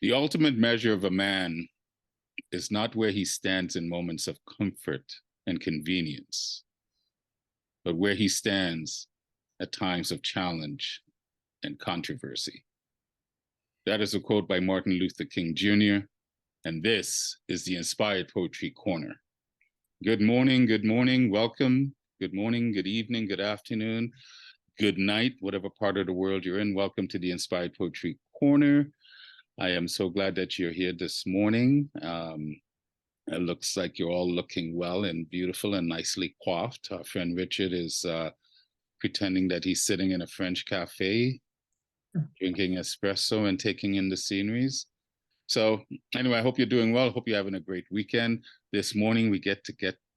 The ultimate measure of a man is not where he stands in moments of comfort and convenience, but where he stands at times of challenge and controversy. That is a quote by Martin Luther King Jr., and this is the Inspired Poetry Corner. Good morning, welcome. Good morning, good evening, good afternoon, good night, whatever part of the world you're in. Welcome to the Inspired Poetry Corner. I am so glad that you're here this morning. It looks like you're all looking well and beautiful and nicely coiffed. Our friend Richard is pretending that he's sitting in a French cafe, drinking espresso and taking in the sceneries. So anyway, I hope you're doing well. I hope you're having a great weekend. This morning, we get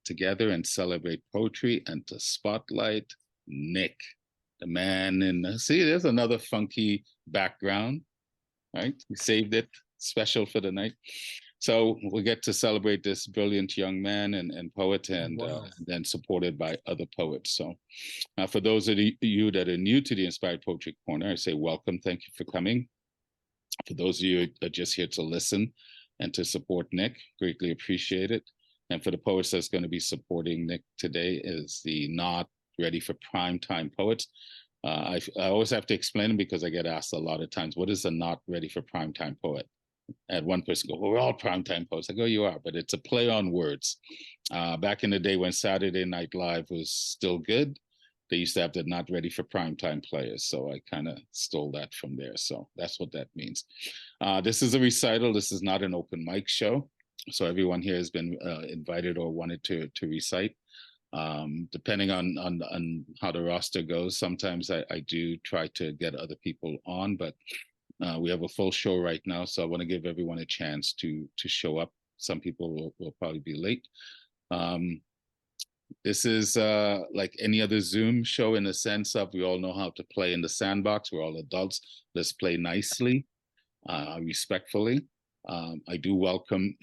together and celebrate poetry and to spotlight Nick, the man in, see, there's another funky background, right? We saved it special for the night. So we get to celebrate this brilliant young man and poet, and then supported by other poets. So for those of you that are new to the Inspired Poetry Corner, I say welcome. Thank you for coming. For those of you that are just here to listen and to support Nick, greatly appreciate it. And for the poets that's going to be supporting Nick today is the Not Ready for Primetime Poets. I always have to explain them because I get asked a lot of times, what is a Not Ready for Primetime Poet? And one person go, well, we're all primetime poets. I go, you are, but it's a play on words. Back in the day when Saturday Night Live was still good, they used to have the Not Ready for Primetime players. So I kind of stole that from there. So that's what that means. This is a recital. This is not an open mic show. So everyone here has been invited or wanted to recite. Depending on how the roster goes, sometimes I do try to get other people on, but we have a full show right now, so I want to give everyone a chance to show up. Some people will probably be late. This is like any other Zoom show in the sense of we all know how to play in the sandbox. We're all adults. Let's play nicely, respectfully. I do welcome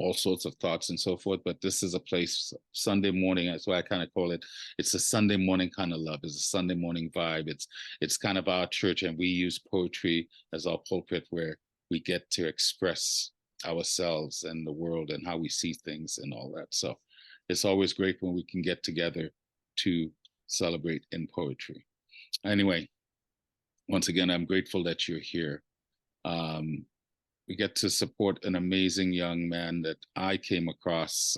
all sorts of thoughts and so forth, but this is a place, Sunday morning, that's why I kind of call it, it's a Sunday morning kind of love. It's a Sunday morning vibe. It's kind of our church, and we use poetry as our pulpit where we get to express ourselves and the world and how we see things and all that. So it's always great when we can get together to celebrate in poetry. Anyway, once again, I'm grateful that you're here. We get to support an amazing young man that I came across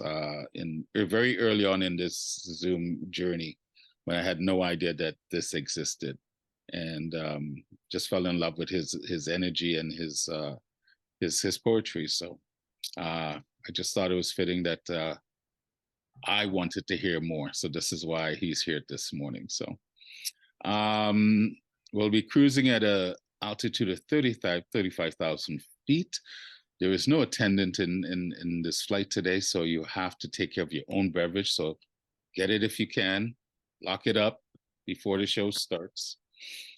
in very early on in this Zoom journey when I had no idea that this existed, and just fell in love with his energy and his poetry. So I just thought it was fitting that I wanted to hear more. So this is why he's here this morning. So we'll be cruising at a altitude of 35,000 feet. There is no attendant in this flight today, so you have to take care of your own beverage. So get it if you can. Lock it up before the show starts.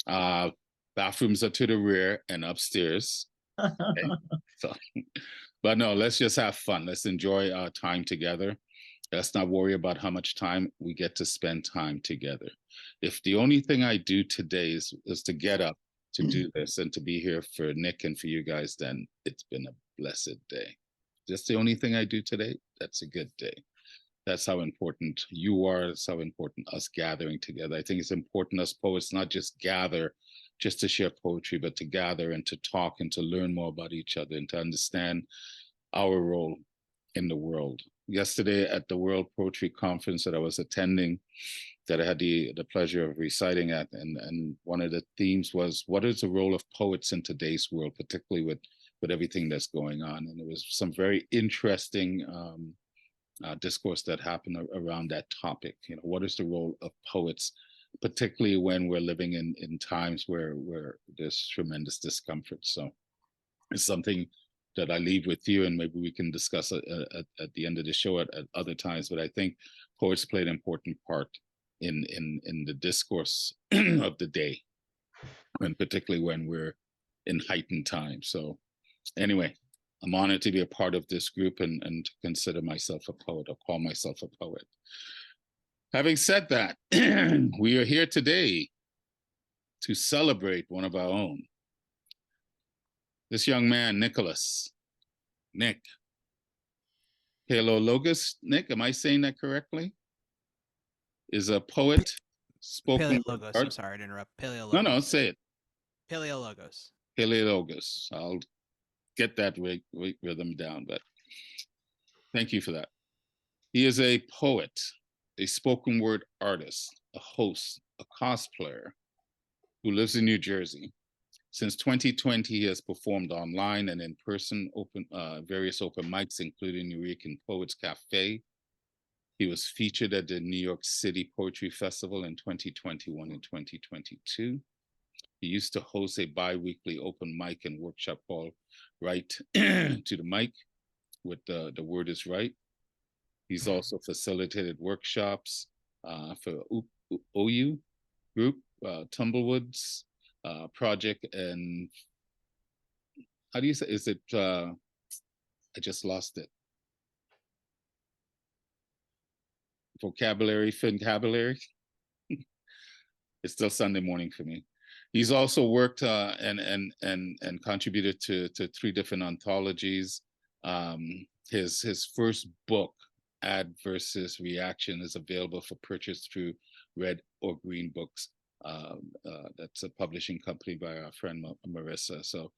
Bathrooms are to the rear and upstairs. Okay? So, but no, let's just have fun. Let's enjoy our time together. Let's not worry about how much time we get to spend time together. If the only thing I do today is to get up to do this and to be here for Nick and for you guys, then it's been a blessed day. Just the only thing I do today, that's a good day. That's how important you are. That's how important us gathering together. I think it's important us poets not just gather just to share poetry, but to gather and to talk and to learn more about each other and to understand our role in the world. Yesterday at the World Poetry Conference that I was attending, that I had the pleasure of reciting at, and one of the themes was, what is the role of poets in today's world, particularly with everything that's going on? And there was some very interesting discourse that happened around that topic. You know, what is the role of poets, particularly when we're living in times where there's tremendous discomfort? So it's something that I leave with you, and maybe we can discuss at the end of the show at other times. But I think poets play an important part in the discourse of the day, and particularly when we're in heightened times. So anyway, I'm honored to be a part of this group and to consider myself a poet, or call myself a poet. Having said that, we are here today to celebrate one of our own. This young man, Nick Paleologos, Nick, am I saying that correctly? Is a poet, spoken word Paleologos. I'm art. sorry to interrupt. No, Paleologos. say it. Paleologos. Paleologos. I'll get that rhythm down, but thank you for that. He is a poet, a spoken word artist, a host, a cosplayer who lives in New Jersey. Since 2020, he has performed online and in person various open mics, including Nuyorican Poets Café. He was featured at the New York City Poetry Festival in 2021 and 2022. He used to host a bi-weekly open mic and workshop called Right to the Mic with the word is right. He's also facilitated workshops for OU group, Tumblewords Project and how do you say? Is it? I just lost it. Phynnecabulary. It's still Sunday morning for me. He's also worked and contributed to 3 different anthologies. His first book, Ad versus Reaction, is available for purchase through Red or Green Books. That's a publishing company by our friend Marissa. So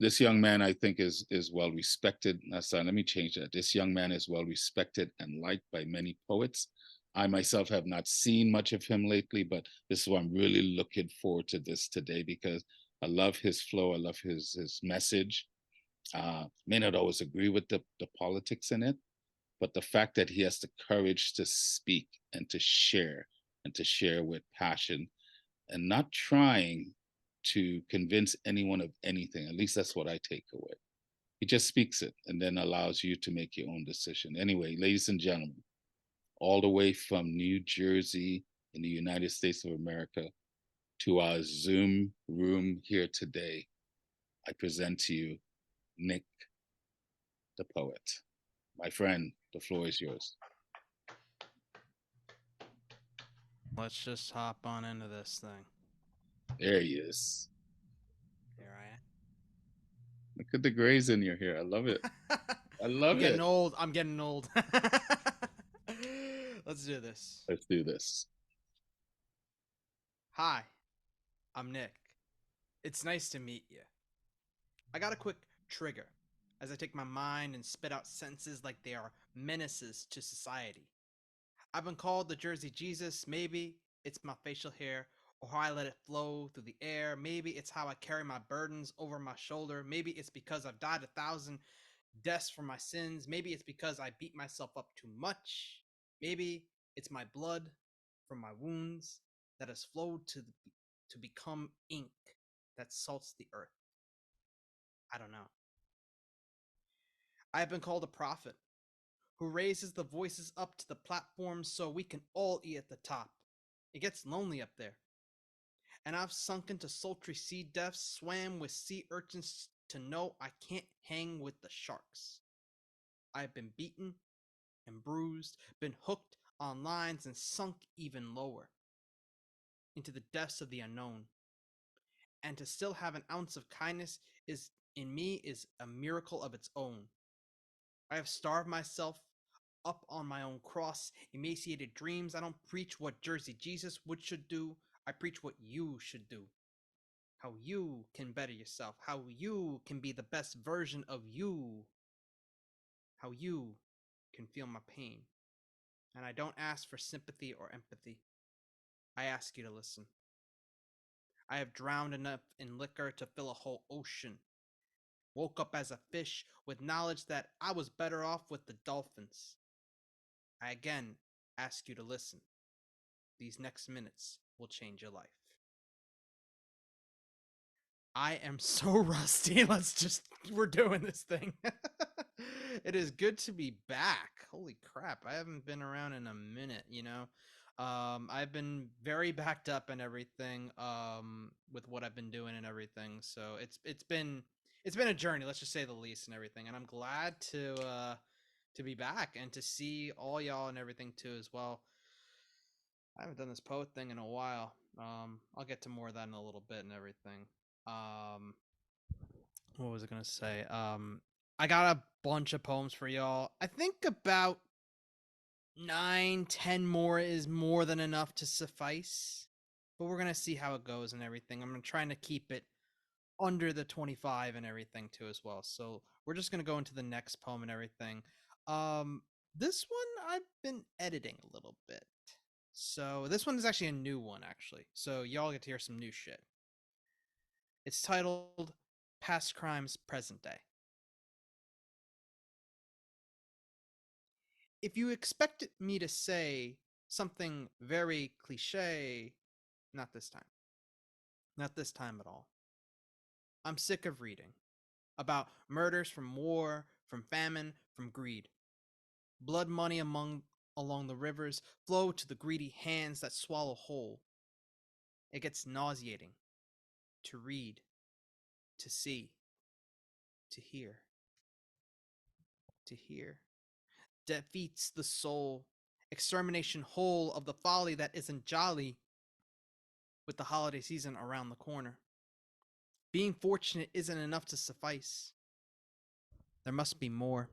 this young man, I think, is well respected. Let me change that. This young man is well respected and liked by many poets. I myself have not seen much of him lately, but this is why I'm really looking forward to this today because I love his flow. I love his message. May not always agree with the politics in it, but the fact that he has the courage to speak and to share with passion and not trying to convince anyone of anything. At least that's what I take away. He just speaks it and then allows you to make your own decision. Anyway, ladies and gentlemen, all the way from New Jersey in the United States of America to our Zoom room here today, I present to you Nick, the poet. My friend, the floor is yours. Let's just hop on into this thing. There he is. Here I Look at the grays in your hair. I love it. am. I love I'm getting it. old. I'm getting old. Let's do this. Let's do this. Hi, I'm Nick. It's nice to meet you. I got a quick trigger as I take my mind and spit out sentences like they are menaces to society. I've been called the Jersey Jesus. Maybe it's my facial hair or how I let it flow through the air. Maybe it's how I carry my burdens over my shoulder. Maybe it's because I've died 1,000 deaths for my sins. Maybe it's because I beat myself up too much. Maybe it's my blood from my wounds that has flowed to become ink that salts the earth. I don't know. I have been called a prophet who raises the voices up to the platform so we can all eat at the top. It gets lonely up there. And I've sunk into sultry sea depths, swam with sea urchins to know I can't hang with the sharks. I've been beaten and bruised, been hooked on lines and sunk even lower into the depths of the unknown. And to still have an ounce of kindness is in me is a miracle of its own. I have starved myself up on my own cross, emaciated dreams. I don't preach what Jersey Jesus should do. I preach what you should do. How you can better yourself. How you can be the best version of you. How you can feel my pain. And I don't ask for sympathy or empathy. I ask you to listen. I have drowned enough in liquor to fill a whole ocean. Woke up as a fish with knowledge that I was better off with the dolphins. I again ask you to listen. These next minutes will change your life. I am so rusty. We're doing this thing. It is good to be back. Holy crap. I haven't been around in a minute, you know? I've been very backed up and everything, with what I've been doing and everything. So it's been a journey, let's just say the least and everything. And I'm glad to be back and to see all y'all and everything too as well. I haven't done this poet thing in a while. I'll get to more of that in a little bit and everything. Um, what was I gonna say? I got a bunch of poems for y'all. I think about 9, 10 more is more than enough to suffice. But we're gonna see how it goes and everything. I'm trying to keep it under the 25 and everything too as well. So we're just gonna go into the next poem and everything. Um, this one I've been editing a little bit. So this one is actually a new one, actually. So y'all get to hear some new shit. It's titled Past Crimes, Present Day. If you expected me to say something very cliche, not this time. Not this time at all. I'm sick of reading about murders from war, from famine, from greed. Blood money along the rivers flow to the greedy hands that swallow whole. It gets nauseating to read, to see, to hear, to hear. Defeats the soul. Extermination whole of the folly that isn't jolly with the holiday season around the corner. Being fortunate isn't enough to suffice. There must be more.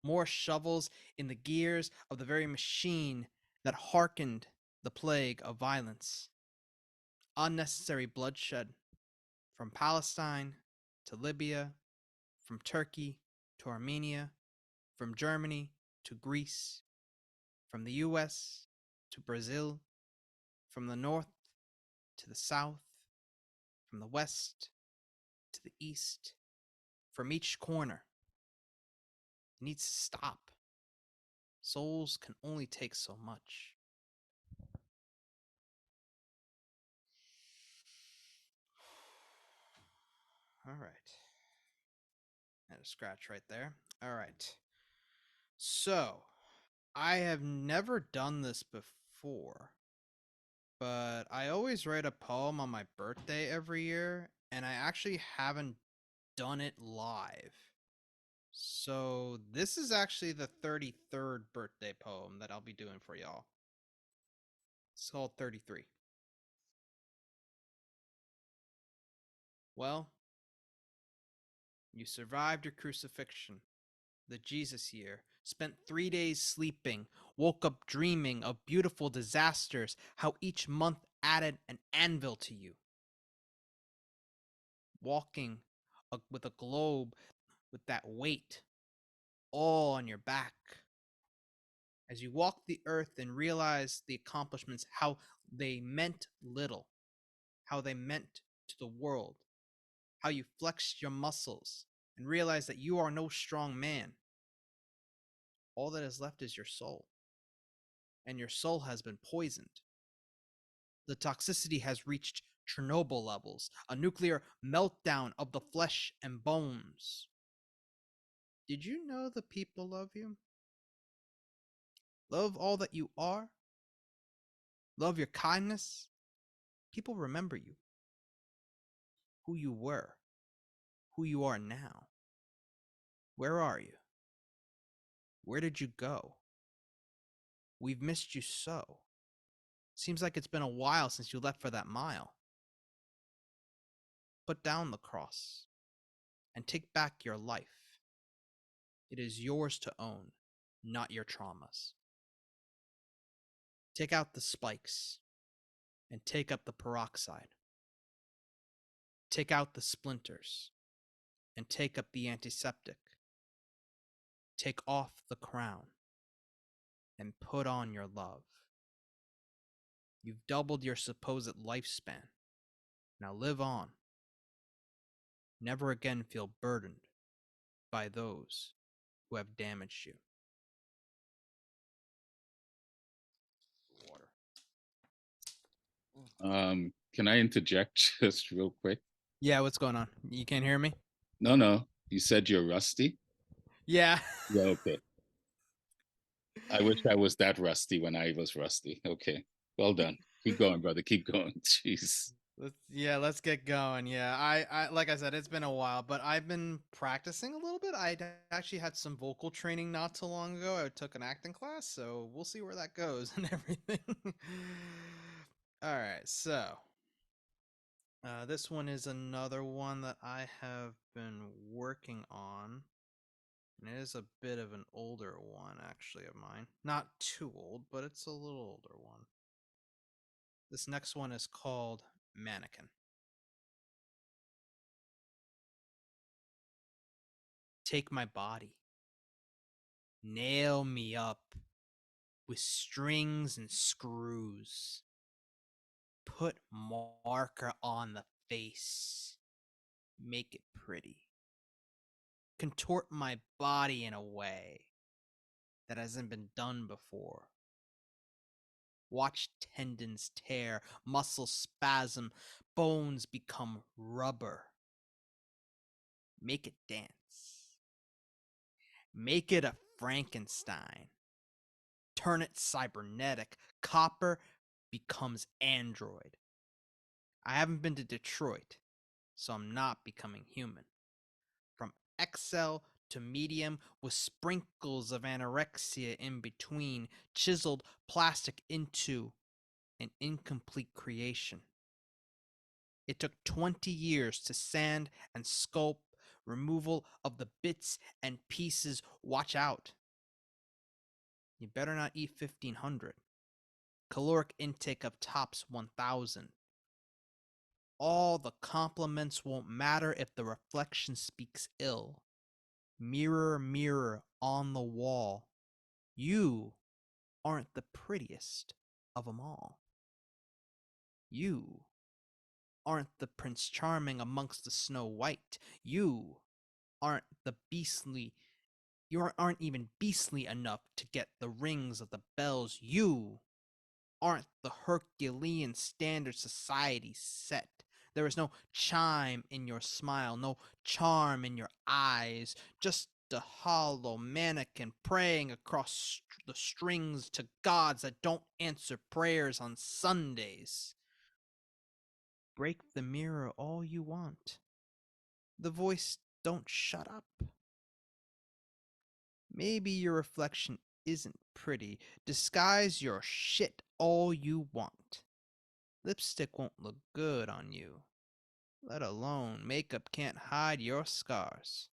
More shovels in the gears of the very machine that hearkened the plague of violence. Unnecessary bloodshed from Palestine to Libya, from Turkey to Armenia, from Germany to Greece, from the US to Brazil, from the north to the south, from the west to the east, from each corner. It needs to stop. Souls can only take so much. All right. And a scratch right there. All right. So, I have never done this before, but I always write a poem on my birthday every year, and I actually haven't done it live. So, this is actually the 33rd birthday poem that I'll be doing for y'all. It's called 33. Well, you survived your crucifixion, the Jesus year, spent 3 days sleeping, woke up dreaming of beautiful disasters, how each month added an anvil to you. Walking with a globe with that weight all on your back. As you walk the earth and realize the accomplishments, how they meant little, how they meant to the world, how you flexed your muscles and realize that you are no strong man. All that is left is your soul. And your soul has been poisoned. The toxicity has reached Chernobyl levels, a nuclear meltdown of the flesh and bones. Did you know the people love you? Love all that you are? Love your kindness? People remember you. Who you were. Who you are now. Where are you? Where did you go? We've missed you so. Seems like it's been a while since you left for that mile. Put down the cross and take back your life. It is yours to own, not your traumas. Take out the spikes and take up the peroxide. Take out the splinters and take up the antiseptic. Take off the crown and put on your love. You've doubled your supposed lifespan. Now live on. Never again feel burdened by those who have damaged you. Water. Can I interject just real quick? Yeah, what's going on? You can't hear me? No, no. You said you're rusty? Yeah. Yeah, okay. I wish I was that rusty when I was rusty. Okay. Well done. Keep going, brother. Keep going. Jeez. Let's get going. Yeah, I like I said, it's been a while, but I've been practicing a little bit. I actually had some vocal training not too long ago. I took an acting class, so we'll see where that goes and everything. All right, so This one is another one that I have been working on. And it is a bit of an older one, actually, of mine. Not too old, but it's a little older one. This next one is called Mannequin. Take my body. Nail me up with strings and screws. Put marker on the face. Make it pretty. Contort my body in a way that hasn't been done before. Watch tendons tear, muscles spasm, bones become rubber. Make it dance. Make it a Frankenstein. Turn it cybernetic. Copper becomes android. I haven't been to Detroit, so I'm not becoming human. From XL to medium with sprinkles of anorexia in between, chiseled plastic into an incomplete creation. It took 20 years to sand and sculpt, removal of the bits and pieces. Watch out. You better not eat 1500. Caloric intake of tops 1000. All the compliments won't matter if the reflection speaks ill. Mirror, mirror on the wall, you aren't the prettiest of 'em all. You aren't the Prince Charming amongst the Snow White. You aren't the beastly. You aren't even beastly enough to get the rings of the bells. You aren't the Herculean standard society set. There is no chime in your smile, no charm in your eyes, just a hollow mannequin praying across the strings to gods that don't answer prayers on Sundays. Break the mirror all you want. The voice don't shut up. Maybe your reflection isn't pretty. Disguise your shit all you want. Lipstick won't look good on you. Let alone makeup can't hide your scars.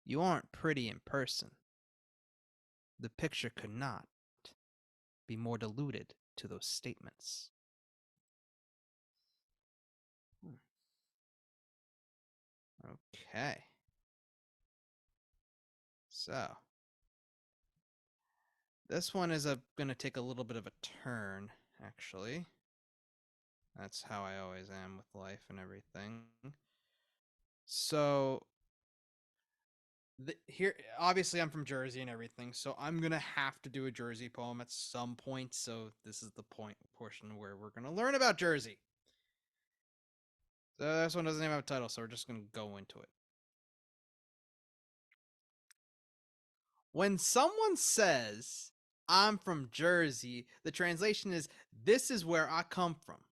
You aren't pretty in person. The picture could not be more diluted to those statements. Okay. So, this one is going to take a little bit of a turn, actually. That's how I always am with life and everything. So, here, obviously I'm from Jersey and everything, so I'm gonna have to do a Jersey poem at some point. So this is the portion where we're gonna learn about Jersey. So this one doesn't even have a title, so we're just gonna go into it. When someone says I'm from Jersey, the translation is "This is where I come from."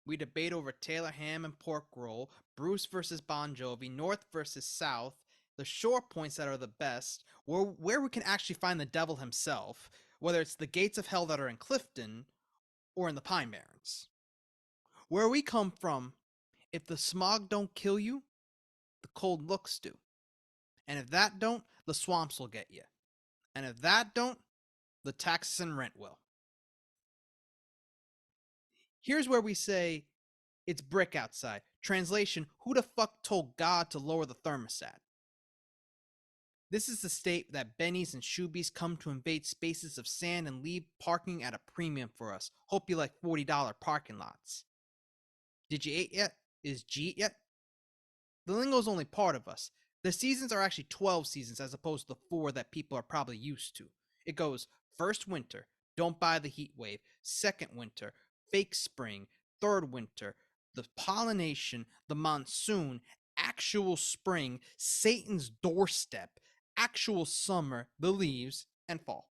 We debate over Taylor ham and pork roll, Bruce versus Bon Jovi, North versus South, the shore points that are the best, where we can actually find the devil himself, whether it's the gates of hell that are in Clifton or in the Pine Barrens. Where we come from, if the smog don't kill you, the cold looks do. And if that don't, the swamps will get you. And if that don't, the taxes and rent will. Here's where we say it's brick outside. Translation, who the fuck told God to lower the thermostat? This is the state that Bennies and Shoebies come to invade spaces of sand and leave parking at a premium for us. Hope you like $40 parking lots. Did you eat yet? Is G yet? The lingo is only part of us. The seasons are actually 12 seasons as opposed to the 4 that people are probably used to. It goes first winter, don't buy the heat wave. Second winter, fake spring. Third winter, the pollination, the monsoon. Actual spring, Satan's doorstep. Actual summer, the leaves, and fall.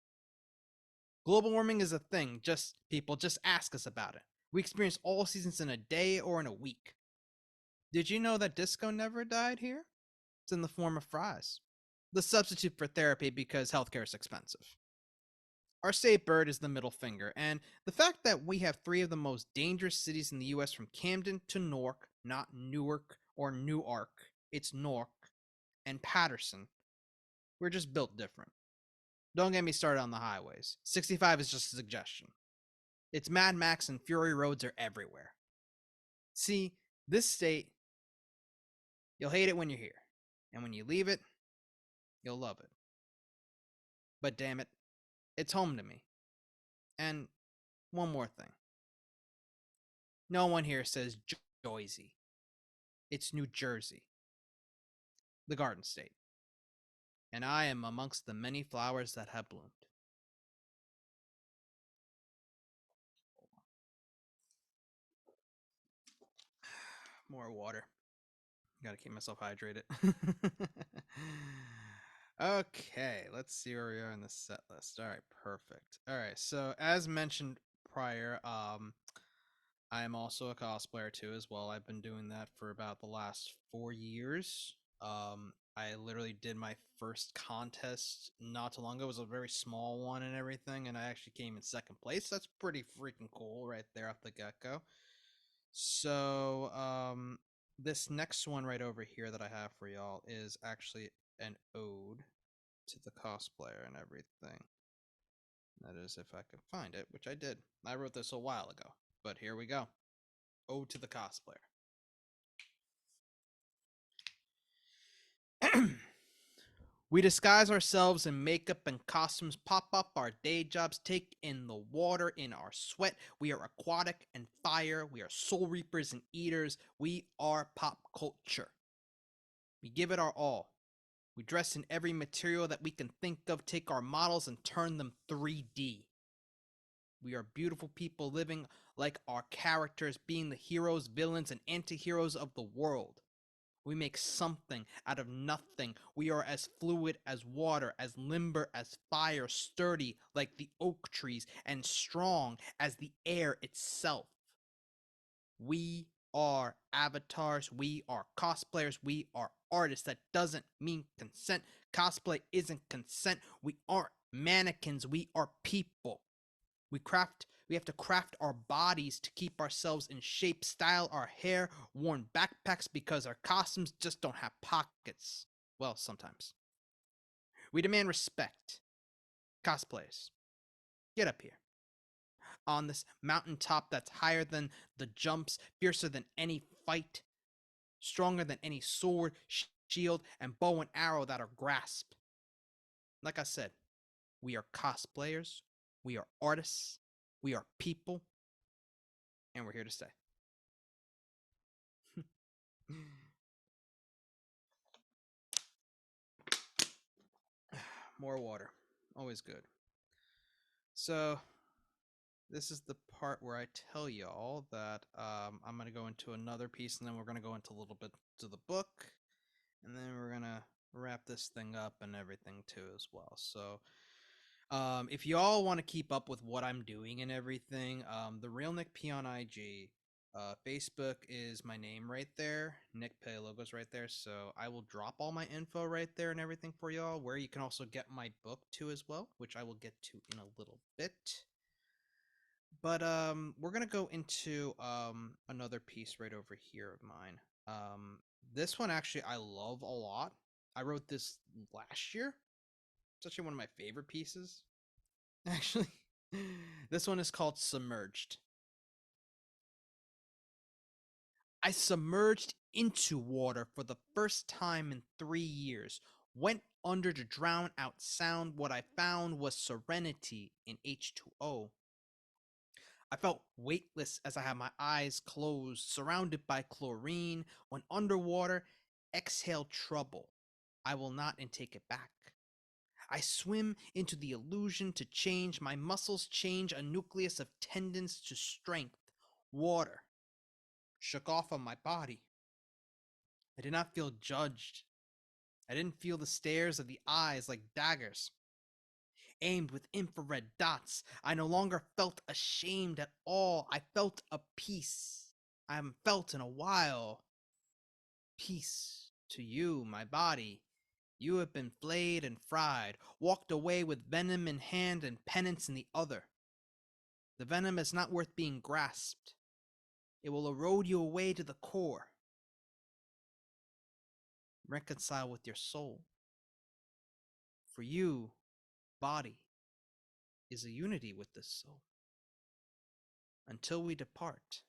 Global warming is a thing, just ask us about it. We experience all seasons in a day or in a week. Did you know that disco never died here? It's in the form of fries. The substitute for therapy because healthcare is expensive. Our state bird is the middle finger, and the fact that we have three of the most dangerous cities in the US from Camden to Newark, not Newark or Newark, it's Newark, and Patterson, we're just built different. Don't get me started on the highways. 65 is just a suggestion. It's Mad Max and Fury roads are everywhere. See, this state, you'll hate it when you're here, and when you leave it, you'll love it. But damn it, it's home to me. And one more thing. No one here says Jersey. It's New Jersey, the Garden State. And I am amongst the many flowers that have bloomed. More water. Gotta keep myself hydrated. Okay, let's see where we are in the set list. All right, perfect. All right, so as mentioned prior, I am also a cosplayer too as well. I've been doing that for about the last 4 years. I literally did my first contest not too long ago. It was a very small one and everything, and I actually came in second place. That's pretty freaking cool right there off the get-go. So, this next one right over here that I have for y'all is actually an ode to the cosplayer and everything. That is, if I can find it, which I did. I wrote this a while ago, but here we go. Ode to the cosplayer. We disguise ourselves in makeup and costumes, pop up our day jobs, take in the water in our sweat. We are aquatic and fire. We are soul reapers and eaters. We are pop culture. We give it our all. We dress in every material that we can think of, take our models and turn them 3D. We are beautiful people living like our characters, being the heroes, villains, and anti-heroes of the world. We make something out of nothing. We are as fluid as water, as limber as fire, sturdy like the oak trees, and strong as the air itself. We are avatars. We are cosplayers. We are artists. That doesn't mean consent. Cosplay isn't consent. We aren't mannequins. We are people. We have to craft our bodies to keep ourselves in shape, style our hair, worn backpacks because our costumes just don't have pockets. Well, sometimes. We demand respect. Cosplayers, get up here. On this mountaintop that's higher than the jumps, fiercer than any fight, stronger than any sword, shield, and bow and arrow that are grasped. Like I said, we are cosplayers, we are artists, we are people, and we're here to stay. More water. Always good. So, this is the part where I tell y'all that I'm going to go into another piece, and then we're going to go into a little bit to the book, and then we're going to wrap this thing up and everything too as well. So, if y'all want to keep up with what I'm doing and everything, the real Nick P on IG, Facebook is my name right there, Nick Paleologos right there. So I will drop all my info right there and everything for y'all, where you can also get my book too as well, which I will get to in a little bit. But we're gonna go into another piece right over here of mine. This one actually I love a lot. I wrote this last year. It's actually one of my favorite pieces. Actually, this one is called Submerged. I submerged into water for the first time in 3 years. Went under to drown out sound. What I found was serenity in H2O. I felt weightless as I had my eyes closed, surrounded by chlorine. When underwater, exhale trouble. I will not and take it back. I swim into the illusion to change. My muscles change a nucleus of tendons to strength. Water shook off of my body. I did not feel judged. I didn't feel the stares of the eyes like daggers, aimed with infrared dots. I no longer felt ashamed at all. I felt a peace I haven't felt in a while. Peace to you, my body. You have been flayed and fried, walked away with venom in hand and penance in the other. The venom is not worth being grasped. It will erode you away to the core. Reconcile with your soul. For you, body is a unity with this soul. Until we depart,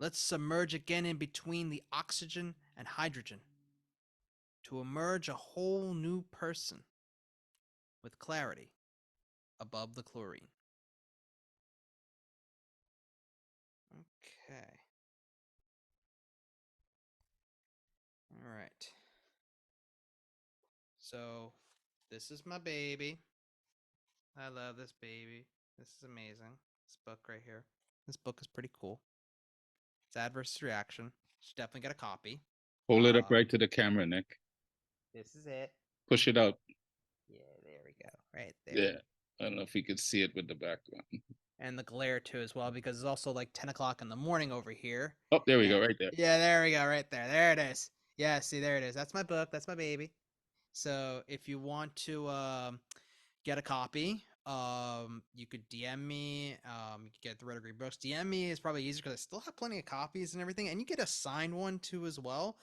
let's submerge again in between the oxygen and hydrogen to emerge a whole new person with clarity above the chlorine. Okay. All right. So, this is my baby. I love this baby. This is amazing. This book right here. This book is pretty cool. It's Adverse Reaction. Should definitely get a copy. Hold it up right to the camera, Nick. This is it. Push it out. Yeah, there we go. Right there. Yeah. I don't know if you could see it with the background. And the glare too as well, because it's also like 10 o'clock in the morning over here. Oh, there we go, right there. Yeah, there we go, right there. There it is. Yeah, see, there it is. That's my book. That's my baby. So if you want to get a copy, you could DM me. You could get the Red Agree Books. DM me is probably easier because I still have plenty of copies and everything, and you get a signed one too as well.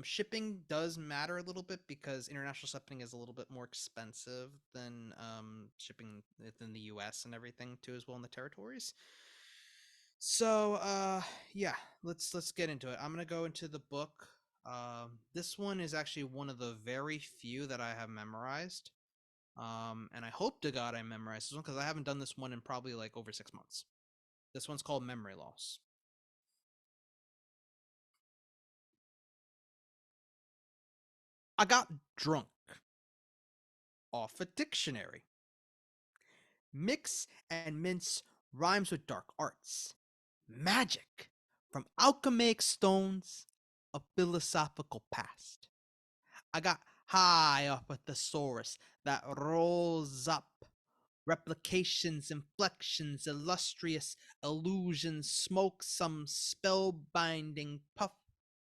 Shipping does matter a little bit because international shipping is a little bit more expensive than shipping within the US and everything too as well in the territories. So yeah, let's get into it. I'm gonna go into the book. This one is actually one of the very few that I have memorized. And I hope to God I memorized this one because I haven't done this one in probably like over 6 months. This one's called Memory Loss. I got drunk off a dictionary. Mix and mince rhymes with dark arts. Magic from alchemic stones, a philosophical past. I got high off a thesaurus that rolls up. Replications, inflections, illustrious illusions, smoke some spellbinding puff,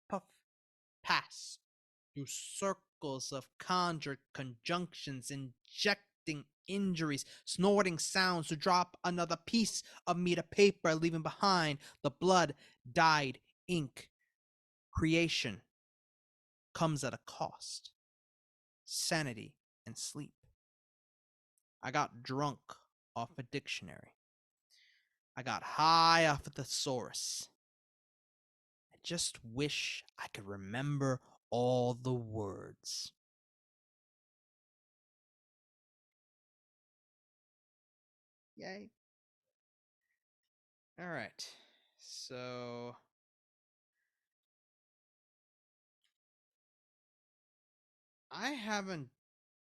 puff, pass through circles of conjured conjunctions, injecting injuries, snorting sounds to drop another piece of meat of paper, leaving behind the blood-dyed ink. Creation comes at a cost. Sanity and sleep. I got drunk off a dictionary. I got high off a thesaurus. I just wish I could remember all the words. Yay. All right. So I haven't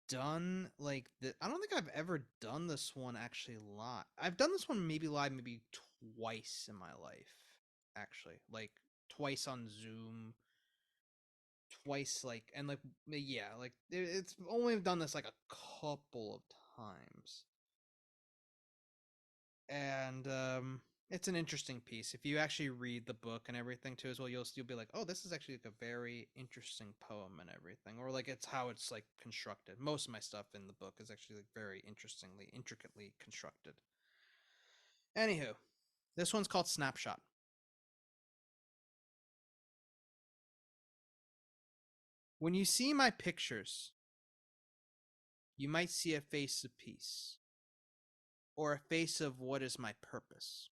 done like the I don't think I've ever done this one actually live. I've done this one maybe live maybe twice in my life actually. Like twice on Zoom, twice like and like yeah, like it's only done this like a couple of times. And it's an interesting piece. If you actually read the book and everything too as well, you'll be like, oh, this is actually like a very interesting poem and everything, or like it's how it's like constructed. Most of my stuff in the book is actually like very interestingly, intricately constructed. Anywho, this one's called Snapshot. When you see my pictures, you might see a face of peace, or a face of what is my purpose.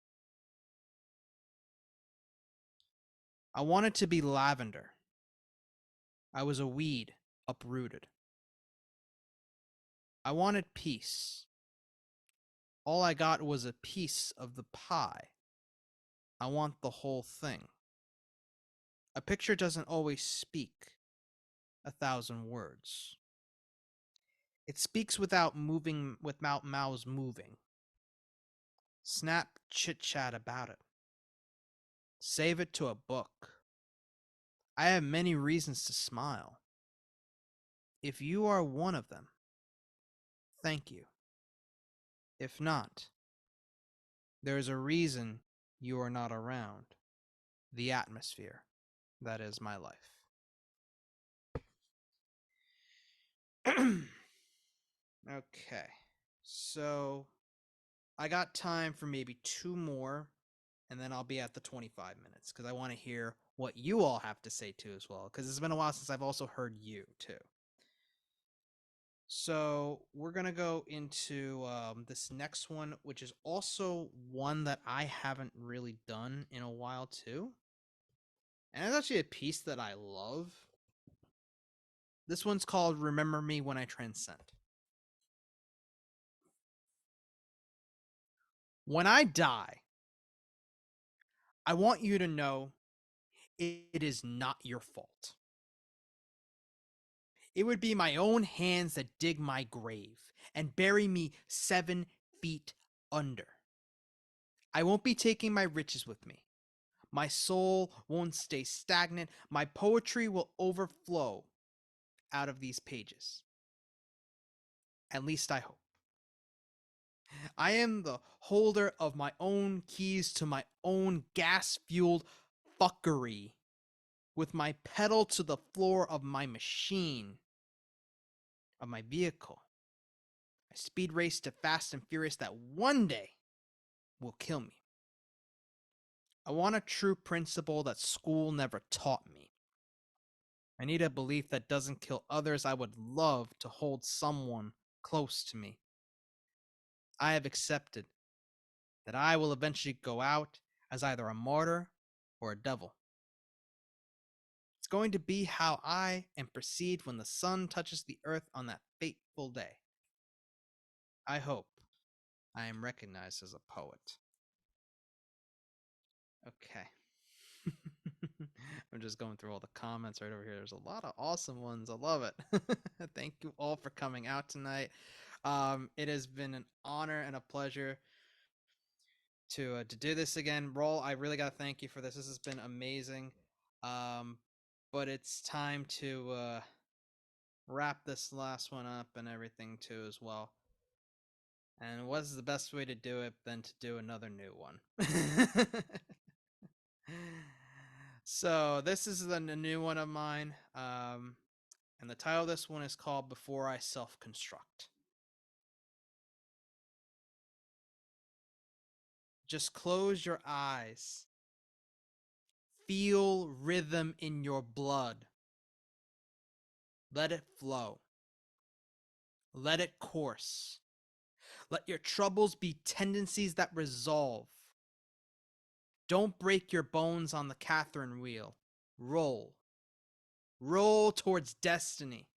I wanted to be lavender. I was a weed uprooted. I wanted peace. All I got was a piece of the pie. I want the whole thing. A picture doesn't always speak 1,000 words. It speaks without mouths moving. Snap chit chat about it. Save it to a book. I have many reasons to smile. If you are one of them, thank you. If not, there is a reason you are not around. The atmosphere that is my life. Okay. So I got time for maybe 2 more, and then I'll be at the 25 minutes because I want to hear what you all have to say too as well, because it's been a while since I've also heard you too. So we're gonna go into this next one, which is also one that I haven't really done in a while too, and it's actually a piece that I love. This one's called "Remember Me When I Transcend." When I die, I want you to know it is not your fault. It would be my own hands that dig my grave and bury me 7 feet under. I won't be taking my riches with me. My soul won't stay stagnant. My poetry will overflow out of these pages. At least I hope. I am the holder of my own keys to my own gas-fueled fuckery, with my pedal to the floor of my machine, of my vehicle. I speed race to Fast and Furious that one day will kill me. I want a true principle that school never taught me. I need a belief that doesn't kill others. I would love to hold someone close to me. I have accepted that I will eventually go out as either a martyr or a devil. It's going to be how I am perceived when the sun touches the earth on that fateful day. I hope I am recognized as a poet. Okay. I'm just going through all the comments right over here. There's a lot of awesome ones. I love it. Thank you all for coming out tonight. It has been an honor and a pleasure to do this again. Roll, I really got to thank you for this. This has been amazing. But it's time to wrap this last one up and everything too as well. And what is the best way to do it than to do another new one? So this is a new one of mine, and the title of this one is called "Before I Self-Construct." Just close your eyes. Feel rhythm in your blood. Let it flow. Let it course. Let your troubles be tendencies that resolve. Don't break your bones on the Catherine wheel. Roll. Roll towards destiny.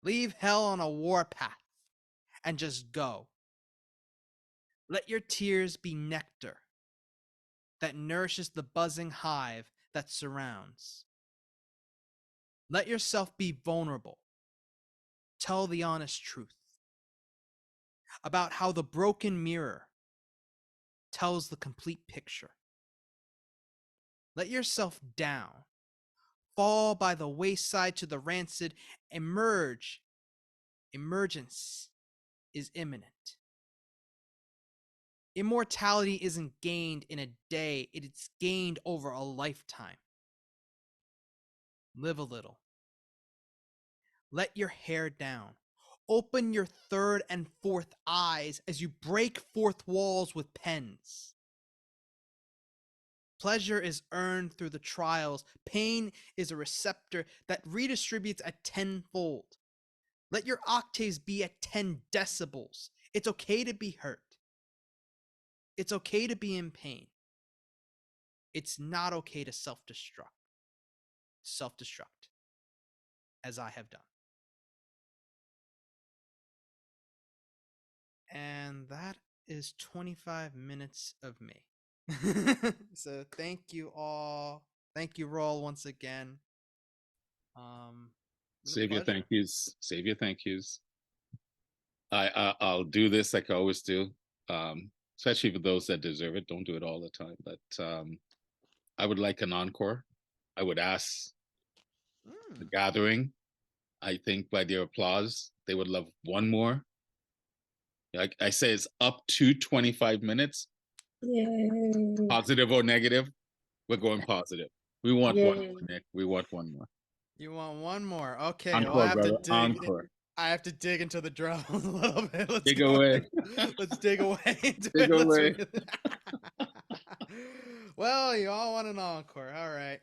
Leave hell on a warpath and just go. Let your tears be nectar that nourishes the buzzing hive that surrounds. Let yourself be vulnerable. Tell the honest truth about how the broken mirror tells the complete picture. Let yourself down. Fall by the wayside to the rancid. Emerge. Emergence is imminent. Immortality isn't gained in a day, it is gained over a lifetime. Live a little. Let your hair down. Open your third and fourth eyes as you break fourth walls with pens. Pleasure is earned through the trials. Pain is a receptor that redistributes at tenfold. Let your octaves be at 10 decibels. It's okay to be hurt. It's okay to be in pain. It's not okay to self-destruct. Self-destruct, as I have done. And that is 25 minutes of me. So thank you all. Thank you, Roll, once again. Save your thank yous. Save your thank yous. I'll do this like I always do, especially for those that deserve it. Don't do it all the time, but I would like an encore. I would ask the gathering. I think by their applause, they would love one more. Like I say, it's up to 25 minutes. Yay. Positive or negative, we're going positive. We want one more, Nick. We want one more. You want one more? Okay, Encore, we'll have brother. to dig. Encore. I have to dig into the drums a little bit. Let's Dig go away. ahead. Let's dig away into Dig it. Let's away. read it. Well, you all want an encore. All right.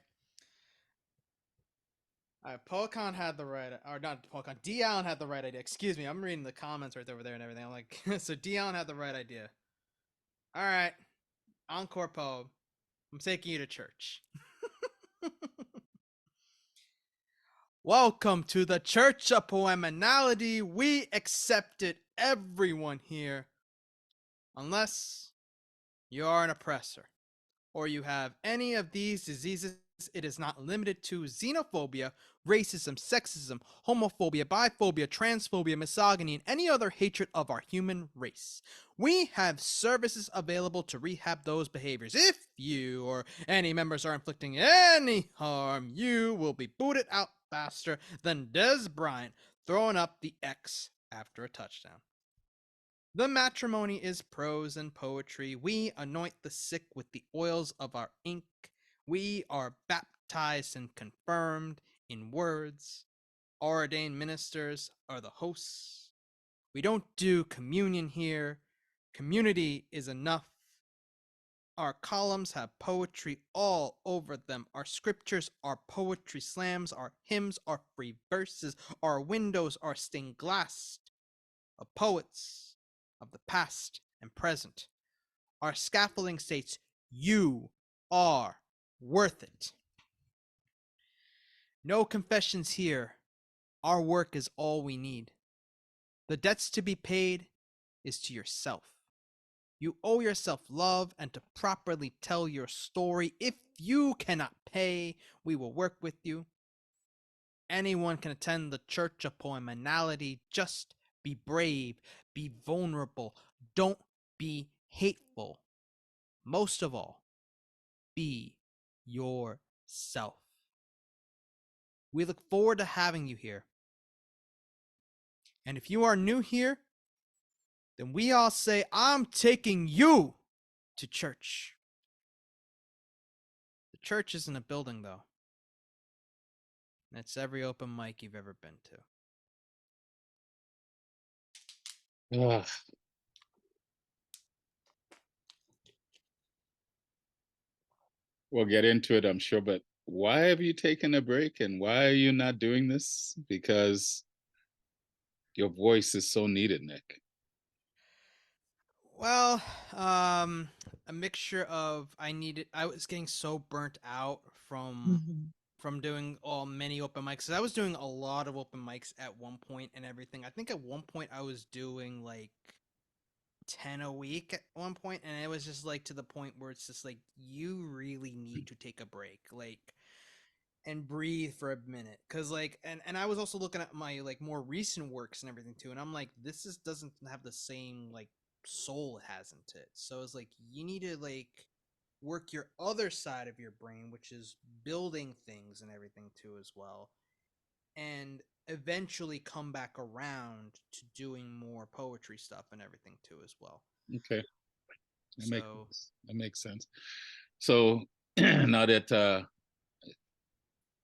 All right, Pocon had the right, or not Pocon, D. Allen had the right idea. Excuse me, I'm reading the comments right over there and everything. I'm like, so D. Allen had the right idea. All right, encore poem. I'm taking you to church. Welcome to the Church of Poeminality. We accepted everyone here, unless you are an oppressor or you have any of these diseases. It is not limited to xenophobia, racism, sexism, homophobia, biphobia, transphobia, misogyny, and any other hatred of our human race. We have services available to rehab those behaviors. If you or any members are inflicting any harm, you will be booted out faster than Des Bryant throwing up the X after a touchdown. The matrimony is prose and poetry. We anoint the sick with the oils of our ink. We are baptized and confirmed in words. Our ordained ministers are the hosts. We don't do communion here. Community is enough. Our columns have poetry all over them. Our scriptures are poetry slams. Our hymns are free verses. Our windows are stained glass of poets of the past and present. Our scaffolding states, you are worth it. No confessions here. Our work is all we need. The debts to be paid is to yourself. You owe yourself love and to properly tell your story. If you cannot pay, we will work with you. Anyone can attend the Church of Poeminality. Just be brave, be vulnerable, don't be hateful. Most of all, be yourself. We look forward to having you here. And if you are new here, then we all say, I'm taking you to church. The church isn't a building, though. And it's every open mic you've ever been to. Ugh. We'll get into it, I'm sure, but why have you taken a break and why are you not doing this? Because your voice is so needed, Nick. Well, a mixture of I was getting so burnt out from doing many open mics. I was doing a lot of open mics at one point and everything. I think at one point I was doing like 10 a week at one point, and it was just like to the point where it's just like you really need to take a break, like, and breathe for a minute, because like, and I was also looking at my like more recent works and everything too, and I'm like, this is doesn't have the same like soul it has into it. So it's like you need to like work your other side of your brain, which is building things and everything too as well, and eventually come back around to doing more poetry stuff and everything too as well. Okay, that makes So sense. That makes sense. So now that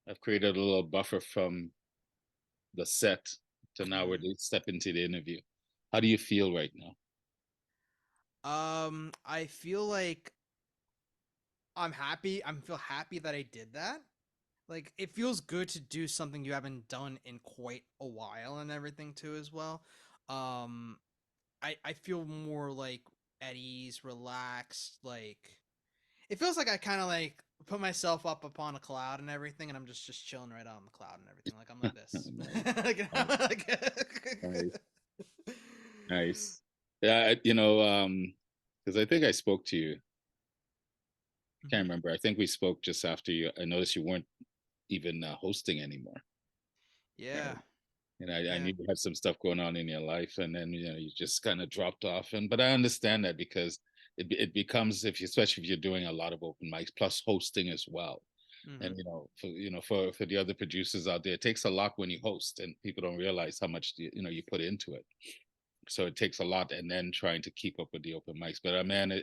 I've created a little buffer from the set to now where they step into the interview, how do you feel right now? I feel like I feel happy that I did that. Like it feels good to do something you haven't done in quite a while and everything too as well. Um I feel more like at ease, relaxed, like it feels like I kind of like put myself up upon a cloud and everything, and I'm just chilling right on the cloud and everything. Like I'm like this. Nice, nice, like, nice. Yeah, because I think I spoke to you. Can't remember. I think we spoke just after you. I noticed you weren't even hosting anymore. yeah, Right? And I yeah. knew you had some stuff going on in your life, and then you just kind of dropped off. And but I understand that because it becomes if you especially if you're doing a lot of open mics plus hosting as well. Mm-hmm. And for the other producers out there, it takes a lot when you host, and people don't realize how much you put into it. So it takes a lot, and then trying to keep up with the open mics. But man,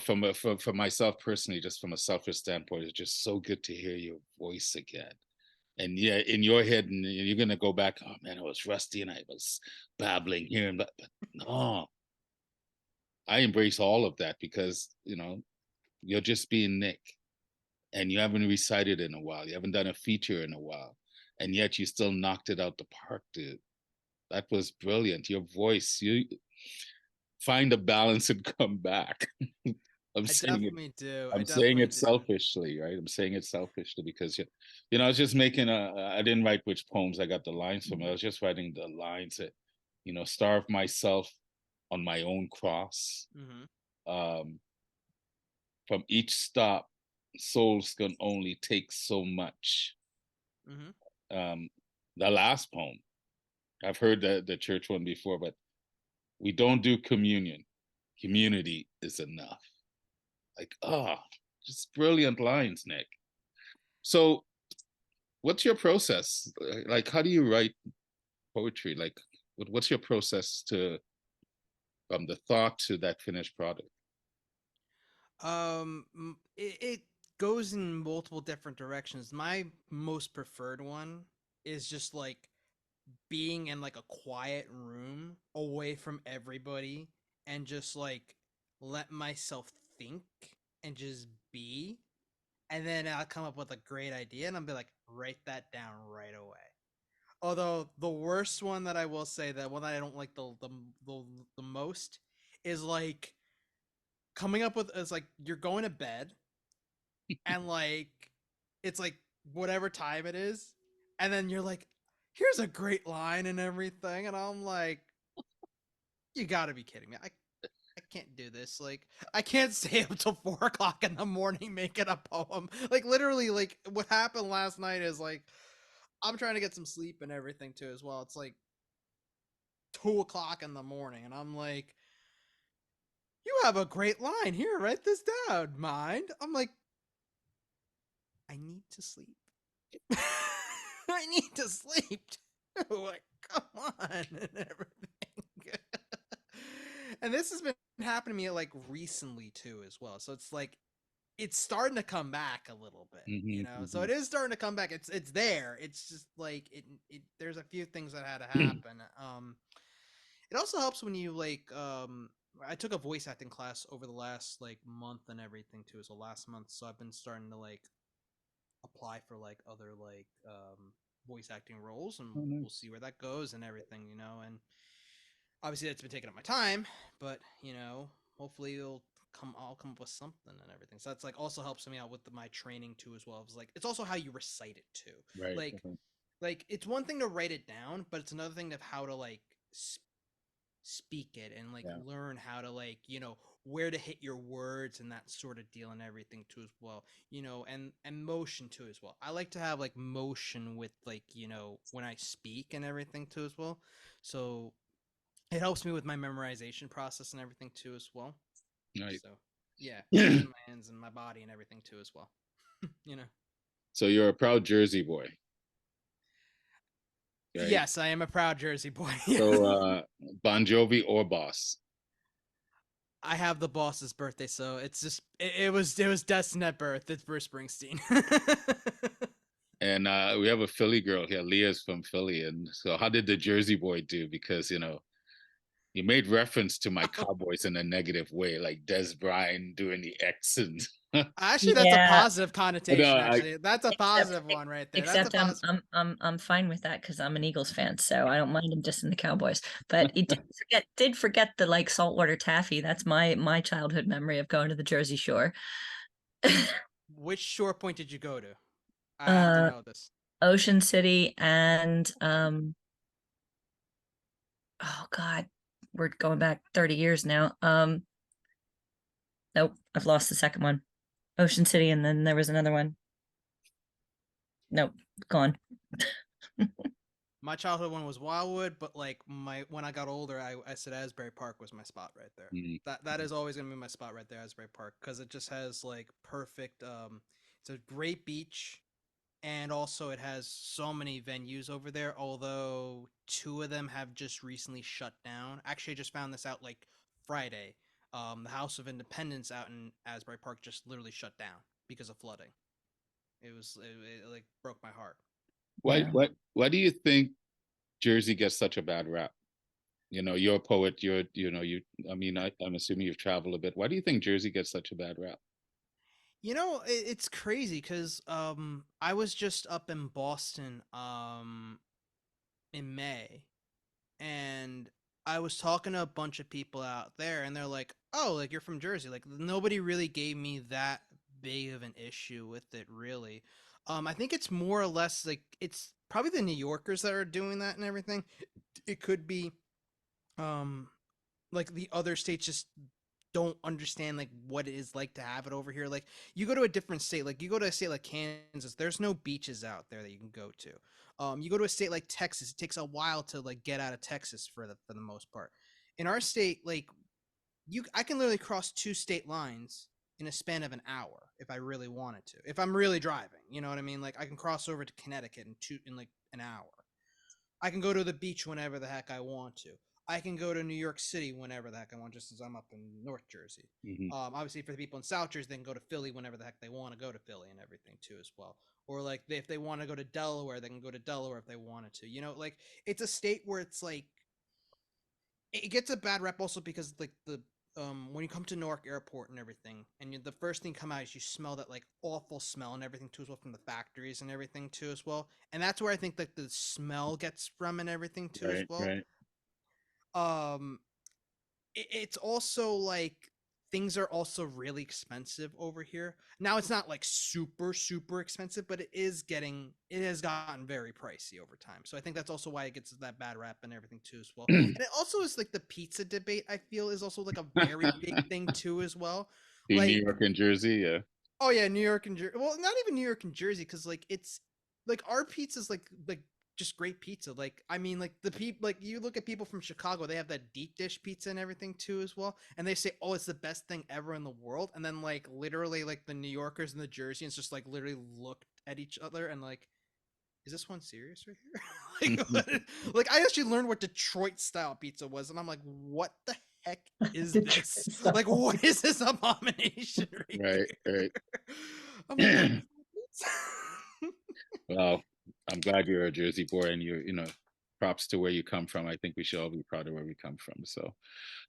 for myself personally, just from a selfish standpoint, it's just so good to hear your voice again. And yeah, in your head, and you're gonna go back, oh man, I was rusty and I was babbling here and but no, I embrace all of that because you're just being Nick, and you haven't recited in a while, you haven't done a feature in a while, and yet you still knocked it out the park, dude. That was brilliant. Your voice, you find a balance and come back. I'm I saying it. definitely do. I I'm saying definitely it do. selfishly, right? I'm saying it selfishly because I was just making a. I didn't write which poems I got the lines from. I was just writing the lines that, starve myself on my own cross. Mm-hmm. Um, from each stop, souls can only take so much. Mm-hmm. Um, the last poem, I've heard the church one before, but we don't do communion. Community is enough. Like, just brilliant lines, Nick. So, what's your process? Like, how do you write poetry? Like, what's your process to from the thought to that finished product? It goes in multiple different directions. My most preferred one is just like being in like a quiet room away from everybody and just like let myself think and just be, and then I'll come up with a great idea and I'll be like, write that down right away. Although the worst one that I will say, that one that I don't like the most, is like coming up with, is like you're going to bed and like it's like whatever time it is, and then you're like, here's a great line and everything, and I'm like, you gotta be kidding me. I can't do this. Like, I can't stay up till 4 o'clock in the morning making a poem. Like, literally, like what happened last night is like I'm trying to get some sleep and everything too as well. It's like 2 o'clock in the morning, and I'm like, you have a great line here. Write this down. Mind? I'm like, I need to sleep. I need to sleep too. Like, come on, and everything. And this has been happening to me like recently too as well. So it's like it's starting to come back a little bit, you Hmm. know. So Hmm. it is starting to come back. It's there. It's just like it there's a few things that had to happen. It also helps when you like I took a voice acting class over the last like month and everything too. So last month, so I've been starting to like apply for like other like voice acting roles, and Oh, we'll nice. see where that goes and everything, you know. And obviously that's been taking up my time, but hopefully it'll I'll come up with something and everything. So that's like also helps me out with my training too as well. It's like it's also how you recite it too. Right. Like it's one thing to write it down, but it's another thing of how to like speak it and like Yeah. learn how to like where to hit your words and that sort of deal and everything too as well, and motion too as well. I like to have like motion with like when I speak and everything too as well, so it helps me with my memorization process and everything too as well. Nice. So yeah, using my hands and my body and everything too as well. you know So you're a proud Jersey boy, right? yes, I am a proud Jersey boy. So Bon Jovi or Boss? I have the boss's birthday, so it's just it was destined at birth. It's Bruce Springsteen. And we have a Philly girl here. Leah's from Philly. And so how did the Jersey boy do? Because, you made reference to my Cowboys in a negative way, like Des Bryant doing the X and Actually, that's a Yeah, positive no, connotation. Actually, that's a except positive one right there. That's a except I'm positive. I'm I'm I'm fine with that because I'm an Eagles fan, so I don't mind him dissing the Cowboys. But he did forget the like saltwater taffy. That's my childhood memory of going to the Jersey Shore. Which shore point did you go to? I have to uh know this. Ocean City and oh God, we're going back 30 years now. Nope, I've lost the second one. Ocean City, and then there was another one. Nope, gone. My childhood one was Wildwood, but like my when I got older, I said Asbury Park was my spot right there. Mhm. That is always gonna be my spot right there, Asbury Park, because it just has like perfect. It's a great beach, and also it has so many venues over there. Although two of them have just recently shut down. Actually, I just found this out like Friday. The House of Independence out in Asbury Park just literally shut down because of flooding. It like broke my heart. Why, why do you think Jersey gets such a bad rap? You know, you're a poet, I mean, I'm assuming you've traveled a bit. Why do you think Jersey gets such a bad rap? You know, it's crazy because I was just up in Boston in May, and I was talking to a bunch of people out there, and they're like, "Oh, like you're from Jersey." Like nobody really gave me that big of an issue with it, really. I think it's more or less like it's probably the New Yorkers that are doing that and everything. It could be um like the other states just don't understand like what it is like to have it over here. Like you go to a different state, like you go to a state like Kansas, there's no beaches out there that you can go to. You go to a state like Texas, it takes a while to like get out of Texas for the most part. In our state, like I can literally cross two state lines in a span of an hour if I really wanted to. If I'm really driving, you know what I mean? Like I can cross over to Connecticut in like an hour. I can go to the beach whenever the heck I want to. I can go to New York City whenever the heck I want, just as I'm up in North Jersey. Hmm. Obviously, for the people in South Jersey, they can go to Philly whenever the heck they want to go to Philly and everything too, as well. Or like if they want to go to Delaware, they can go to Delaware if they wanted to. You know, like it's a state where it's like it gets a bad rep also because like the when you come to Newark Airport and everything, and the first thing come out is you smell that like awful smell and everything too as well from the factories and everything too as well, and that's where I think that the smell gets from and everything too as Right, well. right. Um, it's also like things are also really expensive over here. Now it's not like super expensive, but it has gotten very pricey over time. So I think that's also why it gets that bad rap and everything too as well. And it also is like the pizza debate I feel is also like a very big thing too as well. In New Like York and Jersey, yeah. oh yeah, New York and Jersey. Well, not even New York and Jersey, because like it's like our pizza's like just great pizza. Like I mean, like the people like you look at people from Chicago, they have that deep dish pizza and everything too as well, and they say, "Oh, it's the best thing ever in the world." And then like literally like the New Yorkers and the Jerseyans just like literally looked at each other and like, is this one serious right here? Like, like I actually learned what Detroit style pizza was, and I'm like, what the heck is this? Like, what is this abomination right Right, here? right. I'm like, what? Well, I'm glad you're a Jersey boy and props to where you come from. I think we should all be proud of where we come from. So,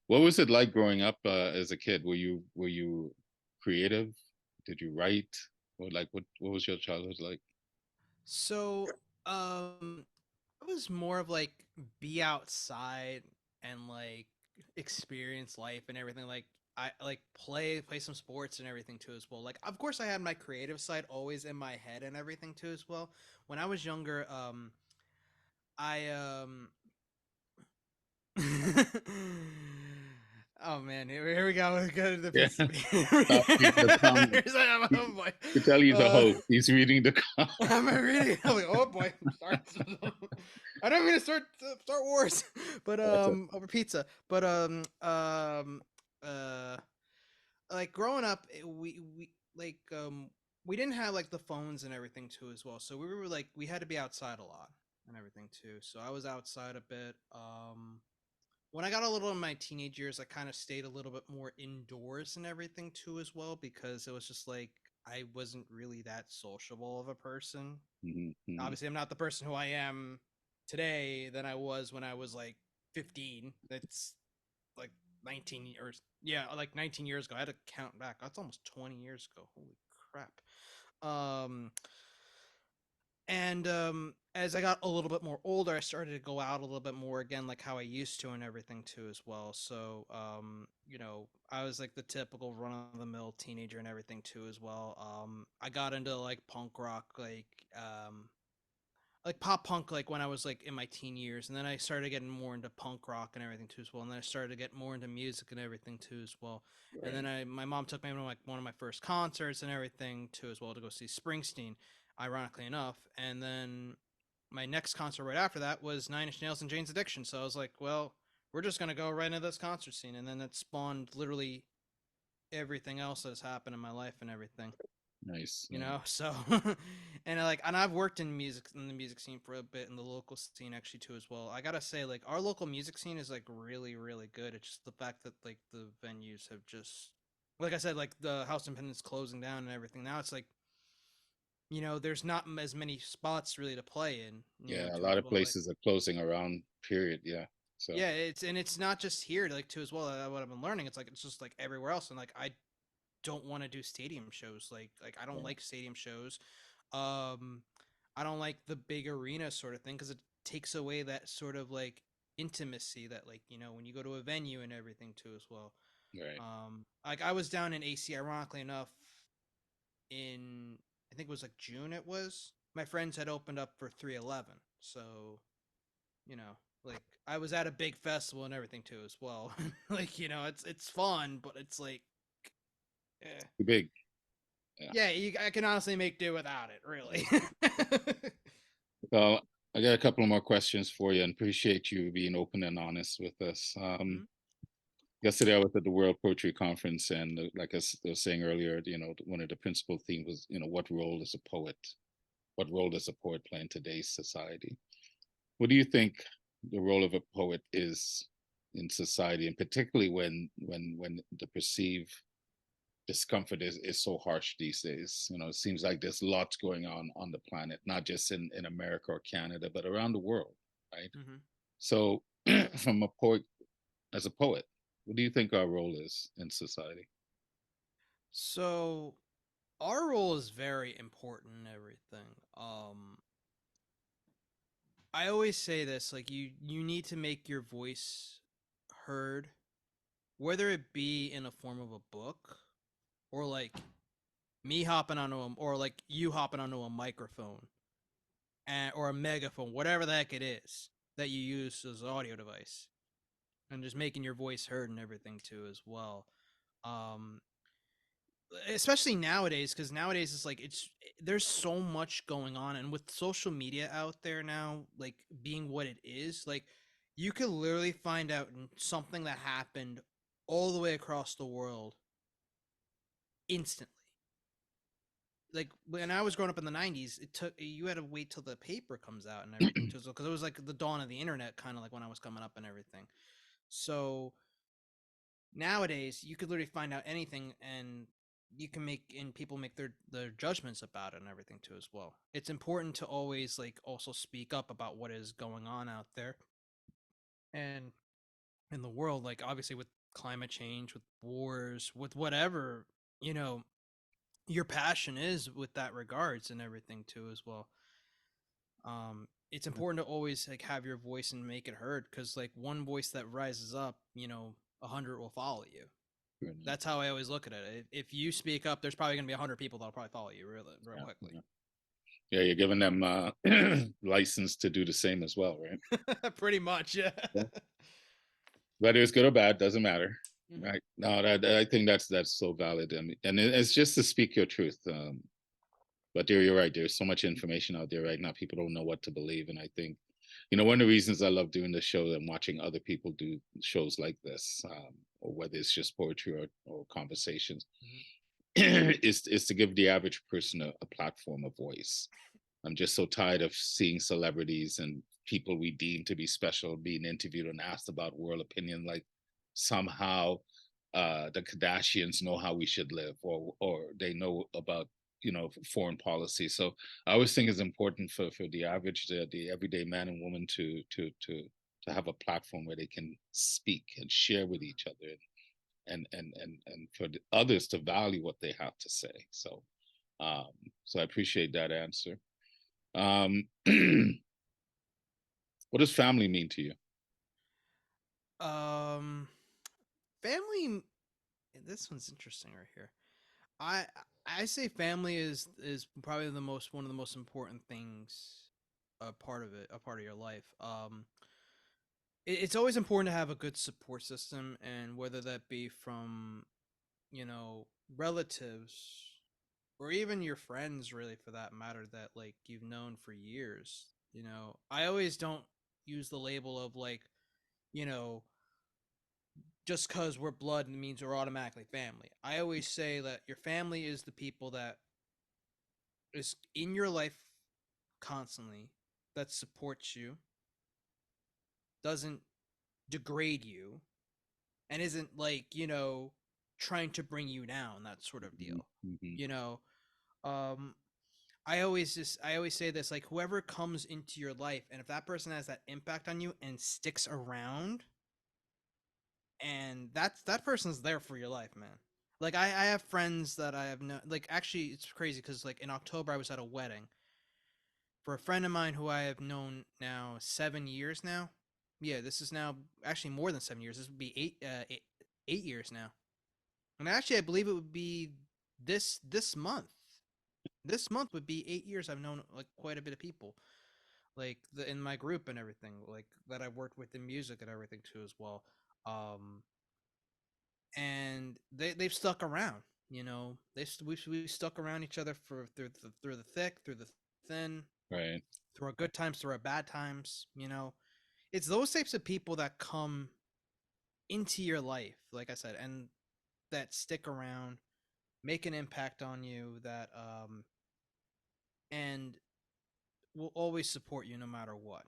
what was it like growing up as a kid? Were you creative? Did you write? Or like what was your childhood like? So, it was more of like be outside and like experience life and everything. Like I like play some sports and everything too as well. Like of course I had my creative side always in my head and everything too as well. When I was younger, I oh man, here we go. We go to the Yeah. pizza. Stop reading the comment. Oh boy. To tell you the Uh, host, he's reading the I'm reading. I'm like, oh boy, start. I don't mean to start wars, but comment. over pizza. But uh, like growing up, we like we didn't have like the phones and everything too as well. So we were like we had to be outside a lot and everything too. So I was outside a bit. When I got a little in my teenage years, I kind of stayed a little bit more indoors and everything too as well because it was just like I wasn't really that sociable of a person. Hmm. Hmm. Obviously, I'm not the person who I am today than I was when I was like 15. That's like 19 years. Yeah, like 19 years ago. I had to count back. That's almost 20 years ago. Holy crap. Um, and as I got a little bit more older, I started to go out a little bit more again, like how I used to, and everything too as well. So, you know, I was like the typical run of the mill teenager and everything too as well. I got into like punk rock, like pop punk, like when I was like in my teen years, and then I started getting more into punk rock and everything too as well. And then I started to get more into music and everything too as well. And then Right. my mom took me to like one of my first concerts and everything too as well to go see Springsteen, ironically enough. And then my next concert right after that was Nine Inch Nails and Jane's Addiction. So I was like, well, we're just gonna go right into this concert scene, and then that spawned literally everything else that has happened in my life and everything, Nice. you Nice. know. So and I've worked in music in the music scene for a bit in the local scene actually too as well. I gotta say, like, our local music scene is like really good. It's just the fact that like the venues have just, like I said, like the House Independence closing down and everything. Now it's like you know, there's not as many spots really to play in, you know, Yeah, a to lot as of well. Like, places are closing around period. Yeah. So yeah, it's not just here, like too as well. What I've been learning, it's like it's just like everywhere else, and like I don't want to do stadium shows. Like I don't yeah. like stadium shows. Um, I don't like the big arena sort of thing because it takes away that sort of like intimacy that, like, you know, when you go to a venue and everything too as well. Right. Like I was down in AC, ironically enough, in I think it was like June. It was my friends had opened up for 311, so you know, like I was at a big festival and everything too as well. Like, you know, it's fun, but it's like, eh. Too big. Yeah. Yeah, I can honestly make do without it, really. Well, I got a couple more questions for you, and appreciate you being open and honest with us. Mhm. Yesterday, I was at the World Poetry Conference, and like I was saying earlier, one of the principal themes was, what role is a poet? What role does a poet play in today's society? What do you think the role of a poet is in society, and particularly when the perceived discomfort is so harsh these days? It seems like there's lots going on the planet, not just in America or Canada, but around the world, right? Mhm. So, from a poet, as a poet, what do you think our role is in society? So our role is very important in everything. I always say this, like you need to make your voice heard, whether it be in a form of a book or like me hopping onto a, or like you hopping onto a microphone and or a megaphone, whatever the heck it is that you use as an audio device, and just making your voice heard and everything too as well. Um, Especially nowadays, because nowadays it's like it's there's so much going on, and with social media out there now, like being what it is, like you could literally find out something that happened all the way across the world instantly. Like when I was growing up in the '90s, it took you had to wait till the paper comes out and everything too, because it was like the dawn of the internet, kind of like when I was coming up and everything. So nowadays, you could literally find out anything, and you can make and people make their judgments about it and everything too as well. It's important to always like also speak up about what is going on out there and in the world. Like obviously with climate change, with wars, with whatever, you know, your passion is with that regards and everything too as well. It's important to always like have your voice and make it heard, because like one voice that rises up, you know, 100 will follow you. That's how I always look at it. If you speak up, there's probably gonna be 100 people that'll probably follow you real Yeah, quickly. yeah. Yeah, you're giving them license to do the same as well, right? Pretty much, yeah. Yeah. Whether it's good or bad, doesn't matter, Mhm. right? No, I think that's so valid, and it's just to speak your truth. But you're right. There's so much information out there right now. People don't know what to believe, and I think, one of the reasons I love doing the show and watching other people do shows like this, or whether it's just poetry or conversations, Mhm. is to give the average person a platform, a voice. I'm just so tired of seeing celebrities and people we deem to be special being interviewed and asked about world opinion, like somehow the Kardashians know how we should live, or they know about foreign policy. So I always think it's important for the average, the everyday man and woman to have a platform where they can speak and share with each other, and for the others to value what they have to say. Um, so I appreciate that answer. Um, what does family mean to you? Um, Family. This one's interesting right here. I I say family is probably the most one of the most important things. A part of it, a part of your life. It's always important to have a good support system, and whether that be from, you know, relatives or even your friends, really, for that matter, that like you've known for years. You know, I always don't use the label of like, you know, just because we're blood means we're automatically family. I always say that your family is the people that is in your life constantly, that supports you, doesn't degrade you, and isn't like, you know, trying to bring you down, that sort of deal. Mm-hmm. You know, um I always say this, like, whoever comes into your life, and if that person has that impact on you and sticks around, and that person's there for your life, man. Like, I have friends that I have no, like, actually it's crazy because, like, in October I was at a wedding for a friend of mine who I have known now 7 years now. Yeah, this is now actually more than 7 years. This would be 8 years now. And actually, I believe it would be this month. This month would be 8 years. I've known like quite a bit of people, like in my group and everything, like that I've worked with in music and everything too as well. Um, and they've stuck around. You know, we stuck around each other for through the thick, through the thin, Right. through our good times, through our bad times. You know, it's those types of people that come into your life, like I said, and that stick around, make an impact on you, that and will always support you no matter what.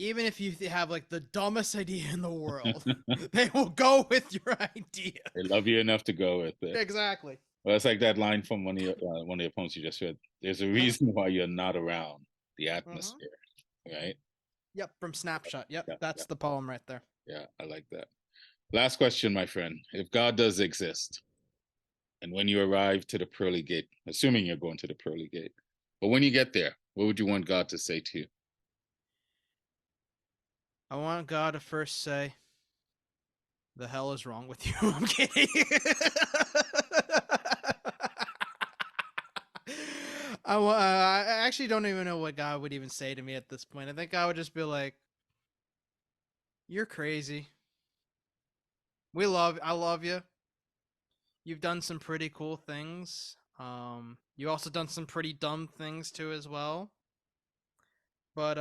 Even if you have like the dumbest idea in the world, they will go with your idea. They love you enough to go with it. Exactly. Well, it's like that line from one of your poems you just read. There's a reason why you're not around the atmosphere, right? Yep, from Snapshot. Yep, Yeah, that's yeah. the poem right there. Yeah, I like that. Last question, my friend. If God does exist, and when you arrive to the pearly gate, assuming you're going to the pearly gate, but when you get there, what would you want God to say to you? I want God to first say, "The hell is wrong with you?" I'm kidding. I actually don't even know what God would even say to me at this point. I think God would just be like, "You're crazy. I love you. You've done some pretty cool things. You also done some pretty dumb things too as well. But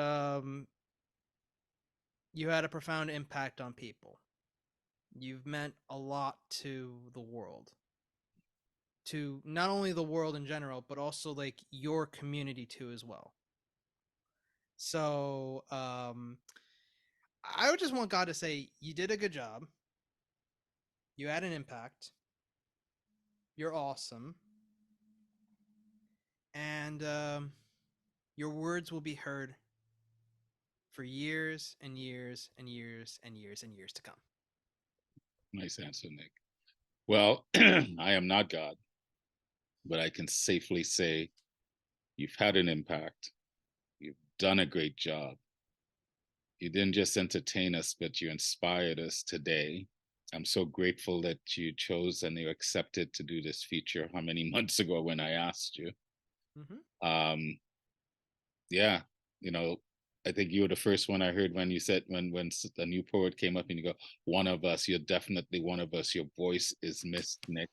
you had a profound impact on people. You've meant a lot to the world. To not only the world in general, but also like your community too as well. So, I would just want God to say, you did a good job. You had an impact. You're awesome. And your words will be heard for years and years and years and years and years to come. Nice answer, Nick. Well, I am not God, but I can safely say you've had an impact. You've done a great job. You didn't just entertain us, but you inspired us today. I'm so grateful that you chose and you accepted to do this feature how many months ago when I asked you. Um, yeah, you know, I think you were the first one I heard when you said when a new poet came up and you go, one of us, you're definitely one of us. Your voice is missed, Nick.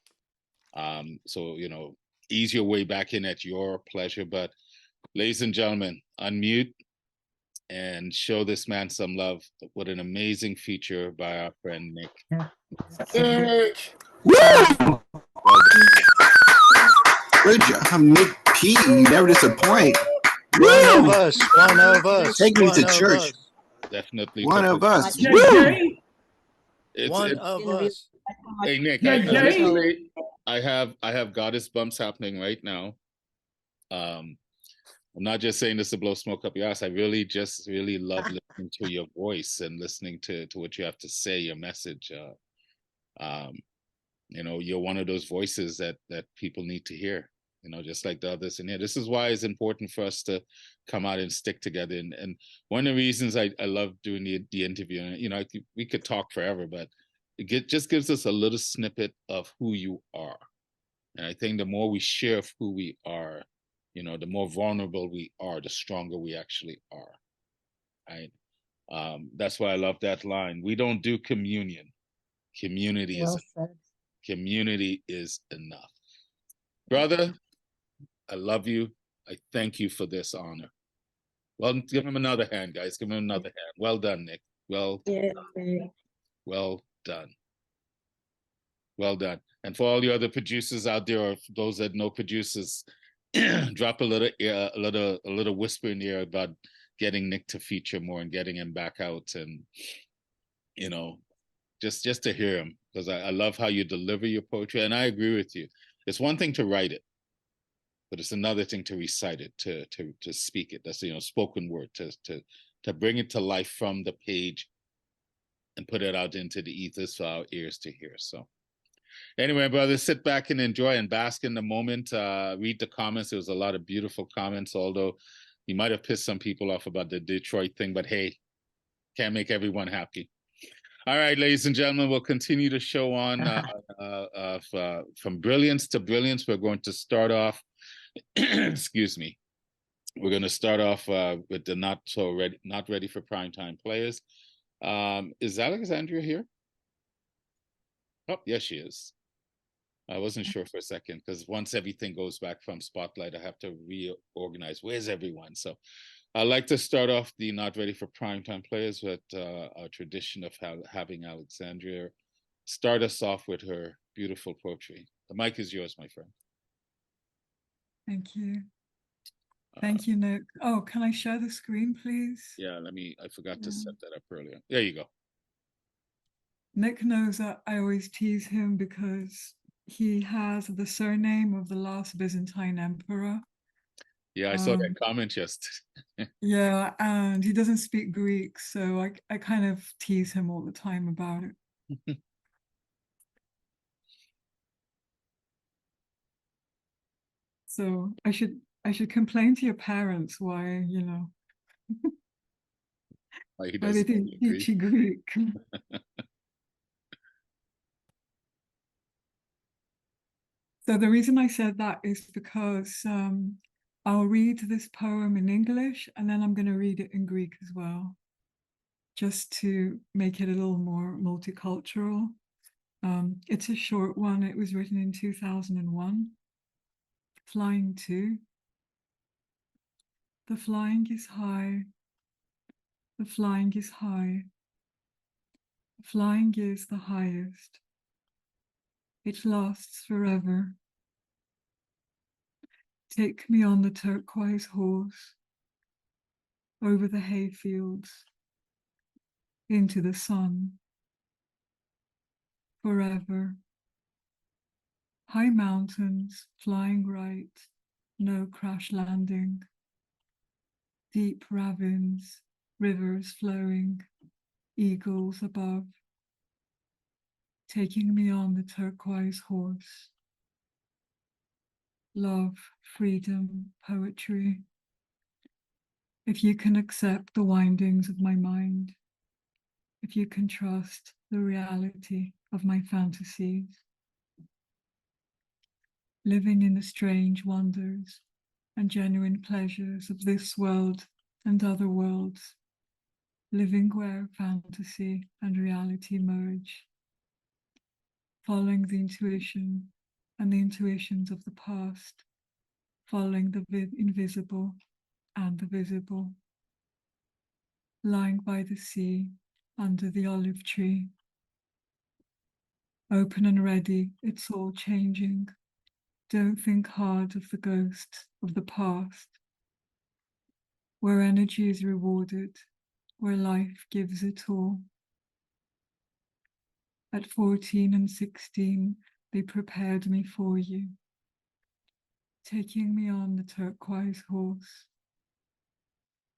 So you know, ease your way back in at your pleasure. But ladies and gentlemen, unmute and show this man some love with an amazing feature by our friend Nick. Nick! Woo! Great job, Nick P. You never disappoint. One of us. One of us. Take me one to of church. Us. Definitely One of us. Yeah, Woo! One of us. Hey Nick, Yeah, literally, I have goddess bumps happening right now. I'm not just saying this to blow smoke up your ass. I really love listening to your voice and listening to what you have to say, your message. You know, you're one of those voices that people need to hear, you know, just like the others in here. This is why it's important for us to come out and stick together. And one of the reasons I love doing the interview, and, you know, we could talk forever, but just gives us a little snippet of who you are. And I think the more we share of who we are, you know, the more vulnerable we are, the stronger we actually are. Right? That's why I love that line. We don't do communion. Community is enough. Brother, I love you. I thank you for this honor. Well, give him another hand, guys. Give him another hand. Well done, Nick. Well done. Well done. And for all the other producers out there, or those that know producers, drop a little whisper in the air about getting Nick to feature more and getting him back out, and you know, just to hear him, because I love how you deliver your poetry, and I agree with you. It's one thing to write it, but it's another thing to recite it, to speak it. That's, spoken word, to bring it to life from the page and put it out into the ethers for our ears to hear. So anyway, brothers, sit back and enjoy and bask in the moment. Read the comments. There was a lot of beautiful comments, although you might have pissed some people off about the Detroit thing, but hey, can't make everyone happy. All right, ladies and gentlemen, we'll continue the show on from brilliance to brilliance. We're going to start off, excuse me. We're going to start off with the not ready for primetime players. Is Alexandria here? Oh, yes, she is. I wasn't sure for a second because once everything goes back from Spotlight, I have to reorganize. Where's everyone? So I'd like to start off the not ready for primetime players with our tradition of having Alexandria start us off with her beautiful poetry. The mic is yours, my friend. Thank you. Thank you, Nick. Oh, can I share the screen, please? Yeah, I forgot to set that up earlier. There you go. Nick knows that I always tease him because he has the surname of the last Byzantine emperor. Yeah, I saw that comment just. Yeah, and he doesn't speak Greek, so I kind of tease him all the time about it. So I should complain to your parents why, Why he why they doesn't didn't teach you Greek. So the reason I said that is because I'll read this poem in English and then I'm going to read it in Greek as well, just to make it a little more multicultural. It's a short one. It was written in 2001. Flying 2. The flying is high. The flying is high. The flying is the highest. It lasts forever. Take me on the turquoise horse, over the hayfields, into the sun, forever. High mountains, flying right, no crash landing. Deep ravines, rivers flowing, eagles above. Taking me on the turquoise horse. Love, freedom, poetry. If you can accept the windings of my mind, if you can trust the reality of my fantasies, living in the strange wonders and genuine pleasures of this world and other worlds, living where fantasy and reality merge, following the intuition and the intuitions of the past, following the invisible and the visible, lying by the sea under the olive tree. Open and ready, it's all changing. Don't think hard of the ghosts of the past. Where energy is rewarded, where life gives it all. At 14 and 16, they prepared me for you, taking me on the turquoise horse,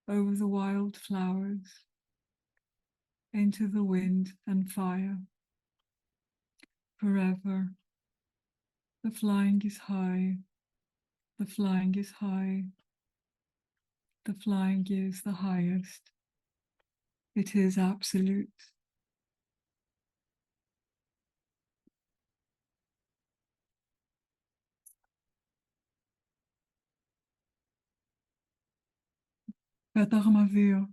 over the wild flowers, into the wind and fire. Forever. The flying is high. The flying is high. The flying is the highest. It is absolute. Πέταγμα 2.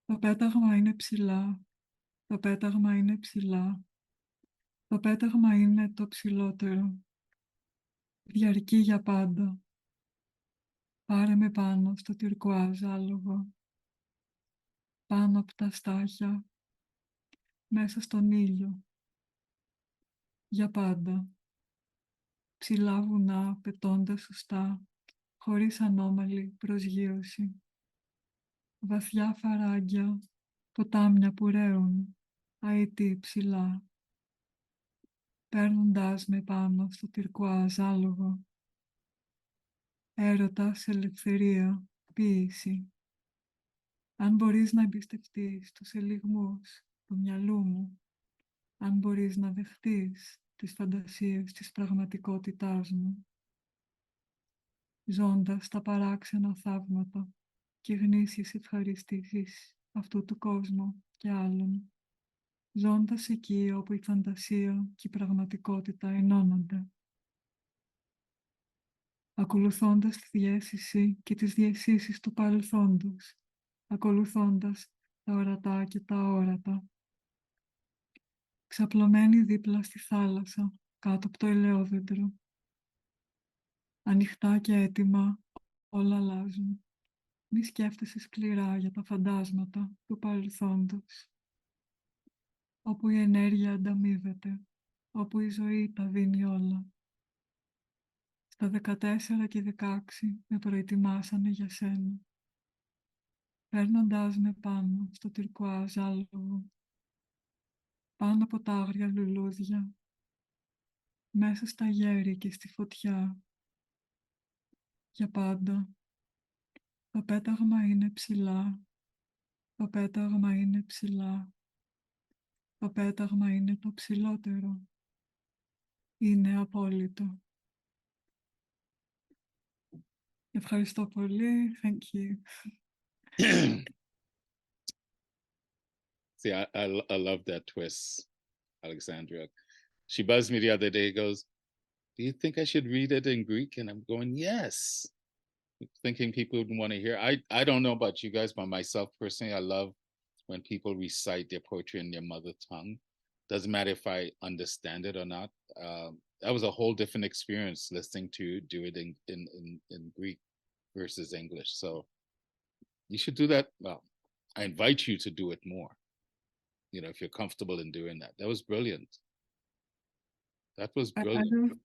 Το πέταγμα είναι ψηλά. Το πέταγμα είναι ψηλά. Το πέταγμα είναι το ψηλότερο. Διαρκεί για πάντα. Πάρε με πάνω στο τυρκουάζ άλογο. Πάνω από τα στάχια. Μέσα στον ήλιο. Για πάντα. Ψηλά βουνά πετώντας σωστά, χωρίς ανώμαλη προσγείωση. Βαθιά φαράγγια, ποτάμια που ρέουν, αετή ψηλά. Παίρνοντας με πάνω στο τυρκουάζ άλογο. Έρωτας, ελευθερία, ποίηση. Αν μπορείς να εμπιστευτείς τους ελιγμούς του μυαλού μου, αν μπορείς να δεχτείς τις φαντασίες της πραγματικότητάς μου, ζώντας τα παράξενα θαύματα και γνήσιες ευχαριστήσεις αυτού του κόσμου και άλλων, ζώντας εκεί όπου η φαντασία και η πραγματικότητα ενώνονται, ακολουθώντας τη διαίσθηση και τις διαισθήσεις του παρελθόντος, ακολουθώντας τα ορατά και τα αόρατα, ξαπλωμένοι δίπλα στη θάλασσα, κάτω από το ελαιόδεντρο. Ανοιχτά και έτοιμα, όλα αλλάζουν. Μη σκέφτεσαι σκληρά για τα φαντάσματα του παρελθόντος. Όπου η ενέργεια ανταμείβεται, όπου η ζωή τα δίνει όλα. Στα 14 και 16 με προετοιμάσανε για σένα. Παίρνοντάς με πάνω στο τυρκουάζ άλογο, πάνω από τα άγρια λουλούδια, μέσα στα γέρη και στη φωτιά. Για πάντα. Το πέταγμα είναι ψηλά. Το πέταγμα είναι ψηλά. Το πέταγμα είναι το ψηλότερο. Είναι απόλυτο. Ευχαριστώ πολύ. Thank you. See, I love that twist, Alexandra. She buzzed me the other day, goes, do you think I should read it in Greek? And I'm going, yes. Thinking people would want to hear. I don't know about you guys, but myself personally, I love when people recite their poetry in their mother tongue. Doesn't matter if I understand it or not. That was a whole different experience listening to do it in Greek versus English. So you should do that. Well, I invite you to do it more. You know, if you're comfortable in doing that. That was brilliant. That was brilliant.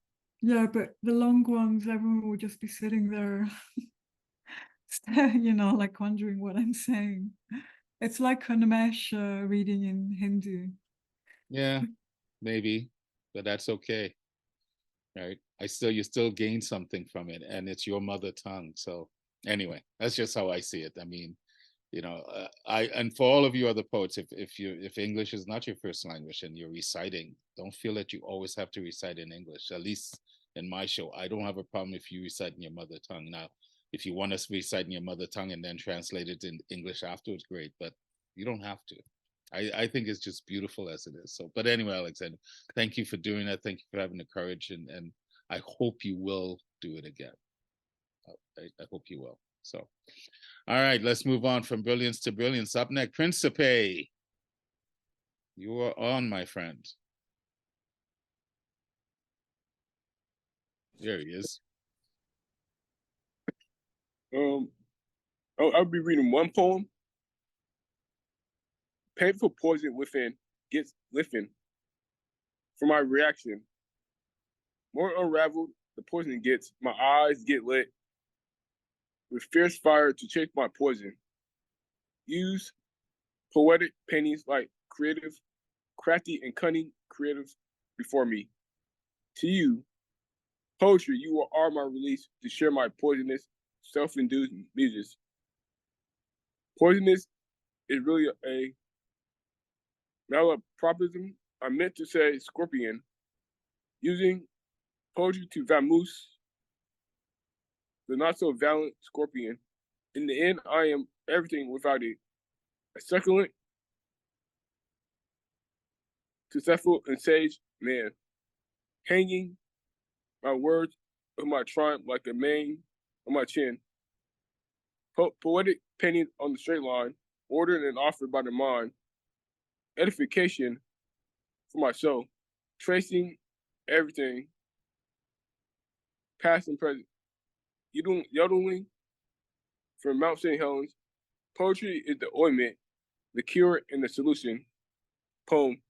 Yeah, but the long ones, everyone would just be sitting there, you know, like wondering what I'm saying. It's like Kanamesh reading in Hindu. Yeah, maybe, but that's okay. Right? You still gain something from it, and it's your mother tongue. So anyway, that's just how I see it. I mean, you know, and for all of you other poets, if English is not your first language and you're reciting, don't feel that you always have to recite in English. At least in my show, I don't have a problem if you recite in your mother tongue. Now, if you want us to recite in your mother tongue and then translate it in English afterwards, great, but you don't have to. I think it's just beautiful as it is. So, but anyway, Alexander, thank you for doing that. Thank you for having the courage, and I hope you will do it again. I hope you will. So, all right, let's move on from brilliance to brilliance. Up next, Principe. You are on, my friend. There he is. I'll be reading one poem. Painful poison within gets lifting. For my reaction, more unraveled the poison gets, my eyes get lit with fierce fire to chase my poison. Use poetic paintings like creative, crafty and cunning creative before me. To you, poetry, you are my release to share my poisonous, self-induced muses. Poisonous is really a malapropism. I meant to say scorpion, using poetry to vamoose the not so valiant scorpion. In the end, I am everything without it. A succulent, successful, and sage man, hanging my words of my triumph like a mane on my chin. Poetic painting on the straight line, ordered and offered by the mind. Edification for my soul, tracing everything, past and present. Yodeling from Mount St. Helens. Poetry is the ointment, the cure, and the solution. Poem.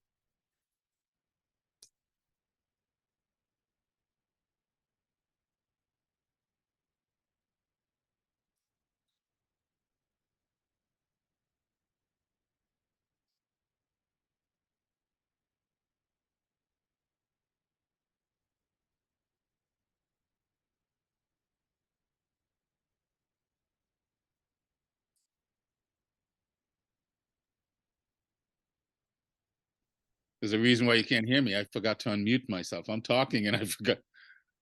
There's a reason why you can't hear me. I forgot to unmute myself. I'm talking and I forgot.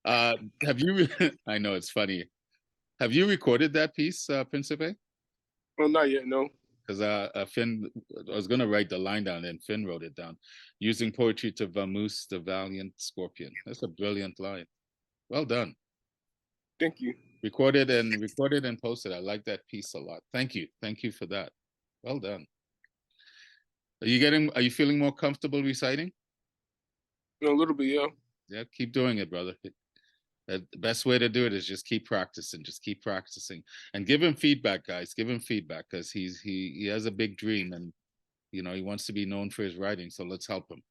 Have you? I know it's funny. Have you recorded that piece, Principe? Oh, not yet, no. Because Finn, I was going to write the line down, and Finn wrote it down. Using poetry to vamoose the valiant scorpion. That's a brilliant line. Well done. Thank you. Recorded and posted. I like that piece a lot. Thank you for that. Well done. Are you feeling more comfortable reciting? A little bit, yeah. Yeah, keep doing it, brother. The best way to do it is just keep practicing, and give him feedback, guys. Give him feedback, because he has a big dream, and he wants to be known for his writing. So let's help him.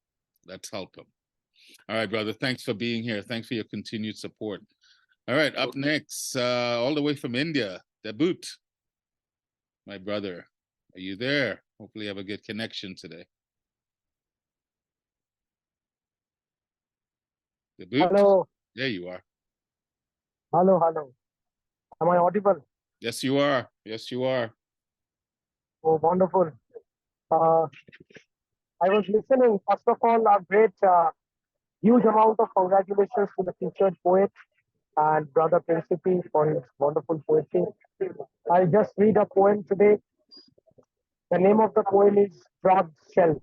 All right, brother. Thanks for being here. Thanks for your continued support. All right, up next, all the way from India, Debut. My brother, are you there? Hopefully you have a good connection today. Debut. Hello. There you are. Hello. Am I audible? Yes, you are. Oh, wonderful. I was listening. First of all, a great, huge amount of congratulations to the featured poet and Brother Principe for his wonderful poetry. I'll just read a poem today. The name of the poem is Drugged Shell.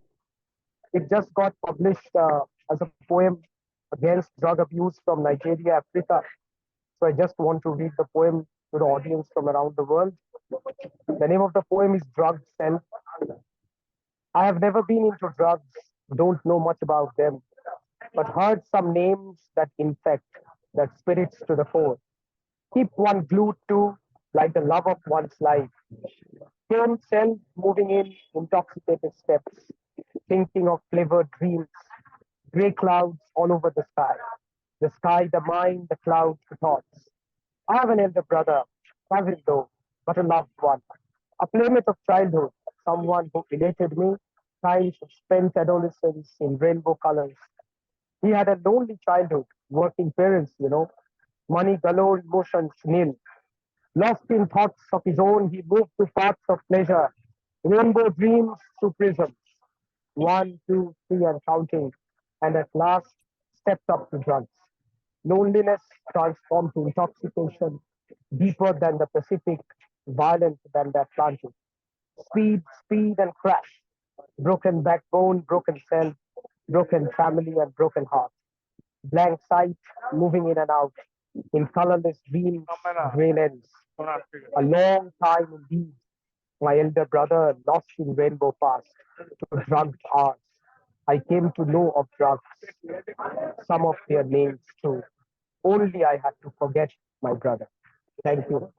It just got published as a poem against drug abuse from Nigeria, Africa. So I just want to read the poem to the audience from around the world. The name of the poem is Drugged Shell. I have never been into drugs, don't know much about them, but heard some names that infect, that spirits to the fore. Keep one glued to like the love of one's life. Turn self moving in intoxicated steps, thinking of flavored dreams, gray clouds all over the sky. The sky, the mind, the clouds, the thoughts. I have an elder brother, cousin though, but a loved one. A playmate of childhood, someone who elated me, times of spent adolescence in rainbow colors. He had a lonely childhood, working parents, money galore, emotions nil. Lost in thoughts of his own, he moved to paths of pleasure, rainbow dreams through prisms. 1, 2, 3, and counting, and at last stepped up to drugs. Loneliness transformed to intoxication, deeper than the Pacific, violent than the Atlantic. Speed, and crash. Broken backbone, broken self, broken family, and broken heart. Blank sight, moving in and out, in colorless dreams, gray lens. A long time indeed. My elder brother lost in rainbow past to drugged hours. I came to know of drugs, some of their names too. Only I had to forget my brother. Thank you.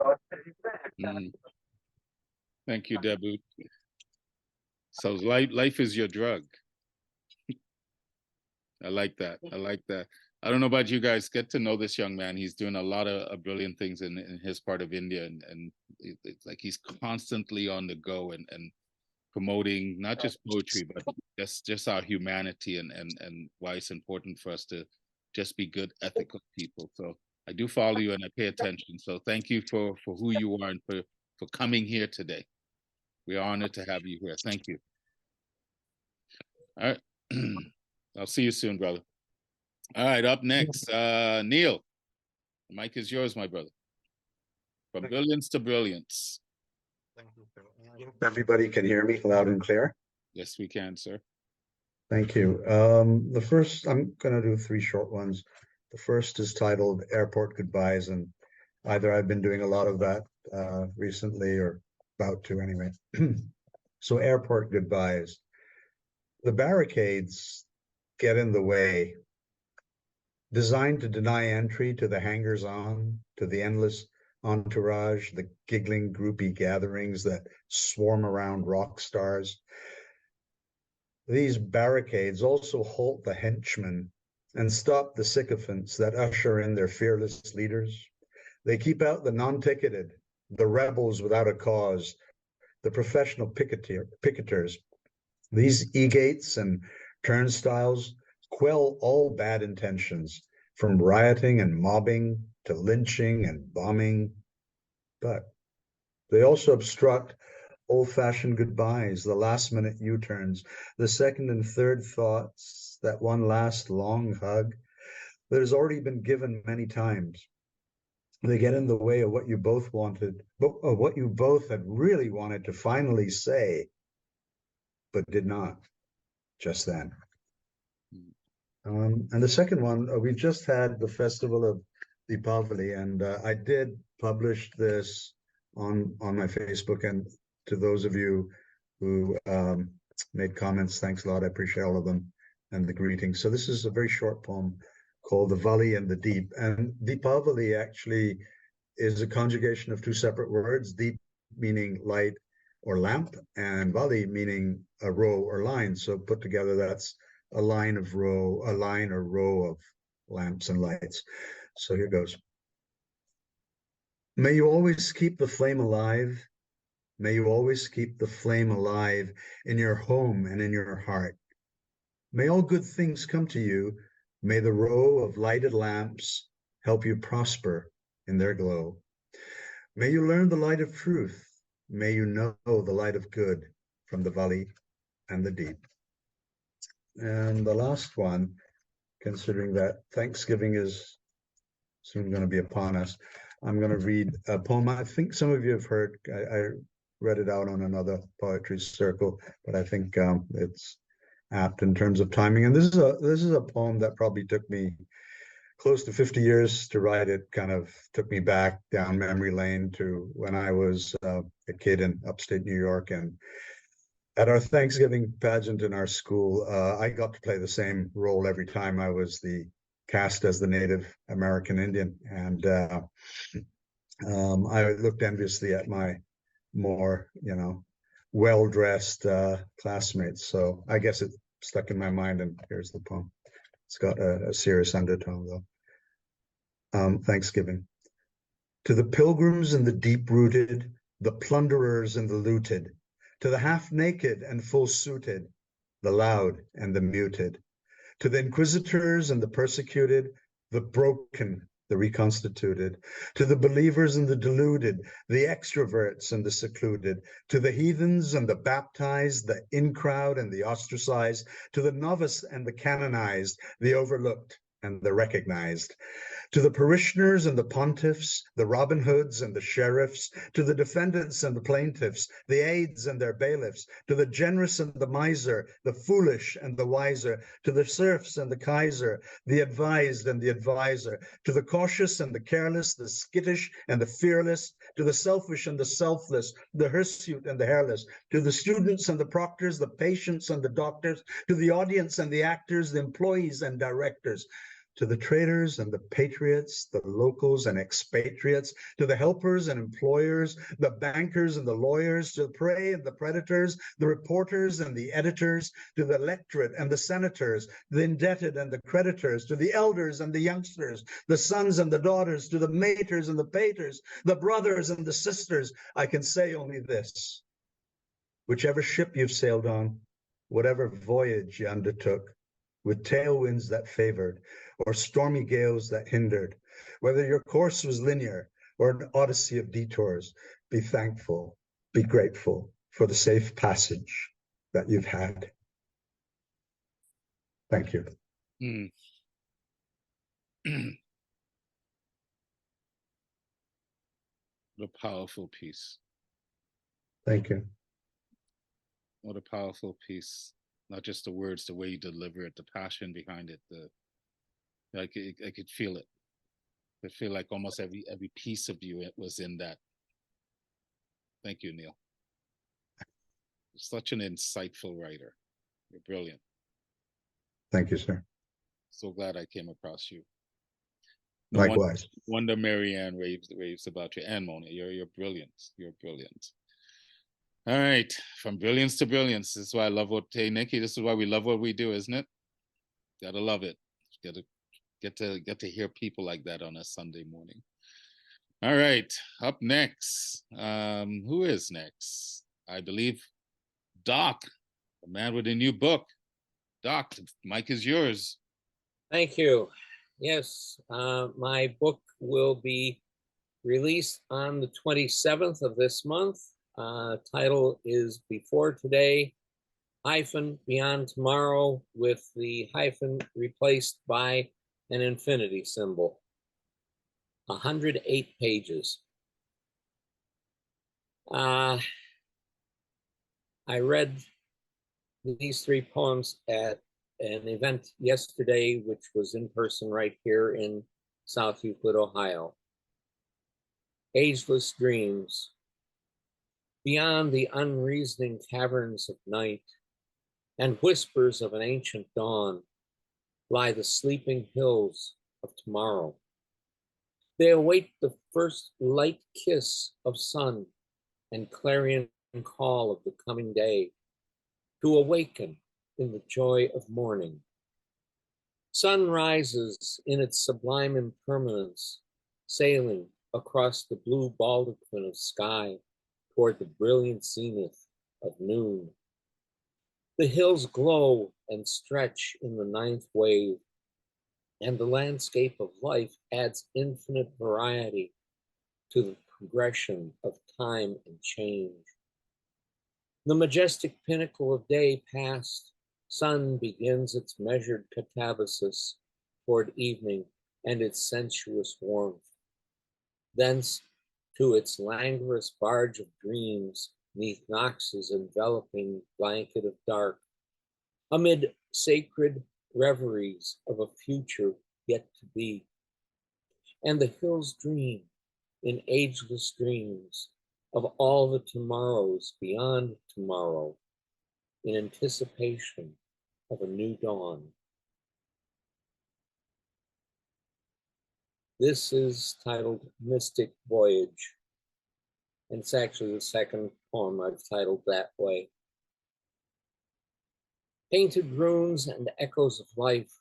Thank you, Debut. So life is your drug. I like that. I don't know about you guys. Get to know this young man. He's doing a lot of brilliant things in his part of India, and it's like he's constantly on the go and promoting not just poetry, but just our humanity and why it's important for us to just be good, ethical people. So I do follow you and I pay attention. So thank you for who you are and for coming here today. We are honored to have you here. Thank you. All right. I'll see you soon, brother. All right, up next, Neil. The mic is yours, my brother. From brilliance to brilliance. Thank you. I hope everybody can hear me loud and clear. Yes, we can, sir. Thank you. The first, I'm going to do 3 short ones. The first is titled Airport Goodbyes, and either I've been doing a lot of that recently or about to anyway. So Airport Goodbyes. The barricades get in the way, designed to deny entry to the hangers-on, to the endless entourage, the giggling groupie gatherings that swarm around rock stars. These barricades also halt the henchmen and stop the sycophants that usher in their fearless leaders. They keep out the non-ticketed, the rebels without a cause, the professional picketers. These e-gates and turnstiles quell all bad intentions, from rioting and mobbing to lynching and bombing, but they also obstruct old-fashioned goodbyes, the last-minute U-turns, the second and third thoughts, that one last long hug that has already been given many times. They get in the way of what you both wanted, of what you both had really wanted to finally say, but did not just then. And the second one, we just had the festival of Deepavali, and I did publish this on my Facebook. And to those of you who made comments, thanks a lot. I appreciate all of them and the greetings. So this is a very short poem called The Valley and the Deep. And Deepavali actually is a conjugation of two separate words, deep meaning light or lamp, and Valley meaning a row or line. So put together, that's a line or row of lamps and lights. So here goes. May you always keep the flame alive. May you always keep the flame alive in your home and in your heart. May all good things come to you. May the row of lighted lamps help you prosper in their glow. May you learn the light of truth. May you know the light of good from the valley and the deep. And the last one, considering that Thanksgiving is soon going to be upon us, I'm going to read a poem I think some of you have heard. I read it out on another poetry circle, but I think it's apt in terms of timing. And this is a poem that probably took me close to 50 years to write. It kind of took me back down memory lane to when I was a kid in upstate New York. And at our Thanksgiving pageant in our school, I got to play the same role every time. I was cast as the Native American Indian. And I looked enviously at my more, well-dressed classmates. So I guess it stuck in my mind, and here's the poem. It's got a serious undertone, though. Thanksgiving. To the pilgrims and the deep-rooted, the plunderers and the looted, to the half-naked and full-suited, the loud and the muted, to the inquisitors and the persecuted, the broken, the reconstituted, to the believers and the deluded, the extroverts and the secluded, to the heathens and the baptized, the in-crowd and the ostracized, to the novice and the canonized, the overlooked and the recognized, to the parishioners and the pontiffs, the Robin Hoods and the sheriffs, to the defendants and the plaintiffs, the aides and their bailiffs, to the generous and the miser, the foolish and the wiser, to the serfs and the Kaiser, the advised and the advisor, to the cautious and the careless, the skittish and the fearless, to the selfish and the selfless, the hirsute and the hairless, to the students and the proctors, the patients and the doctors, to the audience and the actors, the employees and directors, to the traders and the patriots, the locals and expatriates, to the helpers and employers, the bankers and the lawyers, to the prey and the predators, the reporters and the editors, to the electorate and the senators, the indebted and the creditors, to the elders and the youngsters, the sons and the daughters, to the maters and the paters, the brothers and the sisters, I can say only this. Whichever ship you've sailed on, whatever voyage you undertook, with tailwinds that favored, or stormy gales that hindered, whether your course was linear or an odyssey of detours, be thankful, be grateful for the safe passage that you've had. Thank you. What a powerful piece. Thank you. What a powerful piece. Not just the words, the way you deliver it, the passion behind it. I could feel it. I feel like almost every piece of you was in that. Thank you, Neil. You're such an insightful writer. You're brilliant. Thank you, sir. So glad I came across you. Likewise. Wonder Marianne raves about you, and Mona. You're brilliant. You're brilliant. All right, from brilliance to brilliance. This is why I love Nikki. This is why we love what we do, isn't it? Gotta love it. Gotta get to hear people like that on a Sunday morning. All right, up next. Who is next? I believe Doc, the man with a new book. Doc, the mic is yours. Thank you. Yes, my book will be released on the 27th of this month. Title is Before Today, hyphen Beyond Tomorrow, with the hyphen replaced by an infinity symbol. 108 pages. I read these three poems at an event yesterday, which was in person right here in South Euclid, Ohio. Ageless dreams. Beyond the unreasoning caverns of night and whispers of an ancient dawn lie the sleeping hills of tomorrow. They await the first light kiss of sun and clarion call of the coming day to awaken in the joy of morning. Sun rises in its sublime impermanence, sailing across the blue baldachin of sky toward the brilliant zenith of noon. The hills glow and stretch in the ninth wave, and the landscape of life adds infinite variety to the progression of time and change. The majestic pinnacle of day past, sun begins its measured catabasis toward evening and its sensuous warmth. Thence to its languorous barge of dreams neath Nox's enveloping blanket of dark, amid sacred reveries of a future yet to be. And the hills dream in ageless dreams of all the tomorrows beyond tomorrow, in anticipation of a new dawn. This is titled Mystic Voyage, and it's actually the second poem I've titled that way. Painted runes and echoes of life,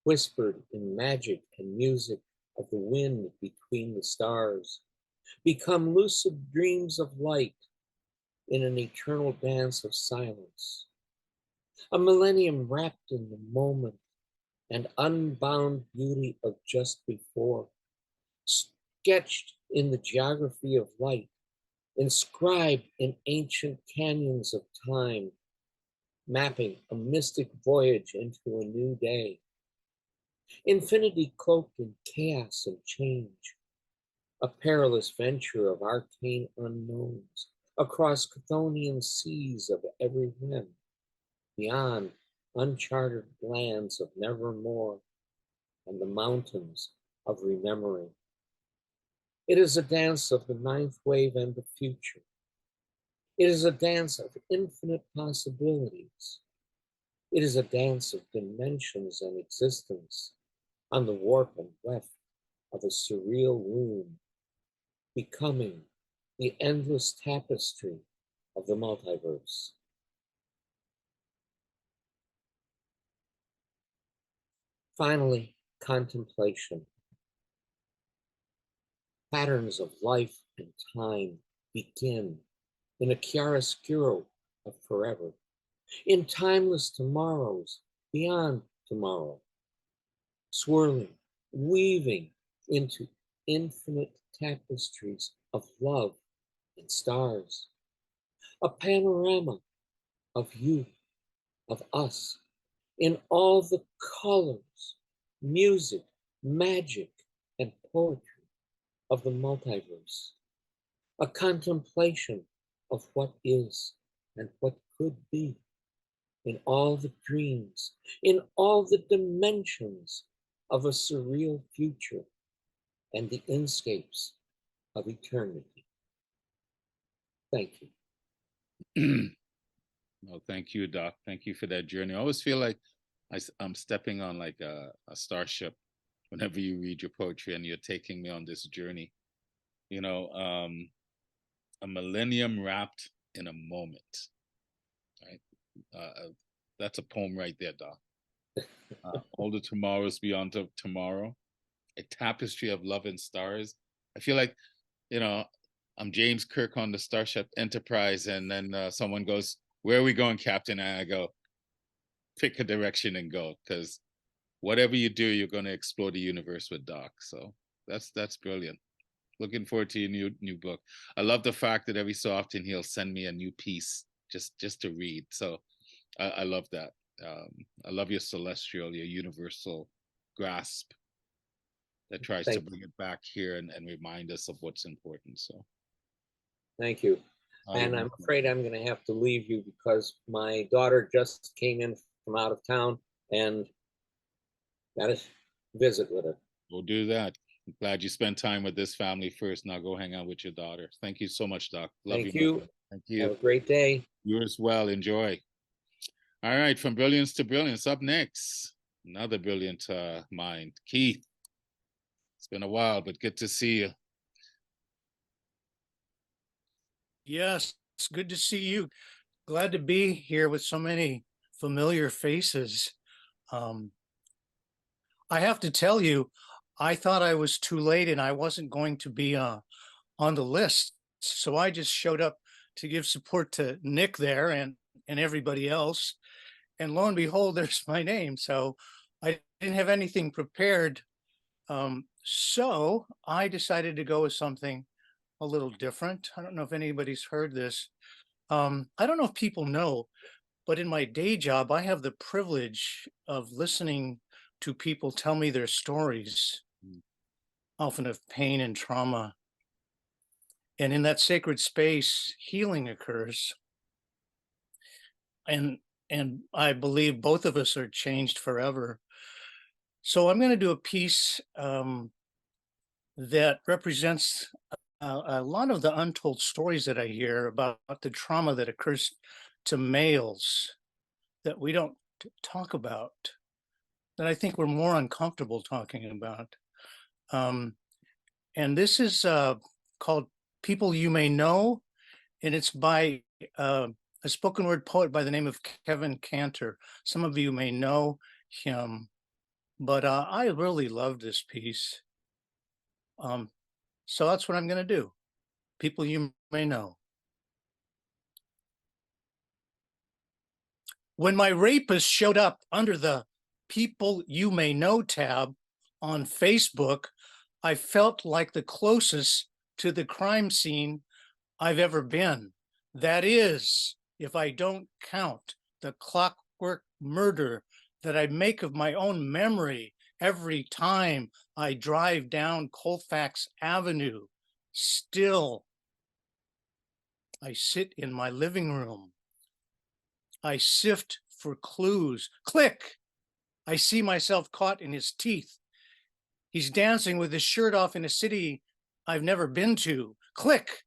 whispered in magic and music of the wind between the stars, become lucid dreams of light in an eternal dance of silence. A millennium wrapped in the moment and unbound beauty of just before, sketched in the geography of light, inscribed in ancient canyons of time, mapping a mystic voyage into a new day. Infinity cloaked in chaos and change, a perilous venture of arcane unknowns across Chthonian seas of every whim, beyond uncharted lands of nevermore and the mountains of remembering. It is a dance of the ninth wave and the future. It is a dance of infinite possibilities. It is a dance of dimensions and existence on the warp and weft of a surreal room, becoming the endless tapestry of the multiverse. Finally, contemplation. Patterns of life and time begin in a chiaroscuro of forever, in timeless tomorrows beyond tomorrow, swirling, weaving into infinite tapestries of love and stars, a panorama of you, of us, in all the colors, music, magic, and poetry of the multiverse, a contemplation of what is and what could be in all the dreams, in all the dimensions of a surreal future and the inscapes of eternity. Thank you. Well, thank you, Doc. Thank you for that journey. I always feel like I'm stepping on like a starship whenever you read your poetry and you're taking me on this journey. You know, a millennium wrapped in a moment, right? That's a poem right there, Doc. All the tomorrows beyond tomorrow, a tapestry of love and stars. I feel like, you know, I'm James Kirk on the Starship Enterprise, and then someone goes, "Where are we going, Captain?" And I go, "Pick a direction and go, because whatever you do, you're going to explore the universe with Doc." So that's brilliant. Looking forward to your new book. I love the fact that every so often he'll send me a new piece just to read. So I love that. I love your celestial, your universal grasp that tries to bring it back here and remind us of what's important. So thank you. And I'm afraid I'm going to have to leave you because my daughter just came in from out of town and got to visit with her. We'll do that. I'm glad you spent time with this family first. Now go hang out with your daughter. Thank you so much, Doc. Love Thank you. you. Thank you. Have a great day. You as well. Enjoy. All right, from brilliance to brilliance. Up next, another brilliant mind, Keith. It's been a while, but good to see you. Yes, it's good to see you. Glad to be here with so many familiar faces. I have to tell you, I thought I was too late and I wasn't going to be on the list. So I just showed up to give support to Nick there and everybody else. And lo and behold, there's my name. So I didn't have anything prepared. So I decided to go with something a little different. I don't know if anybody's heard this. I don't know if people know, but in my day job, I have the privilege of listening to people tell me their stories, often of pain and trauma. And in that sacred space, healing occurs. And I believe both of us are changed forever. So I'm going to do a piece that represents a lot of the untold stories that I hear about the trauma that occurs to males that we don't talk about, that I think we're more uncomfortable talking about. And this is called People You May Know, and it's by a spoken word poet by the name of Kevin Cantor. Some of you may know him, but I really love this piece. So that's what I'm going to do. People You May Know. When my rapist showed up under the People You May Know tab on Facebook, I felt like the closest to the crime scene I've ever been. That is, if I don't count the clockwork murder that I make of my own memory every time I drive down Colfax Avenue. Still, I sit in my living room. I sift for clues. Click! I see myself caught in his teeth. He's dancing with his shirt off in a city I've never been to. Click!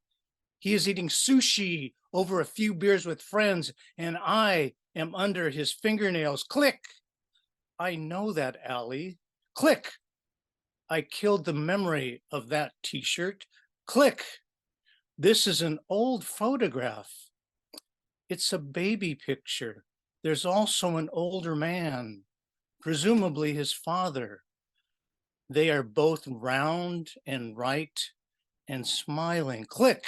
He is eating sushi over a few beers with friends, and I am under his fingernails. Click! I know that alley. Click! I killed the memory of that t-shirt. Click! This is an old photograph. It's a baby picture. There's also an older man, presumably his father. They are both round and right and smiling. Click!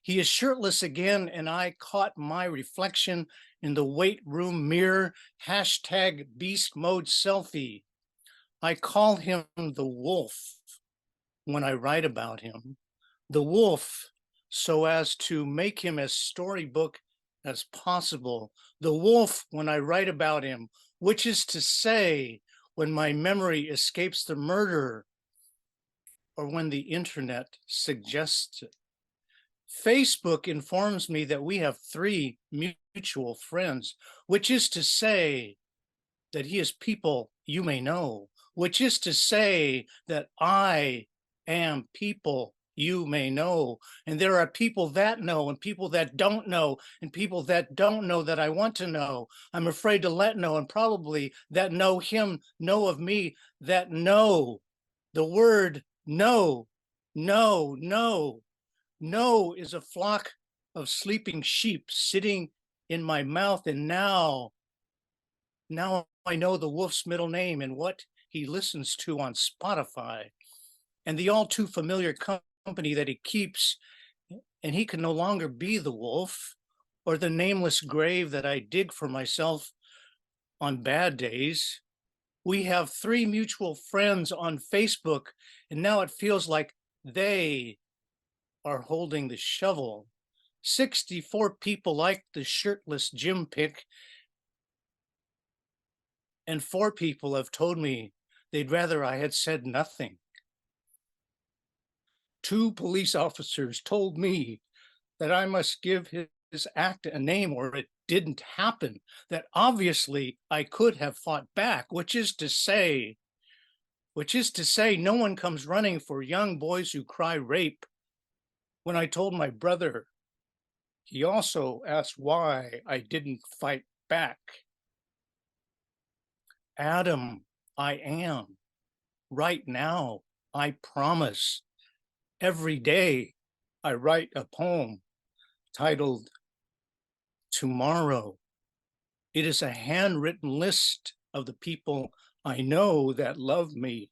He is shirtless again, and I caught my reflection in the weight room mirror. Hashtag beast mode selfie. I call him the wolf when I write about him. The wolf, so as to make him as storybook as possible. The wolf when I write about him, which is to say, when my memory escapes the murder or when the internet suggests it. Facebook informs me that we have 3 mutual friends, which is to say that he is people you may know, which is to say that I am people you may know. And there are people that know and people that don't know and people that don't know that I want to know. I'm afraid to let know, and probably that know him, know of me, that know. The word know, know, know. Know is a flock of sleeping sheep sitting in my mouth, and now I know the wolf's middle name and what he listens to on Spotify, and the all too familiar company that he keeps, and he can no longer be the wolf or the nameless grave that I dig for myself on bad days. We have 3 mutual friends on Facebook, and now it feels like they are holding the shovel. 64 people like the shirtless gym pic, and 4 people have told me they'd rather I had said nothing. 2 police officers told me that I must give his act a name or it didn't happen, that obviously I could have fought back, which is to say no one comes running for young boys who cry rape. When I told my brother, he also asked why I didn't fight back. Adam, I am. Right now, I promise. Every day, I write a poem titled Tomorrow. It is a handwritten list of the people I know that love me.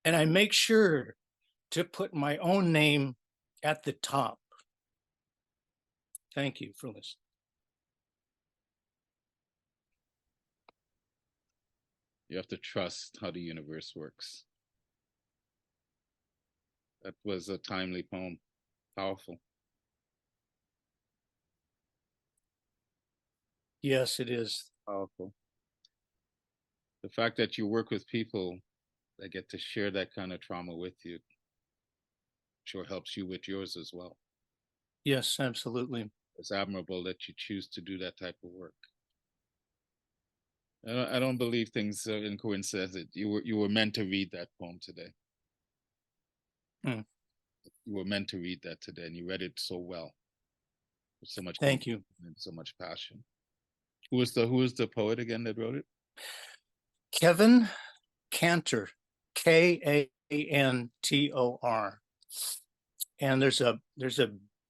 And I make sure to put my own name at the top. Thank you for listening. You have to trust how the universe works. That was a timely poem. Powerful. Yes, it is. Powerful. The fact that you work with people that get to share that kind of trauma with you sure helps you with yours as well. Yes, absolutely. It's admirable that you choose to do that type of work. I don't believe things are in coincidence. You were meant to read that poem today. Hmm. You were meant to read that today, and you read it so well, with so much. Thank you. And so much passion. Who is the poet again that wrote it? Kevin Cantor, Kantor. And there's a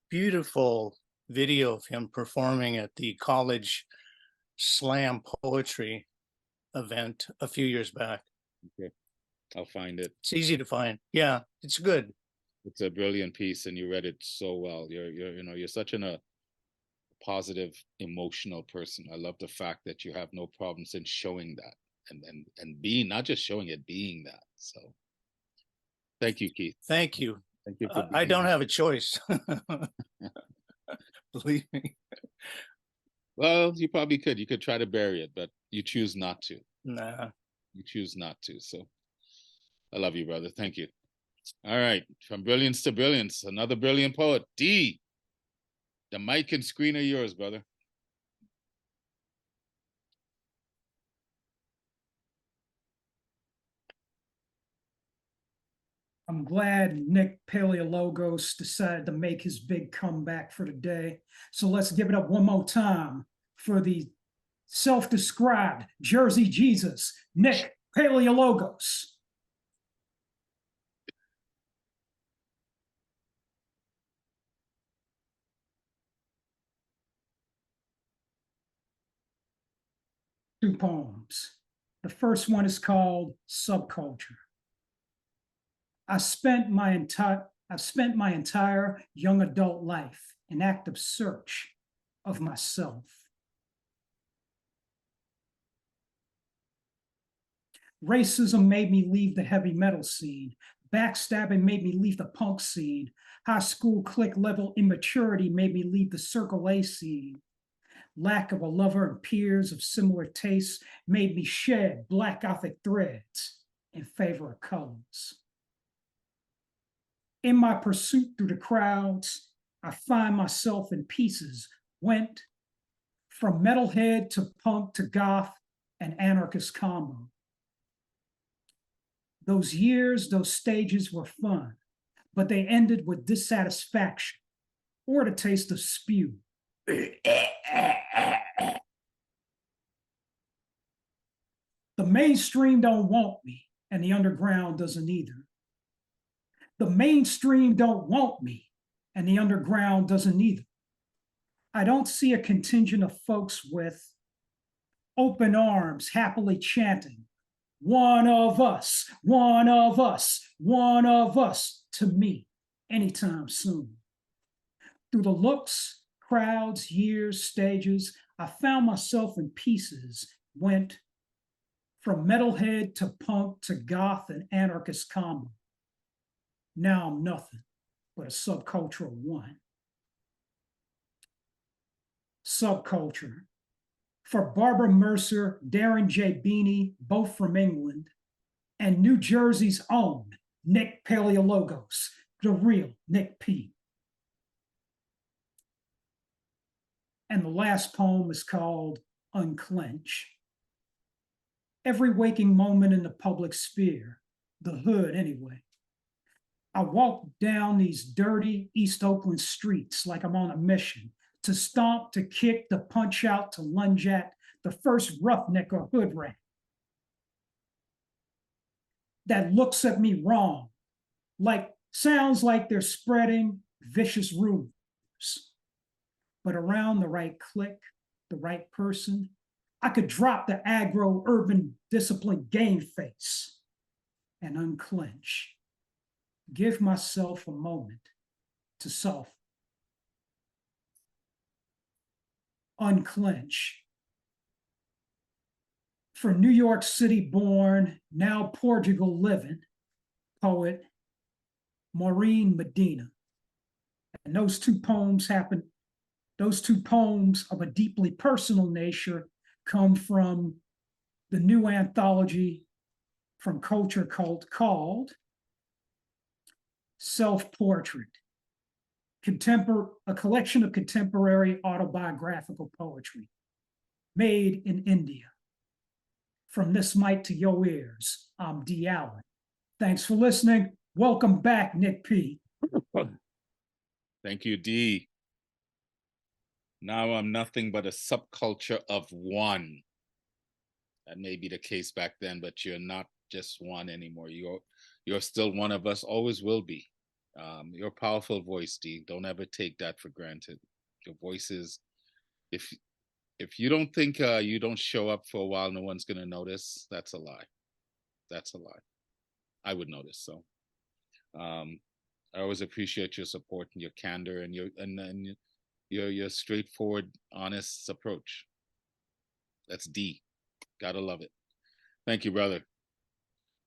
beautiful video of him performing at the college slam poetry event a few years back. Okay, I'll find it. It's easy to find. Yeah, it's good. It's a brilliant piece, and you read it so well. You're such a positive, emotional person. I love the fact that you have no problems in showing that and being, not just showing it, being that. So thank you, Keith. Thank you. Thank you for I don't have a choice. Believe me. Well, you probably could. You could try to bury it, but you choose not to. Nah. You choose not to. So I love you, brother. Thank you. All right. From brilliance to brilliance, another brilliant poet. D. The mic and screen are yours, brother. I'm glad Nick Paleologos decided to make his big comeback for the day. So let's give it up one more time for the self-described Jersey Jesus, Nick Paleologos. Two poems. The first one is called Subculture. I've spent my entire young adult life in active search of myself. Racism made me leave the heavy metal scene. Backstabbing made me leave the punk scene. High school clique level immaturity made me leave the Circle A scene. Lack of a lover and peers of similar tastes made me shed black Gothic threads in favor of colors. In my pursuit through the crowds, I find myself in pieces, went from metalhead to punk to goth and anarchist combo. Those years, those stages were fun, but they ended with dissatisfaction or the taste of spew. The mainstream don't want me, and the underground doesn't either. The mainstream don't want me, and the underground doesn't either. I don't see a contingent of folks with open arms happily chanting, one of us, one of us, one of us to me anytime soon. Through the looks, crowds, years, stages, I found myself in pieces, went from metalhead to punk to goth and anarchist combo. Now I'm nothing but a subcultural one. Subculture. For Barbara Mercer, Darren J. Beanie, both from England, and New Jersey's own Nick Paleologos, the real Nick P. And the last poem is called Unclench. Every waking moment in the public sphere, the hood anyway. I walk down these dirty East Oakland streets like I'm on a mission to stomp, to kick, to punch out, to lunge at the first roughneck or hood rat that looks at me wrong, like sounds like they're spreading vicious rumors. But around the right clique, the right person, I could drop the aggro urban discipline game face and unclench. Give myself a moment to soften. Unclench. For New York City born, now Portugal living, poet Maureen Medina. And those two poems of a deeply personal nature come from the new anthology from Culture Cult called Self-Portrait, a collection of contemporary autobiographical poetry made in India. From this mic to your ears, I'm D. Allen. Thanks for listening. Welcome back, Nick P. Thank you, D. Now I'm nothing but a subculture of one. That may be the case back then, but you're not just one anymore. You're still one of us, always will be. Your powerful voice, D. Don't ever take that for granted. Your voice is, if you don't think you don't show up for a while, no one's gonna notice, that's a lie. That's a lie. I would notice. So I always appreciate your support and your candor and your straightforward, honest approach. That's D. Gotta love it. Thank you, brother.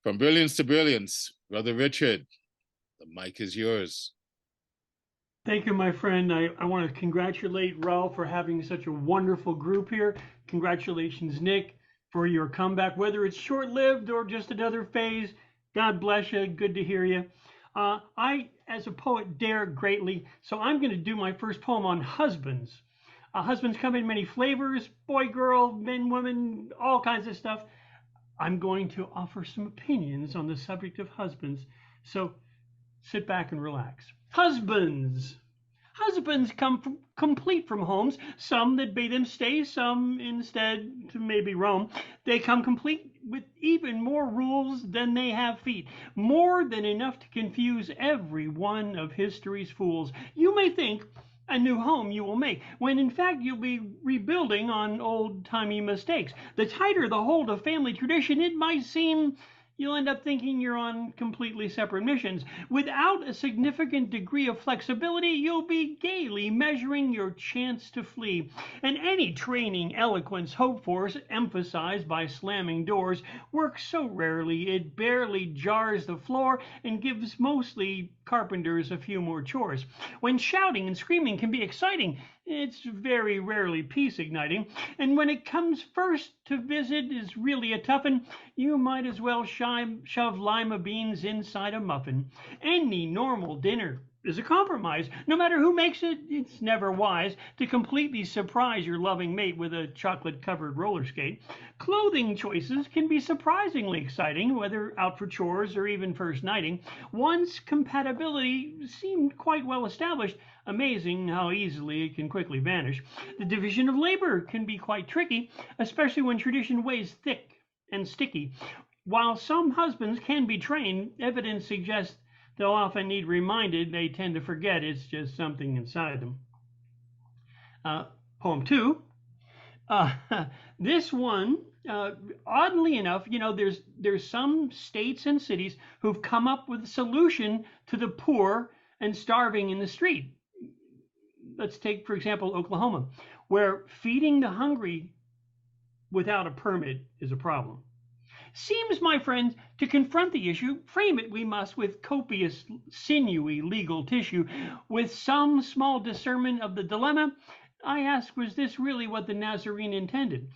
From brilliance to brilliance, Brother Richard, the mic is yours. Thank you, my friend. I want to congratulate Raul for having such a wonderful group here. Congratulations, Nick, for your comeback, whether it's short-lived or just another phase. God bless you. Good to hear you. I, as a poet, dare greatly, so I'm going to do my first poem on husbands. Husbands come in many flavors, boy, girl, men, women, all kinds of stuff. I'm going to offer some opinions on the subject of husbands, so sit back and relax. Husbands. Husbands come complete from homes, some that bade them stay, some instead to maybe roam. They come complete with even more rules than they have feet, more than enough to confuse every one of history's fools. You may think a new home you will make, when in fact you'll be rebuilding on old-timey mistakes. The tighter the hold of family tradition, it might seem you'll end up thinking you're on completely separate missions. Without a significant degree of flexibility, you'll be gaily measuring your chance to flee. And any training, eloquence, hope for, emphasized by slamming doors, works so rarely it barely jars the floor and gives mostly carpenters a few more chores. When shouting and screaming can be exciting, it's very rarely peace-igniting, and when it comes first to visit is really a toughin', you might as well shove lima beans inside a muffin. Any normal dinner is a compromise. No matter who makes it, it's never wise to completely surprise your loving mate with a chocolate-covered roller skate. Clothing choices can be surprisingly exciting, whether out for chores or even first nighting. Once compatibility seemed quite well established, amazing how easily it can quickly vanish. The division of labor can be quite tricky, especially when tradition weighs thick and sticky. While some husbands can be trained, evidence suggests they'll often need reminded. They tend to forget it's just something inside them. Poem 2. This one, oddly enough, there's some states and cities who've come up with a solution to the poor and starving in the street. Let's take, for example, Oklahoma, where feeding the hungry without a permit is a problem. seems, my friends, to confront the issue, frame it we must with copious, sinewy legal tissue, with some small discernment of the dilemma. I ask, was this really what the Nazarene intended?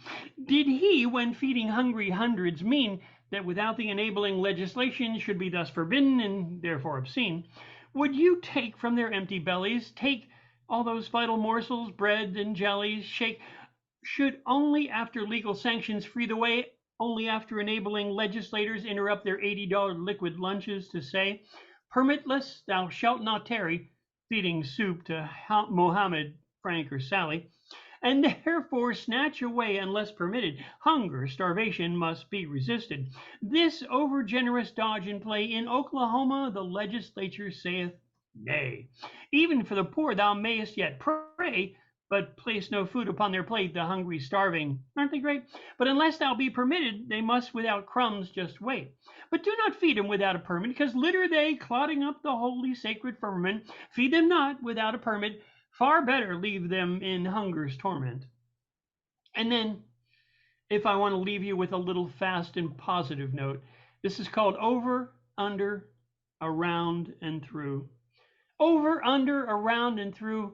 Did he, when feeding hungry hundreds, mean that without the enabling legislation should be thus forbidden and therefore obscene? Would you take from their empty bellies, take all those vital morsels, bread and jellies, shake, should only after legal sanctions free the way, only after enabling legislators interrupt their $80 liquid lunches to say, permitless, thou shalt not tarry, feeding soup to Mohammed, Frank, or Sally, and therefore snatch away unless permitted. Hunger, starvation must be resisted. This overgenerous dodge in play in Oklahoma, the legislature saith nay. Even for the poor thou mayest yet pray, but place no food upon their plate, the hungry starving. Aren't they great? But unless thou be permitted, they must without crumbs just wait. But do not feed them without a permit, because litter they, clodding up the holy sacred firmament. Feed them not without a permit, far better leave them in hunger's torment. And then, if I want to leave you with a little fast and positive note, this is called over, under, around, and through. Over, under, around, and through.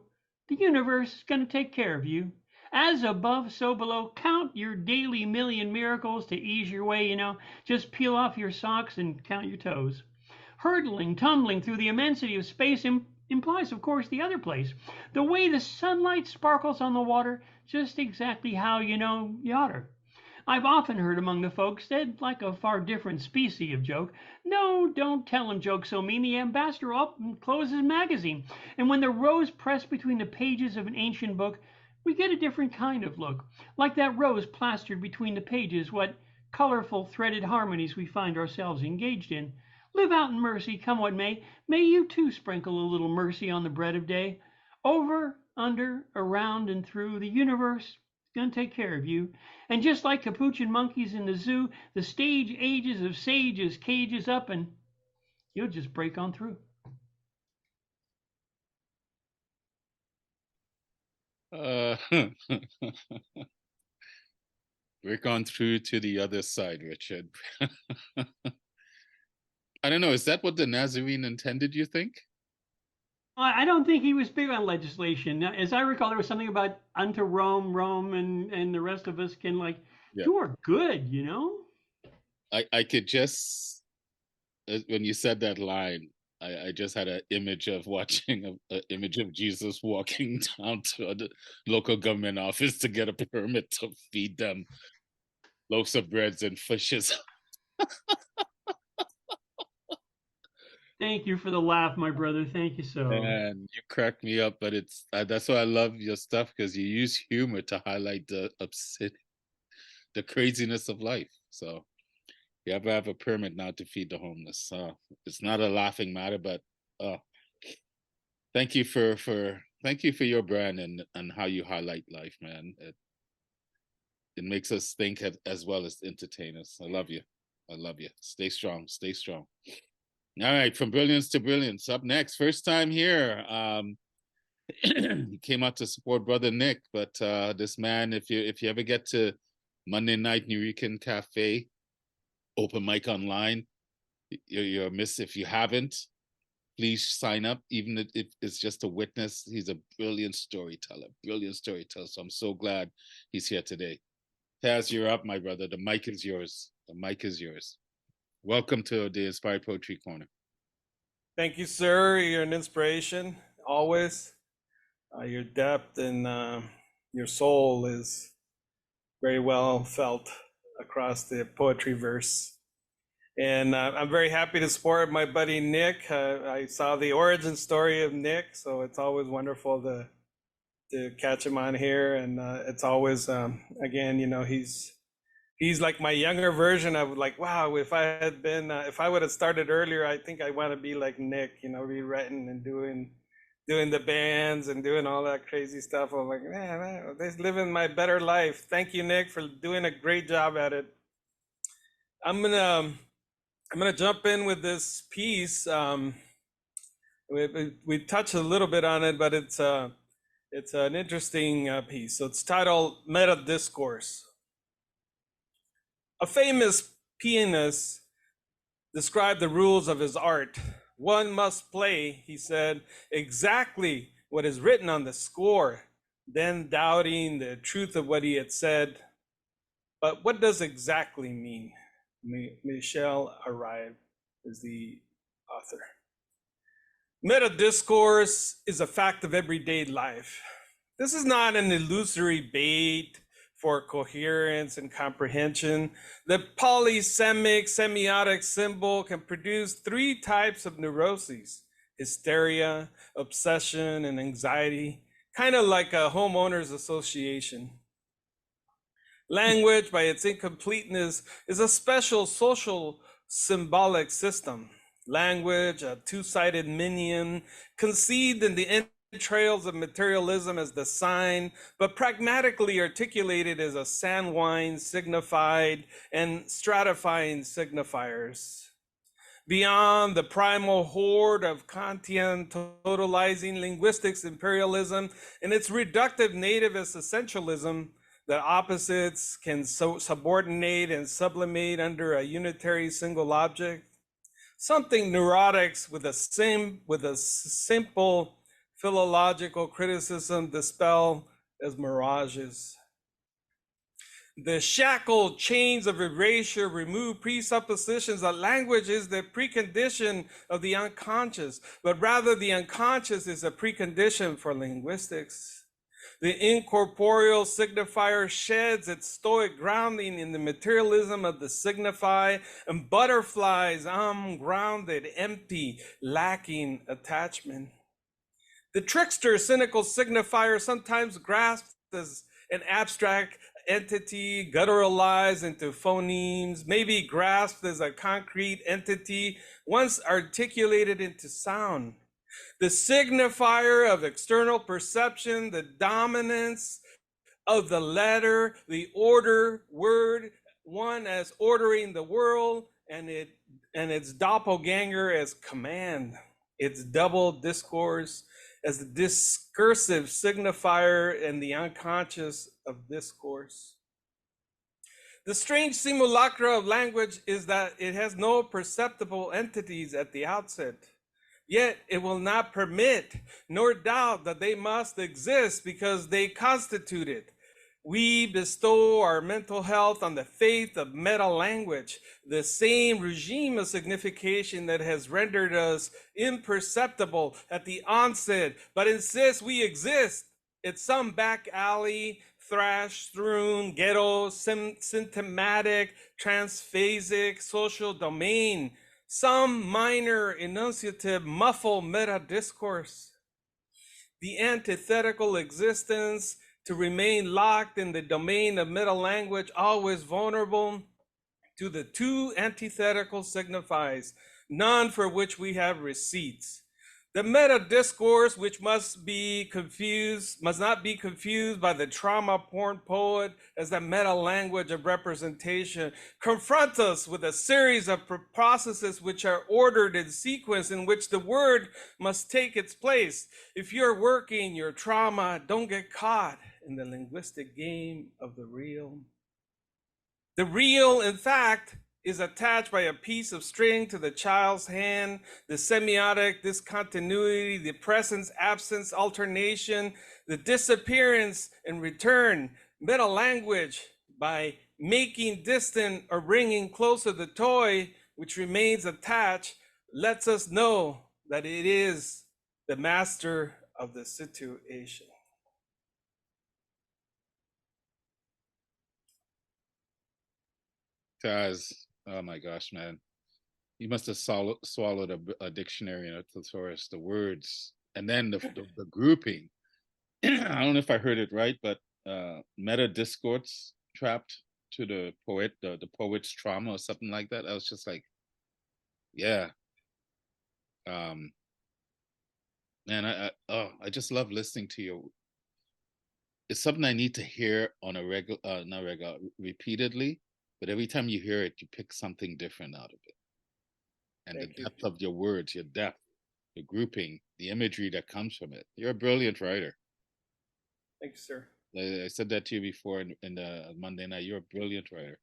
The universe is going to take care of you. As above, so below. Count your daily million miracles to ease your way, you know. Just peel off your socks and count your toes. Hurtling, tumbling through the immensity of space implies, of course, the other place. The way the sunlight sparkles on the water, just exactly how you know you oughter. I've often heard among the folks they'd like a far different species of joke. No, don't tell him jokes so mean. The ambassador up and closes his magazine. And when the rose pressed between the pages of an ancient book, we get a different kind of look. Like that rose plastered between the pages, what colorful threaded harmonies we find ourselves engaged in. Live out in mercy, come what may. May you too sprinkle a little mercy on the bread of day. Over, under, around, and through, the universe is going to take care of you. And just like capuchin monkeys in the zoo, the stage ages of sages cages up, and you'll just break on through. Break on through to the other side, Richard. I don't know, is that what the Nazarene intended, you think? I don't think he was big on legislation. As I recall, there was something about unto Rome, Rome, and the rest of us can, like, Yeah. you are good, you know? I could just, when you said that line, I just had an image of watching an image of Jesus walking down to the local government office to get a permit to feed them loaves of breads and fishes. Thank you for the laugh, my brother. Thank you so. And you crack me up, but it's that's why I love your stuff, because you use humor to highlight the craziness of life. So you ever have a permit now to feed the homeless? It's not a laughing matter, but thank you for your brand and how you highlight life, man. It makes us think as well as entertain us. I love you. I love you. Stay strong. Stay strong. All right, from brilliance to brilliance. Up next, first time here. He came out to support Brother Nick, but this man, if you ever get to Monday night Nuyorican Cafe, open mic online, you're miss. If you haven't, please sign up, even if it's just to witness. He's a brilliant storyteller. So I'm so glad he's here today. Taz, you're up, my brother. The mic is yours. The mic is yours. Welcome to the Inspired Poetry Corner. Thank you, sir. You're an inspiration, always. Your depth and your soul is very well felt across the poetry verse. And I'm very happy to support my buddy Nick. I saw the origin story of Nick, so it's always wonderful to catch him on here. And it's always, again, you know, he's like my younger version of, like, wow, if I would have started earlier, I think I want to be like Nick, you know, rewriting and doing the bands and doing all that crazy stuff. I'm like, man, they're living my better life. Thank you, Nick, for doing a great job at it. I'm gonna jump in with this piece. We touched a little bit on it, but it's an interesting piece. So it's titled Meta Discourse. A famous pianist described the rules of his art. One must play, he said, exactly what is written on the score, then doubting the truth of what he had said. But what does exactly mean? Michel Arrive is the author. Meta discourse is a fact of everyday life. This is not an illusory bait for coherence and comprehension. The polysemic semiotic symbol can produce 3 types of neuroses: hysteria, obsession, and anxiety, kind of like a homeowners association. Language, by its incompleteness, is a special social symbolic system. Language, a 2-sided minion, conceived in the entrails of materialism as the sign, but pragmatically articulated as a sanguine signified and stratifying signifiers. Beyond the primal horde of Kantian totalizing linguistics imperialism and its reductive nativist essentialism, that opposites can subordinate and sublimate under a unitary single object, something neurotics with a simple philological criticism dispel as mirages. The shackled chains of erasure remove presuppositions that language is the precondition of the unconscious, but rather the unconscious is a precondition for linguistics. The incorporeal signifier sheds its stoic grounding in the materialism of the signify, and butterflies grounded, empty, lacking attachment. The trickster cynical signifier, sometimes grasped as an abstract entity, gutturalized into phonemes, maybe grasped as a concrete entity, once articulated into sound. The signifier of external perception, the dominance of the letter, the order word, one as ordering the world, and its doppelganger as command, its double discourse as the discursive signifier and the unconscious of discourse. The strange simulacra of language is that it has no perceptible entities at the outset. Yet it will not permit nor doubt that they must exist because they constitute it. We bestow our mental health on the faith of meta language, the same regime of signification that has rendered us imperceptible at the onset, but insists we exist at some back alley, thrash-strewn, ghetto, symptomatic, transphasic social domain, some minor enunciative muffled meta-discourse. The antithetical existence to remain locked in the domain of meta-language, always vulnerable to the 2 antithetical signifies, none for which we have receipts. The meta-discourse, which must not be confused by the trauma porn poet as the meta-language of representation, confronts us with a series of processes which are ordered in sequence in which the word must take its place. If you're working your trauma, don't get caught in the linguistic game of the real. The real, in fact, is attached by a piece of string to the child's hand, the semiotic discontinuity, the presence, absence, alternation, the disappearance and return, meta language by making distant or bringing closer the toy, which remains attached, lets us know that it is the master of the situation. Taz, oh my gosh, man. You must have swallowed a dictionary and a thesaurus, the words, and then the grouping. I don't know if I heard it right, but meta discourse trapped to the poet, the poet's trauma or something like that. I was just like, yeah. Man, I just love listening to you. It's something I need to hear on a repeatedly, but every time you hear it, you pick something different out of it. And the depth of your words, your depth, the grouping, the imagery that comes from it. You're a brilliant writer. Thanks, sir. I said that to you before in the Monday night. You're a brilliant writer.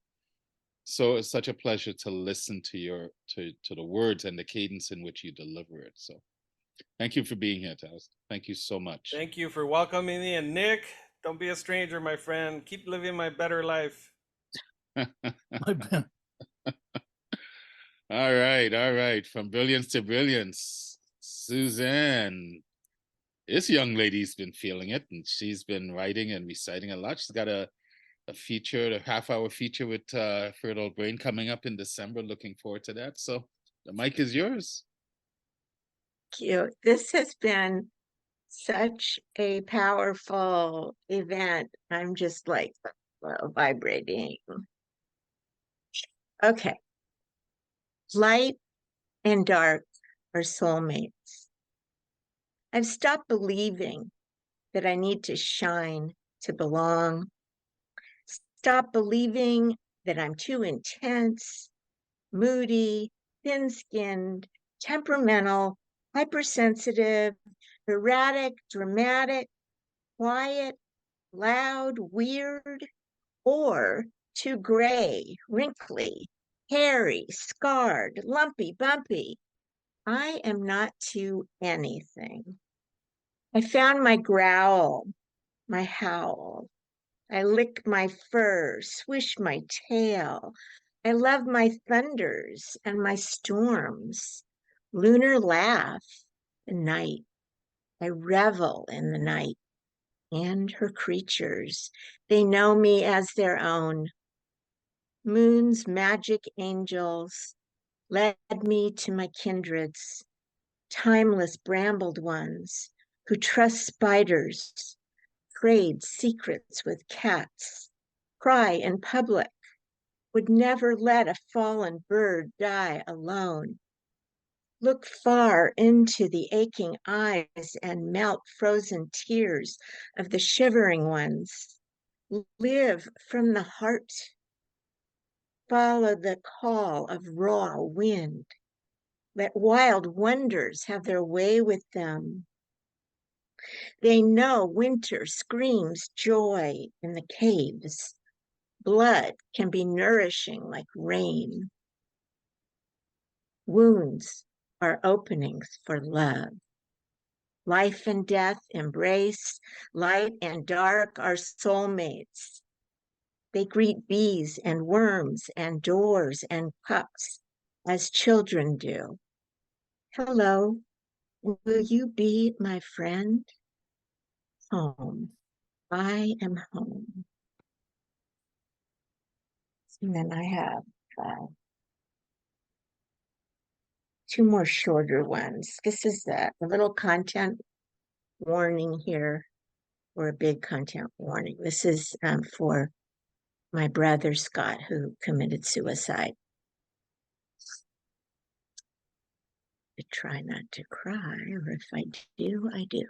So it's such a pleasure to listen to to the words and the cadence in which you deliver it. So thank you for being here, Taz. Thank you so much. Thank you for welcoming me. And Nick, don't be a stranger, my friend. Keep living my better life. All right. From brilliance to brilliance, Suzanne. This young lady's been feeling it, and she's been writing and reciting a lot. She's got a feature, a half-hour feature with Fertile Brain coming up in December. Looking forward to that. So the mic is yours. Thank you. This has been such a powerful event. I'm just like vibrating. Okay. Light and dark are soulmates. I've stopped believing that I need to shine to belong. Stop believing that I'm too intense, moody, thin-skinned, temperamental, hypersensitive, erratic, dramatic, quiet, loud, weird, or too gray, wrinkly, hairy, scarred, lumpy, bumpy. I am not too anything. I found my growl, my howl. I lick my fur, swish my tail. I love my thunders and my storms. Lunar laugh, the night. I revel in the night and her creatures. They know me as their own. Moon's magic angels led me to my kindreds, timeless brambled ones who trust spiders, trade secrets with cats, cry in public, would never let a fallen bird die alone. Look far into the aching eyes and melt frozen tears of the shivering ones. Live from the heart. Follow the call of raw wind. Let wild wonders have their way with them. They know winter screams joy in the caves. Blood can be nourishing like rain. Wounds are openings for love. Life and death embrace, light and dark are soulmates. They greet bees and worms and doors and pups as children do. Hello, will you be my friend? Home. I am home. And then I have two more shorter ones. This is a little content warning here, or a big content warning. This is for my brother Scott, who committed suicide. I try not to cry, or if I do, I do.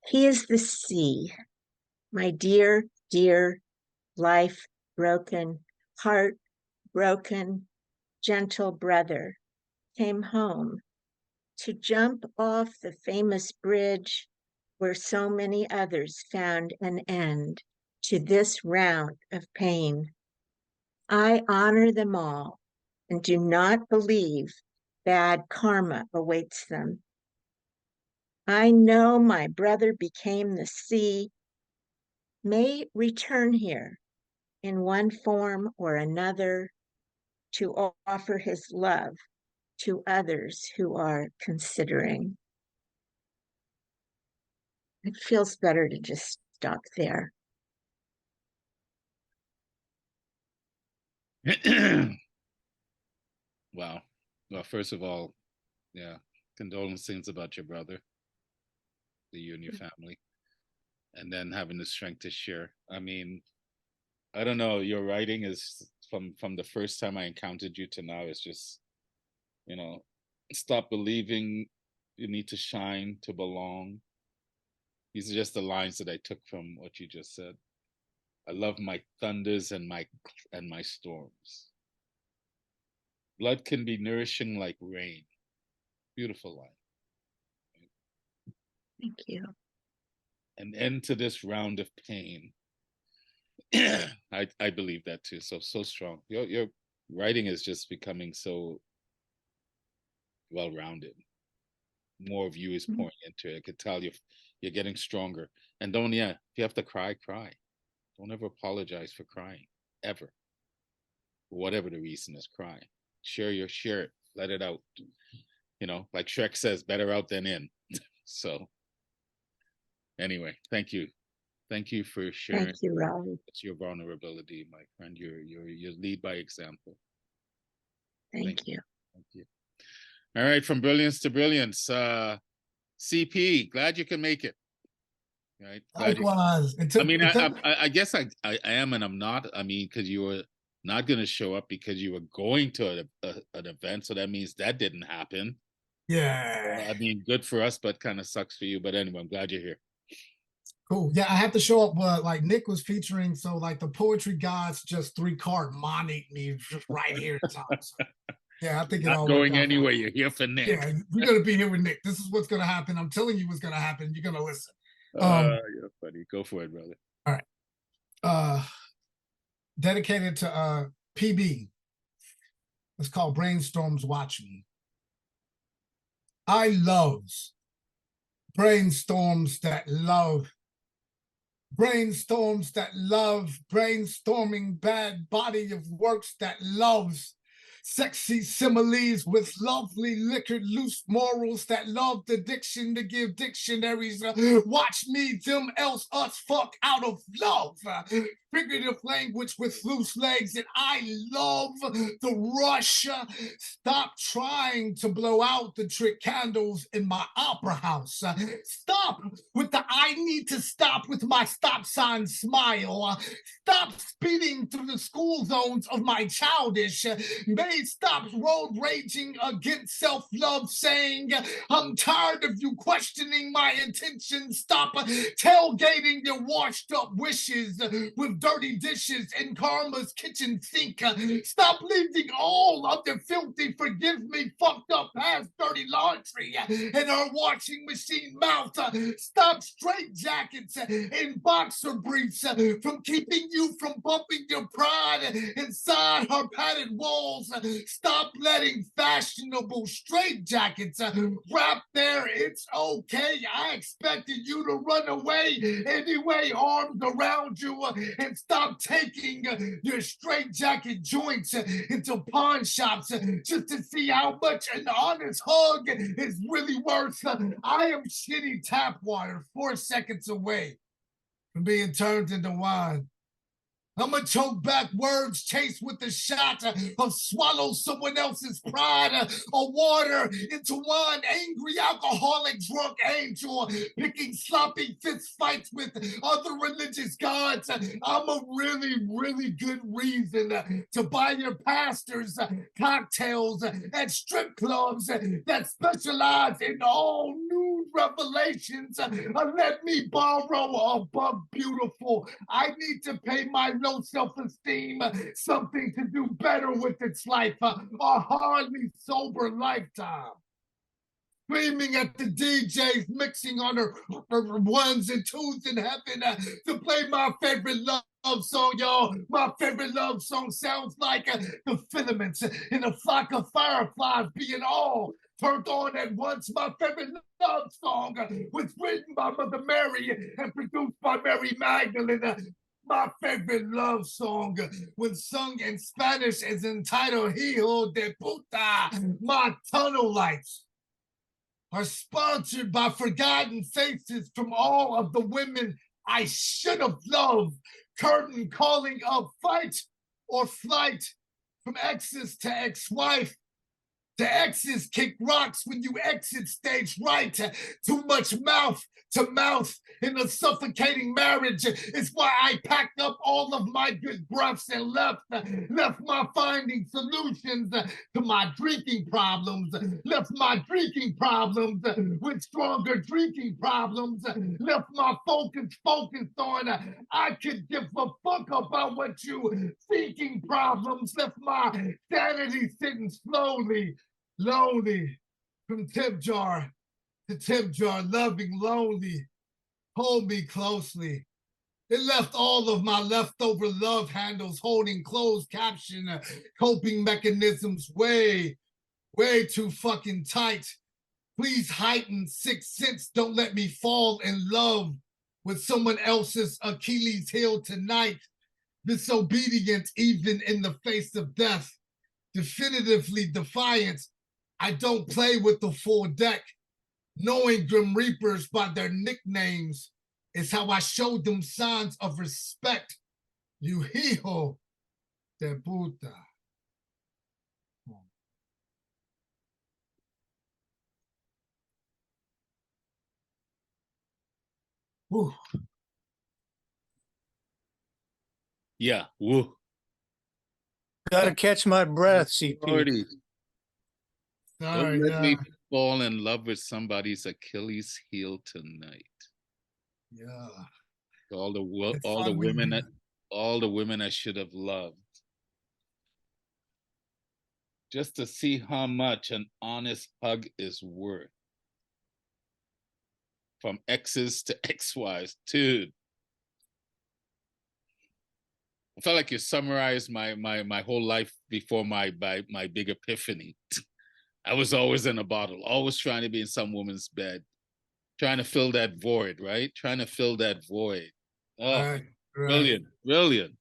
He is the sea, my dear, dear, life broken, heart broken, gentle brother, came home to jump off the famous bridge where so many others found an end to this round of pain. I honor them all and do not believe bad karma awaits them. I know my brother became the sea, may return here in one form or another to offer his love to others who are considering. It feels better to just stop there. Wow. Well, first of all, yeah, condolences about your brother, you and your family, and then having the strength to share. I mean, I don't know, your writing is from the first time I encountered you to now, it's just, stop believing you need to shine to belong. These are just the lines that I took from what you just said. I love my thunders and my storms. Blood can be nourishing like rain. Beautiful line. Thank you. An end to this round of pain. I believe that too. So strong. Your writing is just becoming so well-rounded. More of you is pouring into it. I could tell you're getting stronger. And don't, if you have to cry, cry. Don't ever apologize for crying, ever. Whatever the reason is, cry. Share it, let it out. You know, like Shrek says, better out than in. So anyway, thank you. Thank you for sharing. Thank you, Raul. It's your vulnerability, my friend. You lead by example. Thank you. Thank you. All right, from brilliance to brilliance. CP, glad you can make it. Right. Likewise. I guess I am and I'm not. I mean, because you were not going to show up because you were going to an event, so that means that didn't happen. Yeah. I mean, good for us, but kind of sucks for you. But anyway, I'm glad you're here. Cool. Yeah, I have to show up, but like Nick was featuring, so like the poetry gods just 3-card modded me just right here at the top. So, yeah, I think it all going anywhere. You're here for Nick. Yeah, we're gonna be here with Nick. This is what's gonna happen. I'm telling you what's gonna happen. You're gonna listen. You're funny. Go for it, brother. All right. Dedicated to PB. It's called Brainstorms Watch Me. I loves brainstorms that love. Brainstorms that love. Brainstorming bad body of works that loves. Sexy similes with lovely liquored loose morals that love the diction to give dictionaries. Watch me, them, else, us, fuck out of love. Figurative language with loose legs, and I love the rush. Stop trying to blow out the trick candles in my opera house. Stop with the I need to stop with my stop sign smile. Stop speeding through the school zones of my childish. May stop road raging against self-love, saying, I'm tired of you questioning my intentions. Stop tailgating your washed up wishes with dirty dishes in karma's kitchen sink. Stop leaving all of the filthy, forgive me, fucked up past dirty laundry in our washing machine mouth. Stop straight jackets and boxer briefs from keeping you from bumping your pride inside her padded walls. Stop letting fashionable straight jackets wrap there. It's okay. I expected you to run away anyway, arms around you, and stop taking your straight jacket joints into pawn shops just to see how much an honest hug is really worth. I am shitty tap water 4 seconds away from being turned into wine. I'm gonna choke back words chased with the shot of swallow someone else's pride or water into wine. Angry alcoholic drunk angel picking sloppy fist fights with other religious gods. I'm a really, really good reason to buy your pastors cocktails at strip clubs that specialize in all nude revelations. Let me borrow a bug beautiful. I need to pay my low self-esteem something to do better with its life, a hardly sober lifetime. Screaming at the DJs mixing on her ones and twos in heaven to play my favorite love song, y'all. My favorite love song sounds like the filaments in a flock of fireflies being all turned on at once. My favorite love song was written by Mother Mary and produced by Mary Magdalene. My favorite love song, when sung in Spanish, is entitled Hijo de Puta. My tunnel lights are sponsored by forgotten faces from all of the women I should have loved. Curtain calling of fight or flight from exes to ex-wife. The exes kick rocks when you exit stage right. Too much mouth to mouth in a suffocating marriage is why I packed up all of my good breaths and left my finding solutions to my drinking problems, left my drinking problems with stronger drinking problems, left my focus focused on I could give a fuck about what you thinking problems, left my sanity sitting slowly, lonely, from tip jar to tip jar, loving lonely. Hold me closely. It left all of my leftover love handles holding closed caption coping mechanisms way too fucking tight. Please heighten sixth sense. Don't let me fall in love with someone else's Achilles heel tonight. Disobedient even in the face of death. Definitively defiant. I don't play with the full deck. Knowing Grim Reapers by their nicknames is how I showed them signs of respect. You hijo de puta. Whew. Yeah, woo. Gotta catch my breath, CP. Lordy. Sorry, Don't let me yeah. fall in love with somebody's Achilles heel tonight. Yeah. All the It's all the fun when you women do that all the women I should have loved. Just to see how much an honest hug is worth. From exes to ex-wives, dude. I felt like you summarized my whole life before my big epiphany. I was always in a bottle, always trying to be in some woman's bed, trying to fill that void, right? Trying to fill that void. Oh, Right. brilliant, brilliant.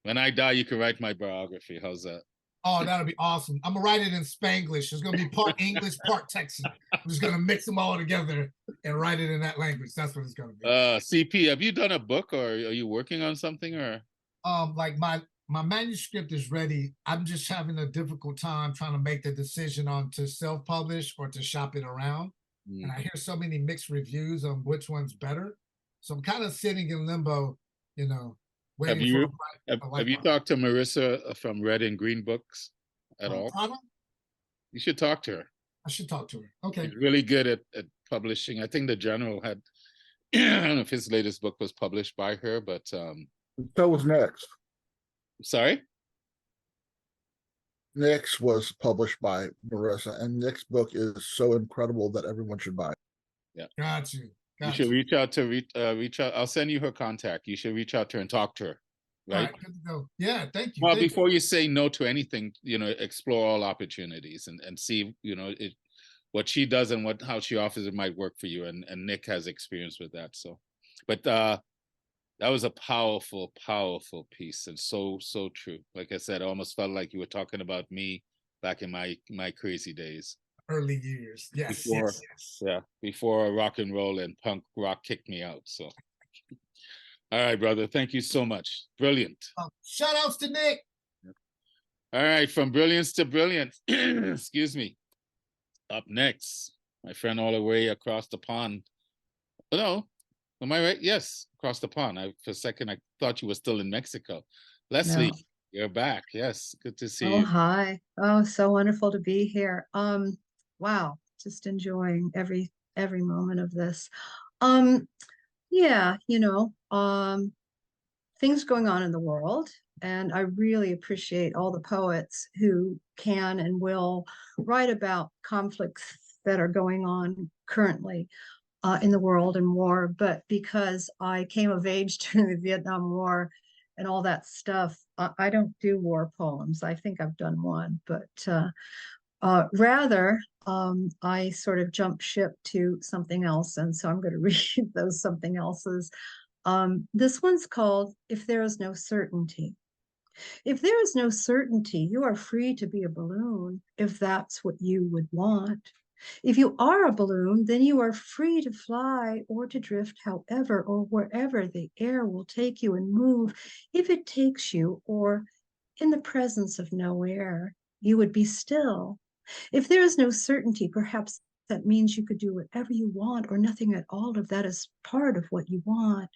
When I die, you can write my biography. How's that? Oh, that'll be awesome. I'm gonna write it in Spanglish. It's gonna be part English, part Texan. I'm just gonna mix them all together and write it in that language. That's what it's gonna be. CP, have you done a book, or are you working on something, or? Like my manuscript is ready. I'm just having a difficult time trying to make the decision on to self-publish or to shop it around. And I hear so many mixed reviews on which one's better. So I'm kind of sitting in limbo, waiting Have you talked to Marissa from Red and Green Books at all? Prada? You should talk to her. I should talk to her. Okay. She's really good at publishing. I think the General had, I don't know if his latest book was published by her, but so was Next. Sorry? Next was published by Marissa, and Nick's book is so incredible that everyone should buy it. Yeah. Got you. You should reach out to reach out. I'll send you her contact. You should reach out to her and talk to her. Right. All right, good to go. Yeah, thank you. Well, thank before you say no to anything, explore all opportunities and see, what she does and how she offers it might work for you. And Nick has experience with that. So, but that was a powerful, powerful piece, and so true. Like I said, I almost felt like you were talking about me back in my crazy days. Early years. Yes, before, yes. Yeah, before rock and roll and punk rock kicked me out. So, all right, brother. Thank you so much. Brilliant. Shout outs to Nick. All right, from brilliance to brilliance. Excuse me. Up next, my friend all the way across the pond. Oh, no, am I right? Yes, across the pond. For a second, I thought you were still in Mexico. Leslie, No. You're back. Yes, good to see Oh, you. hi. Oh, so wonderful to be here. Wow, just enjoying every moment of this. Yeah, things going on in the world, and I really appreciate all the poets who can and will write about conflicts that are going on currently in the world and war. But because I came of age during the Vietnam War and all that stuff, I don't do war poems. I think I've done one, but rather, I sort of jumped ship to something else, and so I'm going to read those something else's. This one's called If There Is No Certainty. If there is no certainty, you are free to be a balloon, if that's what you would want. If you are a balloon, then you are free to fly or to drift however or wherever the air will take you and move. If it takes you, or in the presence of no air, you would be still. If there is no certainty, perhaps that means you could do whatever you want or nothing at all if that is part of what you want.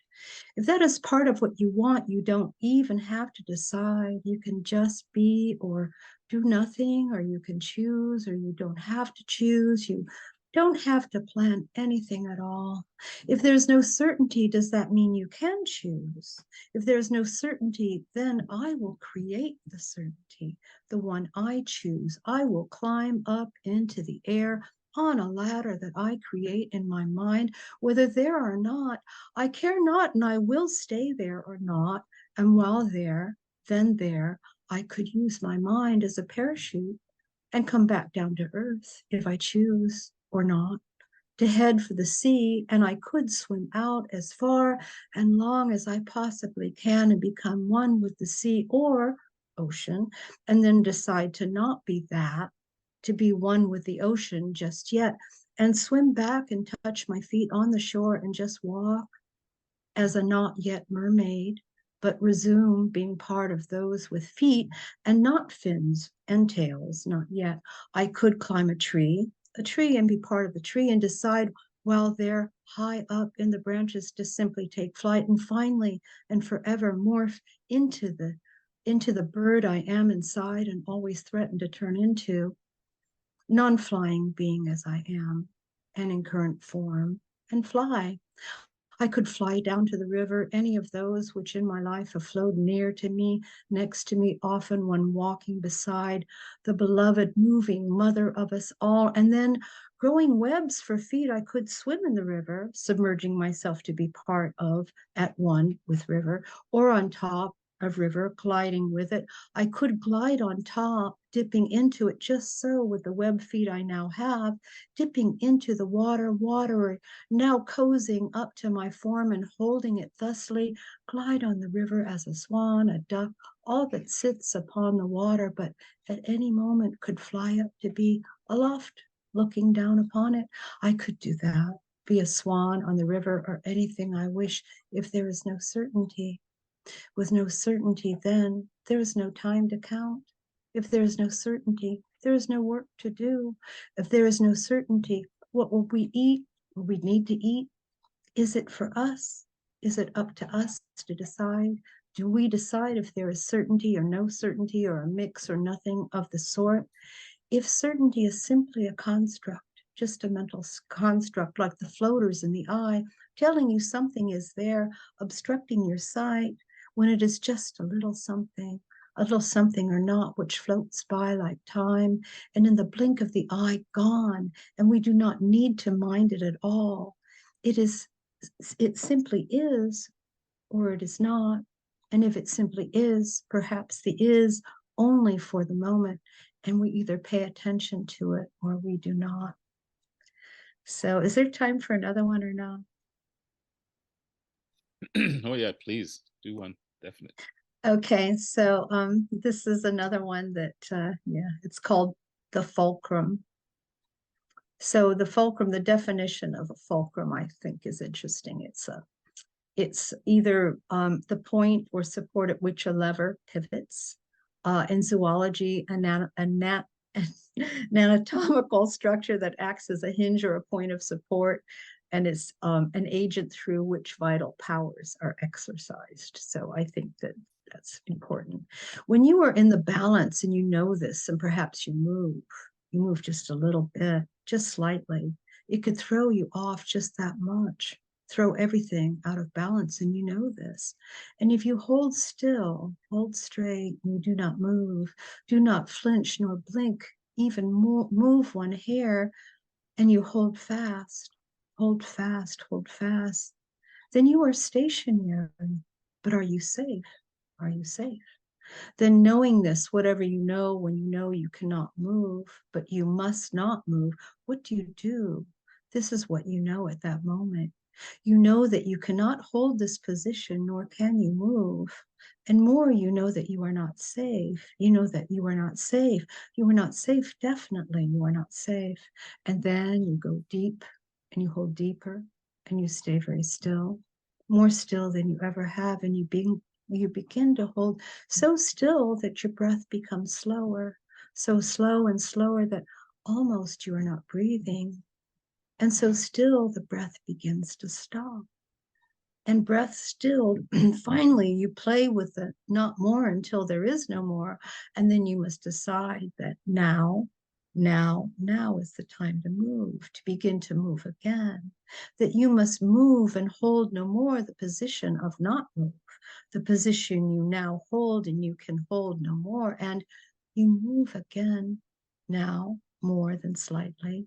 If that is part of what you want, you don't even have to decide. You can just be or do nothing, or you can choose, or you don't have to choose. You don't have to plan anything at all. If there's no certainty, does that mean you can choose? If there's no certainty, then I will create the certainty, the one I choose. I will climb up into the air. on a ladder that I create in my mind, whether there or not, I care not, and I will stay there or not. And while there, then there, I could use my mind as a parachute and come back down to earth if I choose or not, to head for the sea, and I could swim out as far and long as I possibly can and become one with the sea or ocean, and then decide to not be that, to be one with the ocean just yet, and swim back and touch my feet on the shore and just walk as a not yet mermaid, but resume being part of those with feet and not fins and tails, not yet. I could climb a tree and be part of the tree and decide while they're high up in the branches to simply take flight and finally and forever morph into the bird I am inside and always threaten to turn into, non-flying being as I am and in current form, and fly. I could fly down to the river, any of those which in my life have flowed near to me, next to me, often when walking beside the beloved, moving mother of us all. And then growing webs for feet, I could swim in the river, submerging myself to be part of, at one with river, or on top of river, gliding with it. I could glide on top, dipping into it just so with the web feet I now have, dipping into the water, now cozying up to my form and holding it thusly, glide on the river as a swan, a duck, all that sits upon the water, but at any moment could fly up to be aloft, looking down upon it. I could do that, be a swan on the river or anything I wish if there is no certainty. With no certainty, then there is no time to count. If there is no certainty, there is no work to do. If there is no certainty, what will we eat? Will we need to eat? Is it for us? Is it up to us to decide? Do we decide if there is certainty or no certainty or a mix or nothing of the sort? If certainty is simply a construct, just a mental construct like the floaters in the eye, telling you something is there, obstructing your sight, when it is just a little something or not, which floats by like time, and in the blink of the eye gone, and we do not need to mind it at all. It simply is, or it is not. And if it simply is, perhaps the is only for the moment, and we either pay attention to it or we do not. So is there time for another one or not? Oh yeah, please do one, definitely. Okay, so this is another one that, it's called the fulcrum. So the fulcrum, the definition of a fulcrum, I think is interesting. It's either the point or support at which a lever pivots. In zoology, an anatomical structure that acts as a hinge or a point of support, and is an agent through which vital powers are exercised. So I think that's important. When you are in the balance and you know this, and perhaps you move just a little bit, just slightly, it could throw you off just that much, throw everything out of balance, and you know this. And if you hold still, hold straight, and you do not move, do not flinch nor blink, even move one hair, and you hold fast, then you are stationary. But are you safe? Are you safe? Then knowing this, whatever you know, when you know you cannot move, but you must not move, what do? This is what you know at that moment. You know that you cannot hold this position, nor can you move. And more, you know that you are not safe. You know that you are not safe. You are not safe, definitely, you are not safe. And then you go deep, and you hold deeper, and you stay very still, more still than you ever have, and you begin to hold so still that your breath becomes slower, so slow and slower that almost you are not breathing. And so still the breath begins to stop. And breath stilled, finally you play with it, not more until there is no more. And then you must decide that now is the time to move, to begin to move again. That you must move and hold no more the position of not move, the position you now hold and you can hold no more. And you move again, now more than slightly,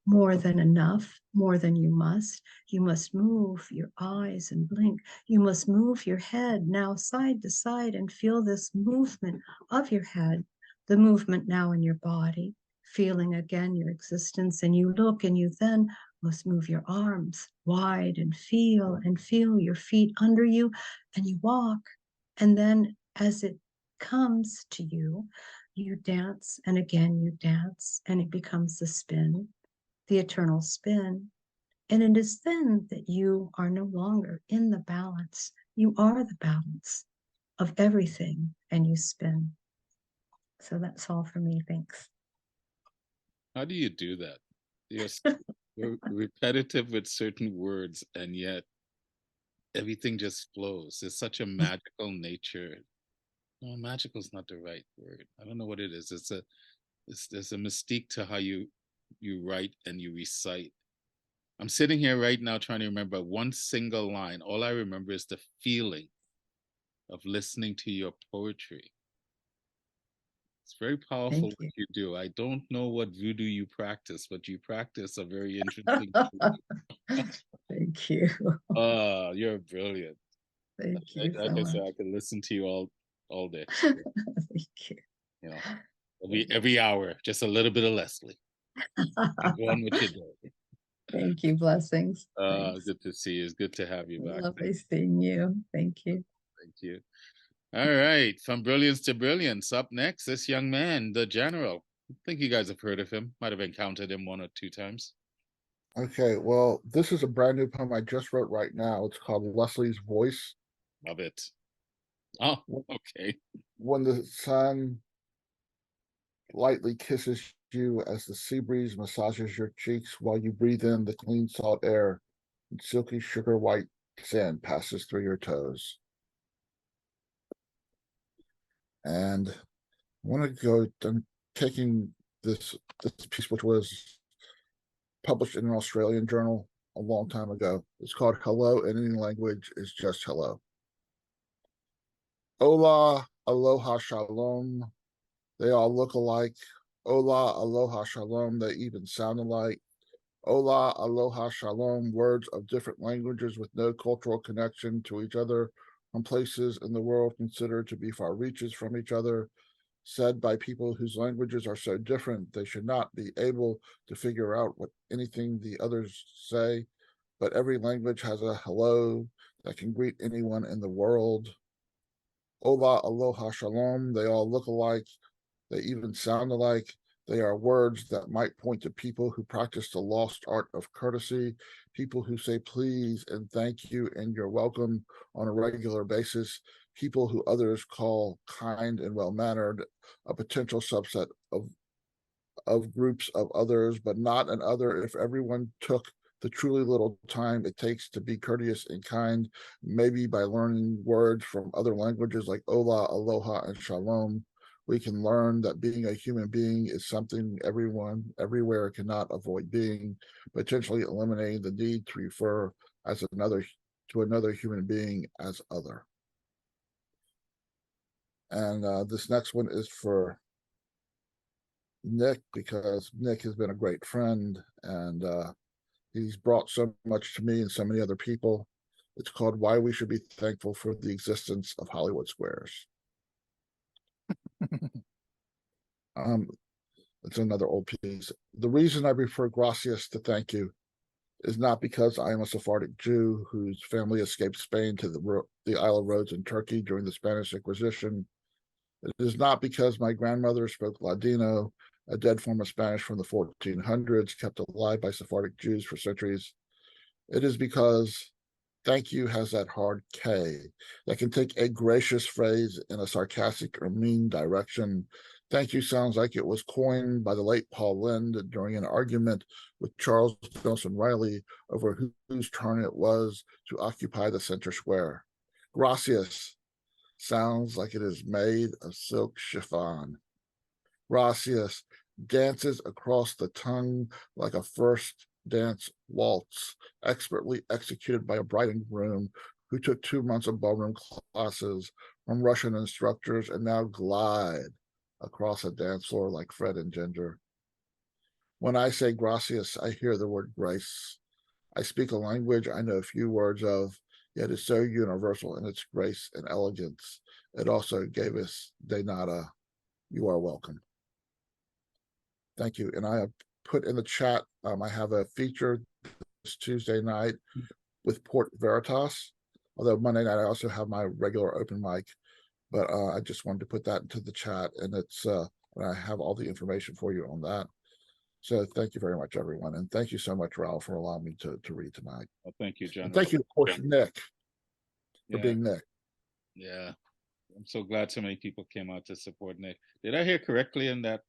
more than enough, more than you must. You must move your eyes and blink. You must move your head now side to side and feel this movement of your head, the movement now in your body, feeling again your existence. And you look and you then must move your arms wide and feel your feet under you, and you walk. And then as it comes to you, you dance, and again you dance, and it becomes the spin, the eternal spin. And it is then that you are no longer in the balance. You are the balance of everything, and you spin. So that's all for me. Thanks. How do you do that? You're repetitive with certain words, and yet everything just flows. There's such a magical nature. No, magical is not the right word. I don't know what it is. There's a mystique to how you write and you recite. I'm sitting here right now trying to remember one single line. All I remember is the feeling of listening to your poetry. It's very powerful what you do. I don't know what voodoo you practice, but you practice a very interesting Thank you. Oh, you're brilliant. Thank you so like I much. said, I could listen to you all day. Thank you. You know, every hour, just a little bit of Leslie. Go on with your day. Thank you. Blessings. Good to see you. It's good to have you back. Lovely seeing you. Thank you. Thank you. All right, from brilliance to brilliance. Up next, this young man, the General. I think you guys have heard of him. Might have encountered him 1 or 2 times. Okay, well, this is a brand new poem I just wrote right now. It's called Leslie's Voice. Love it. Oh, okay. When the sun lightly kisses you as the sea breeze massages your cheeks while you breathe in the clean salt air and silky sugar white sand passes through your toes. And I want to go, I'm taking this piece, which was published in an Australian journal a long time ago. It's called Hello in Any Language is Just Hello. Hola, aloha, shalom. They all look alike. Hola, aloha, shalom. They even sound alike. Hola, aloha, shalom. Words of different languages with no cultural connection to each other from places in the world considered to be far reaches from each other, said by people whose languages are so different they should not be able to figure out what anything the others say, but every language has a hello that can greet anyone in the world. Hola, aloha, shalom. They all look alike. They even sound alike. They are words that might point to people who practice the lost art of courtesy, people who say please and thank you and you're welcome on a regular basis, people who others call kind and well-mannered, a potential subset of groups of others, but not an other if everyone took the truly little time it takes to be courteous and kind, maybe by learning words from other languages like hola, aloha, and shalom. We can learn that being a human being is something everyone, everywhere cannot avoid being, potentially eliminating the need to refer to another human being as other. And this next one is for Nick, because Nick has been a great friend and he's brought so much to me and so many other people. It's called Why We Should Be Thankful for the Existence of Hollywood Squares. It's another old piece. The reason I prefer gracias to thank you is not because I am a Sephardic Jew whose family escaped Spain to the Isle of Rhodes in Turkey during the Spanish Inquisition. It is not because my grandmother spoke Ladino, a dead form of Spanish from the 1400s, kept alive by Sephardic Jews for centuries. It is because thank you has that hard K that can take a gracious phrase in a sarcastic or mean direction. Thank you sounds like it was coined by the late Paul Lynde during an argument with Charles Nelson Riley over whose turn it was to occupy the center square. Gracias sounds like it is made of silk chiffon. Gracias dances across the tongue like a first dance waltz, expertly executed by a bride and groom who took 2 months of ballroom classes from Russian instructors and now glide across a dance floor like Fred and Ginger. When I say gracias, I hear the word grace. I speak a language I know few words of, yet is so universal in its grace and elegance. It also gave us de nada. You are welcome. Thank you. And I have put in the chat, I have a feature this Tuesday night with Port Veritas. Although Monday night I also have my regular open mic, but I just wanted to put that into the chat, and it's and I have all the information for you on that. So thank you very much, everyone, and thank you so much, Ralph, for allowing me to read tonight. Well, thank you, General. And thank you, of course, Nick, for being Nick. Yeah, I'm so glad so many people came out to support Nick. Did I hear correctly in that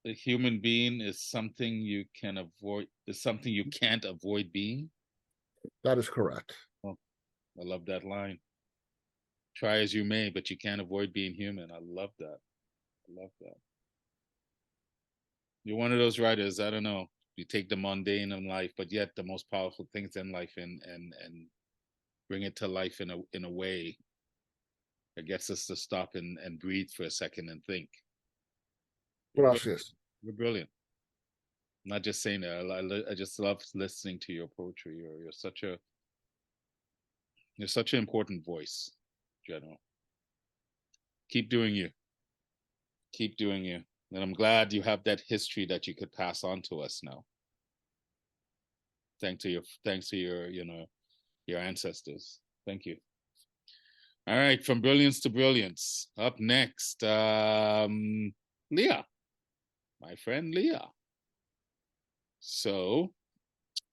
a human being is something you can avoid, is something you can't avoid being? That is correct. Oh, I love that line. Try as you may, but you can't avoid being human. I love that. I love that. You're one of those writers, I don't know, you take the mundane in life, but yet the most powerful things in life and bring it to life in a way that gets us to stop and breathe for a second and think. Gracias. You're brilliant. I'm not just saying that. I just love listening to your poetry. You're such an important voice, General. Keep doing you. Keep doing you. And I'm glad you have that history that you could pass on to us now. Thanks to your your ancestors. Thank you. All right, from brilliance to brilliance. Up next, Leah, my friend Leah. So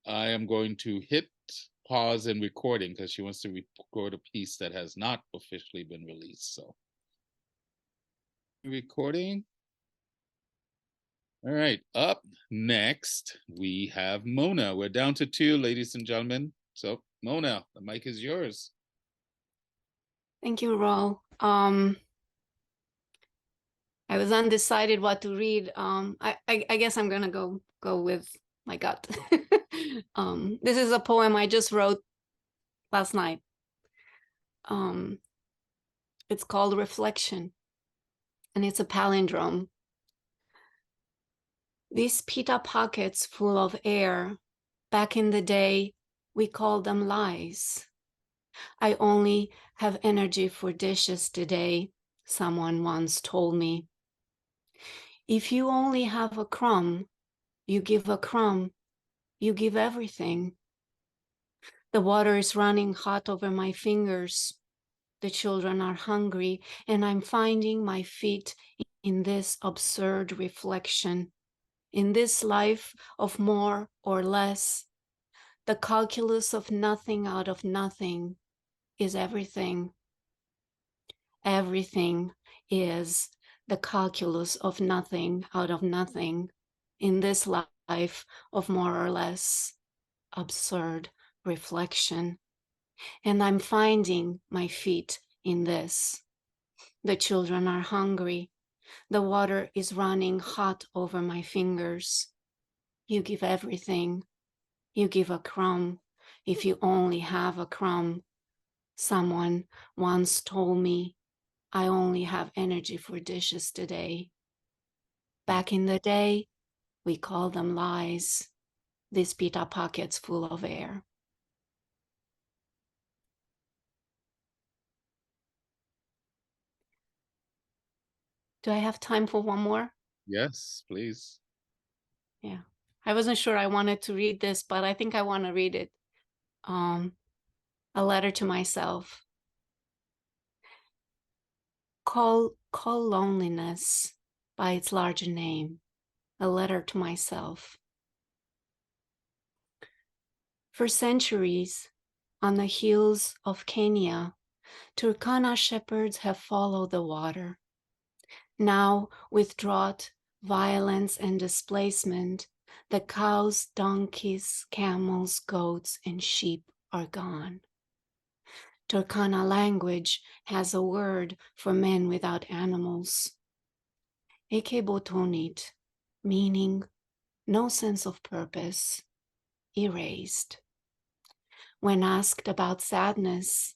I am going to hit pause in recording because she wants to record a piece that has not officially been released. So recording. All right, up next, we have Mona. We're down to 2, ladies and gentlemen. So Mona, the mic is yours. Thank you, Raul. I was undecided what to read. I guess I'm gonna go with my gut. This is a poem I just wrote last night. It's called Reflection, and it's a palindrome. These pita pockets full of air, back in the day, we called them lies. I only have energy for dishes today, someone once told me. If you only have a crumb, you give a crumb, you give everything. The water is running hot over my fingers. The children are hungry, and I'm finding my feet in this absurd reflection. In this life of more or less, the calculus of nothing out of nothing is everything. Everything is the calculus of nothing out of nothing in this life of more or less absurd reflection. And I'm finding my feet in this. The children are hungry. The water is running hot over my fingers. You give everything. You give a crumb if you only have a crumb. Someone once told me I only have energy for dishes today. Back in the day, we called them lies. These pita pockets full of air. Do I have time for one more? Yes, please. Yeah. I wasn't sure I wanted to read this, but I think I want to read it. A letter to myself. Call loneliness by its larger name. A letter to myself. For centuries, on the hills of Kenya, Turkana shepherds have followed the water. Now, with drought, violence, and displacement, the cows, donkeys, camels, goats, and sheep are gone. Turkana language has a word for men without animals. Eke botonit, meaning no sense of purpose, erased. When asked about sadness,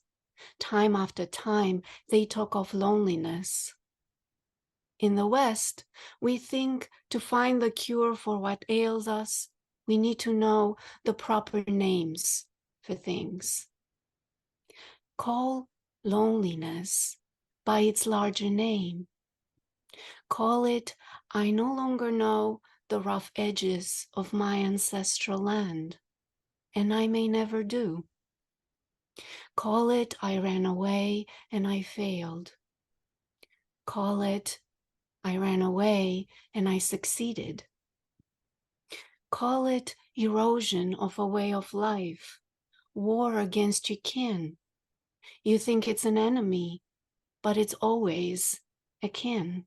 time after time, they talk of loneliness. In the West, we think to find the cure for what ails us, we need to know the proper names for things. Call loneliness by its larger name. Call it, I no longer know the rough edges of my ancestral land, and I may never do. Call it, I ran away and I failed. Call it, I ran away and I succeeded. Call it erosion of a way of life, war against your kin. You think it's an enemy, but it's always a kin.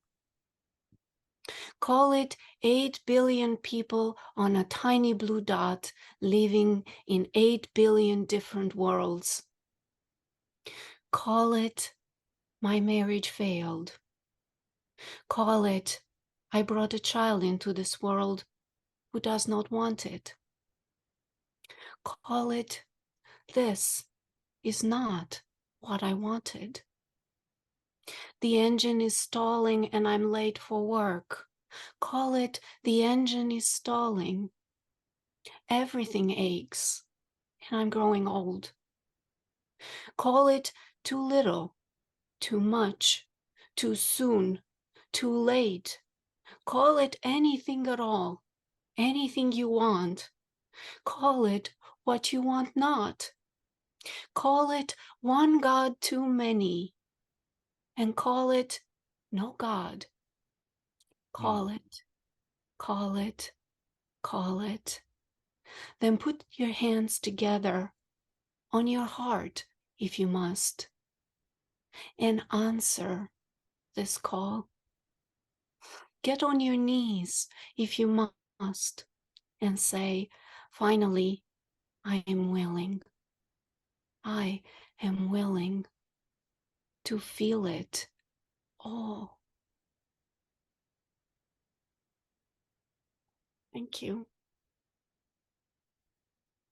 Call it 8 billion people on a tiny blue dot living in 8 billion different worlds. Call it my marriage failed. Call it I brought a child into this world who does not want it. Call it this is not what I wanted. The engine is stalling and I'm late for work. Call it the engine is stalling. Everything aches and I'm growing old. Call it too little, too much, too soon, too late. Call it anything at all, anything you want. Call it what you want not. Call it one God too many. And call it no God. Call it, call it, call it. Then put your hands together on your heart if you must, and answer this call. Get on your knees if you must, and say, finally, I am willing. I am willing to feel it all. Thank you.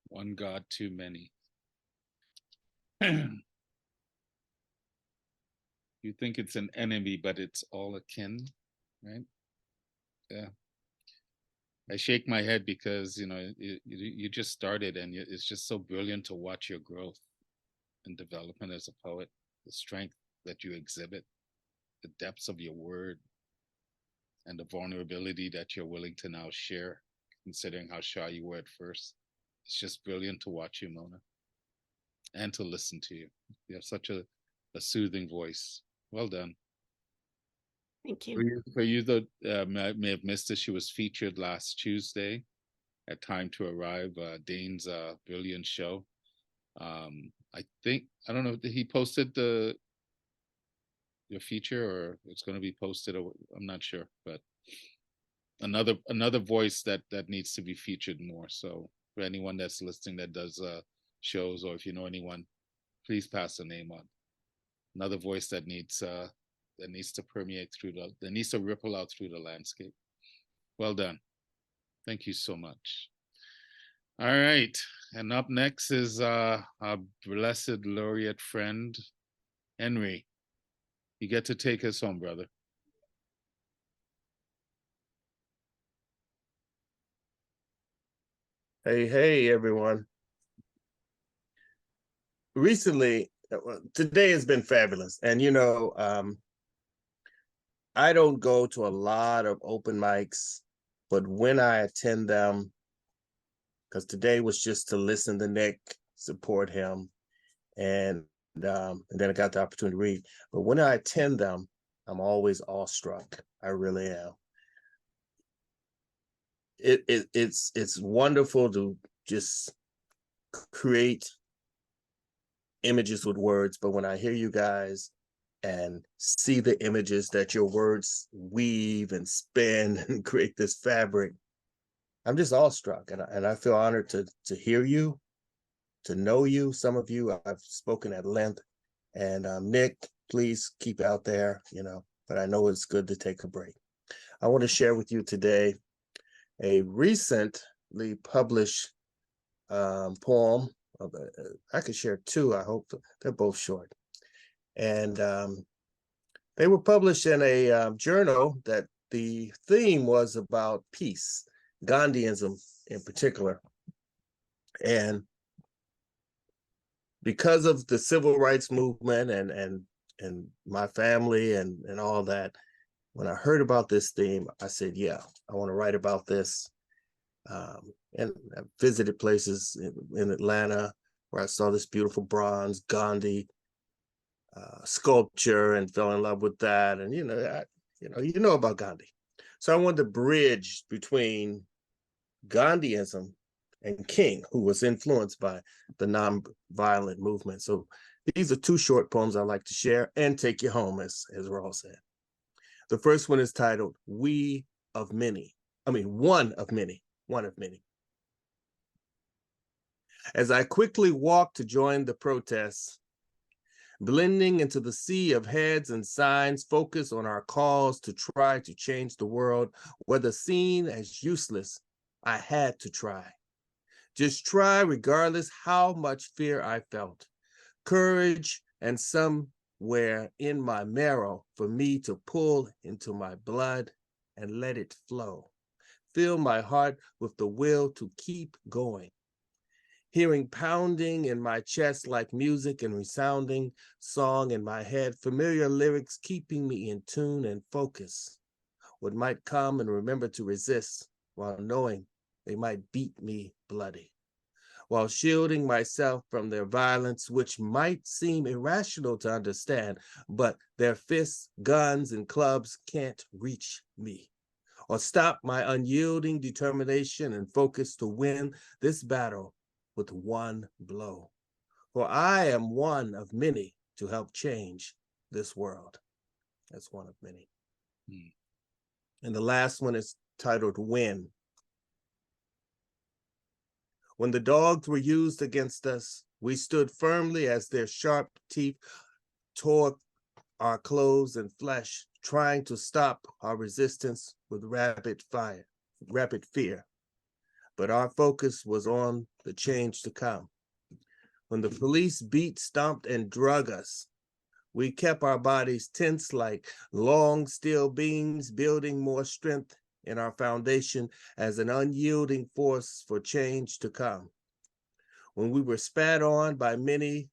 One God too many. You think it's an enemy, but it's all akin, right? Yeah. I shake my head because, you just started and it's just so brilliant to watch your growth and development as a poet, the strength that you exhibit, the depths of your word, and the vulnerability that you're willing to now share, considering how shy you were at first. It's just brilliant to watch you, Mona, and to listen to you. You have such a soothing voice. Well done. Thank you. For you that may have missed it, she was featured last Tuesday at Time to Arrive, Dane's brilliant show. I don't know, did he posted your feature, or it's going to be posted, or I'm not sure, but another voice that needs to be featured more. So for anyone that's listening that does shows, or if you know anyone, please pass the name on. Another voice that needs to permeate that needs to ripple out through the landscape. Well done. Thank you so much. All right, and up next is our blessed laureate friend, Henry. You get to take us home, brother. Hey, everyone. Recently, today has been fabulous. And, I don't go to a lot of open mics, but when I attend them, because today was just to listen to Nick, support him, and then I got the opportunity to read. But when I attend them, I'm always awestruck. I really am. It's wonderful to just create images with words, but when I hear you guys and see the images that your words weave and spin and create this fabric, I'm just awestruck, and I feel honored to hear you, to know you. Some of you I've spoken at length, and Nick, please keep out there, but I know it's good to take a break. I want to share with you today a recently published poem. I could share two. I hope they're both short. And They were published in a journal that the theme was about peace, Gandhianism in particular. And because of the civil rights movement and my family and all that, when I heard about this theme, I said, yeah, I want to write about this. And I visited places in Atlanta where I saw this beautiful bronze Gandhi sculpture and fell in love with that. And, you know about Gandhi. So I wanted to bridge between Gandhianism and King, who was influenced by the nonviolent movement. So these are two short poems I like to share and take you home, as Raul said. The first one is titled One of Many. One of Many. As I quickly walked to join the protests, blending into the sea of heads and signs focused on our calls to try to change the world, whether seen as useless, I had to try. Just try regardless how much fear I felt, courage and somewhere in my marrow for me to pull into my blood and let it flow. Fill my heart with the will to keep going. Hearing pounding in my chest like music and resounding song in my head, familiar lyrics keeping me in tune and focus. What might come and remember to resist while knowing they might beat me bloody. While shielding myself from their violence, which might seem irrational to understand, but their fists, guns, and clubs can't reach me or stop my unyielding determination and focus to win this battle with one blow. For I am one of many to help change this world. That's one of many. And the last one is titled When. When the dogs were used against us, we stood firmly as their sharp teeth tore our clothes and flesh, trying to stop our resistance with rapid fear. But our focus was on the change to come. When the police beat, stomped, and drug us, we kept our bodies tense like long steel beams, building more strength in our foundation as an unyielding force for change to come. When we were spat on by many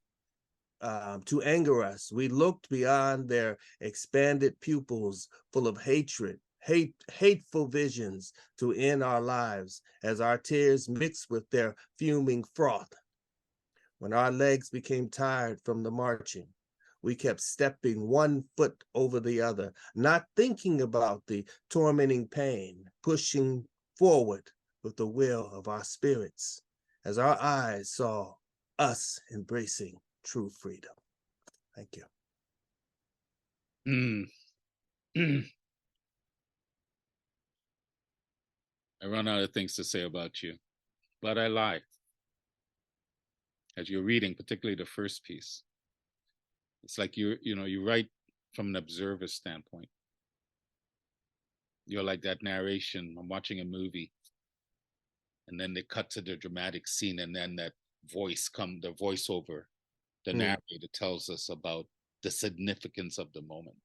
to anger us, we looked beyond their expanded pupils full of hatred, hateful visions to end our lives as our tears mixed with their fuming froth. When our legs became tired from the marching, we kept stepping one foot over the other, not thinking about the tormenting pain, pushing forward with the will of our spirits as our eyes saw us embracing true freedom. Thank you. I run out of things to say about you, but I lie. As you're reading, particularly the first piece, it's like you write from an observer standpoint. You're like that narration. I'm watching a movie, and then they cut to the dramatic scene, and then that the voiceover, the narrator tells us about the significance of the moment.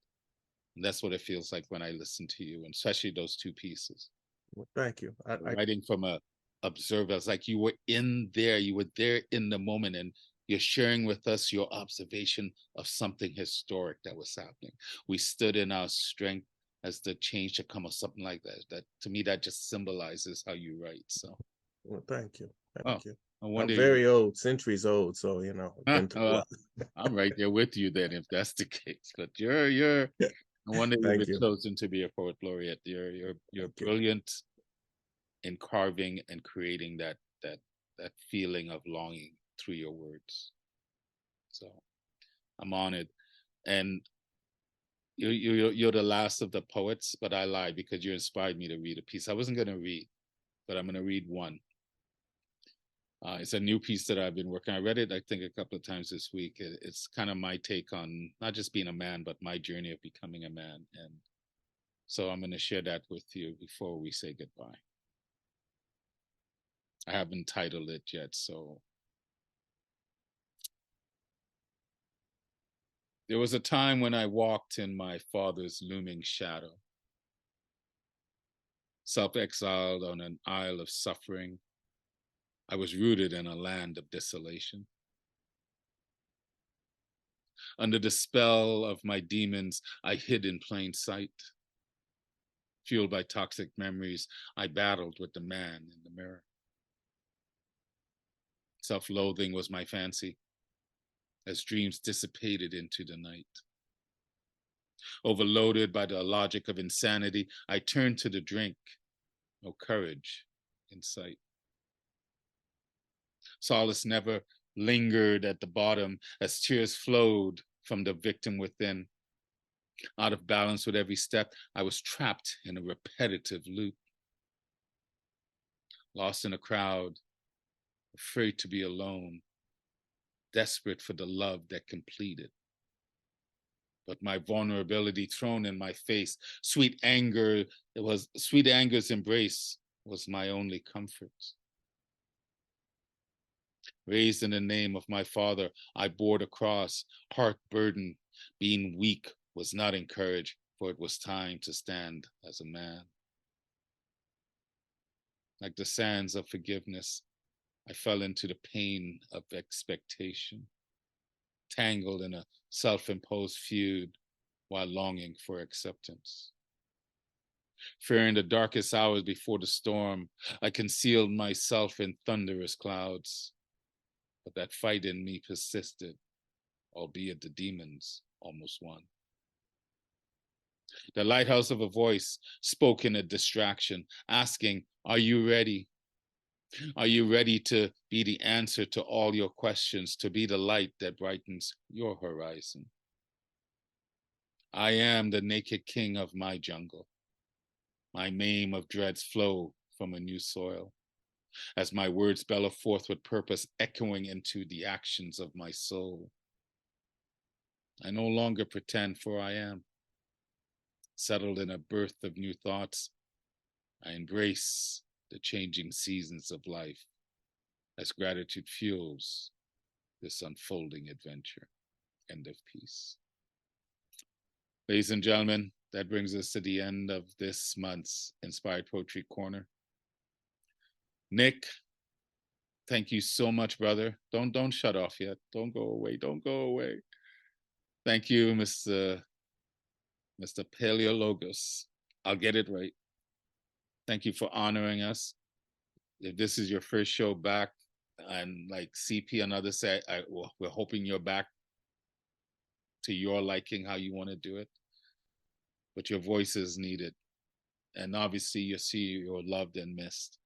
And that's what it feels like when I listen to you, and especially those two pieces. Well, thank you. Writing from a observer, it's like you were there in the moment, and you're sharing with us your observation of something historic that was happening. We stood in our strength as the change to come, or something like that. That, to me, that just symbolizes how you write. So, well, thank you. Thank you. I'm very old, centuries old, so I'm right there with you then, if that's the case. But you're I wonder if you've been chosen to be a poet laureate. You're brilliant in carving and creating that feeling of longing through your words. So I'm honored. And you're the last of the poets, but I lied because you inspired me to read a piece. I wasn't going to read, but I'm going to read one. It's a new piece that I've been working. I read it, I think, a couple of times this week. It's kind of my take on not just being a man, but my journey of becoming a man. And so I'm going to share that with you before we say goodbye. I haven't titled it yet, so There was a time when I walked in my father's looming shadow, self-exiled on an isle of suffering. I was rooted in a land of desolation. Under the spell of my demons, I hid in plain sight. Fueled by toxic memories, I battled with the man in the mirror. Self-loathing was my fancy, as dreams dissipated into the night. Overloaded by the logic of insanity, I turned to the drink, no courage in sight. Solace never lingered at the bottom as tears flowed from the victim within. Out of balance with every step, I was trapped in a repetitive loop. Lost in a crowd, afraid to be alone, desperate for the love that completed. But my vulnerability thrown in my face, sweet anger's embrace was my only comfort. Raised in the name of my father, I bore the cross, heart burdened. Being weak was not encouraged, for it was time to stand as a man. Like the sands of forgiveness, I fell into the pain of expectation, tangled in a self-imposed feud while longing for acceptance. Fearing the darkest hours before the storm, I concealed myself in thunderous clouds. But that fight in me persisted, albeit the demons almost won. The lighthouse of a voice spoke in a distraction, asking, "Are you ready? Are you ready to be the answer to all your questions, to be the light that brightens your horizon?" I am the naked king of my jungle. My mane of dreads flow from a new soil, as my words bellow forth with purpose, echoing into the actions of my soul. I no longer pretend, for I am. Settled in a birth of new thoughts, I embrace the changing seasons of life as gratitude fuels this unfolding adventure. End of piece. Ladies and gentlemen, that brings us to the end of this month's Inspired Poetry Corner. Nick, thank you so much, brother. Don't shut off yet. Don't go away. Don't go away. Thank you, Mr. Paleologos. I'll get it right. Thank you for honoring us. If this is your first show back, and like CP and others say, we're hoping you're back to your liking, how you want to do it. But your voice is needed. And obviously you see you're loved and missed.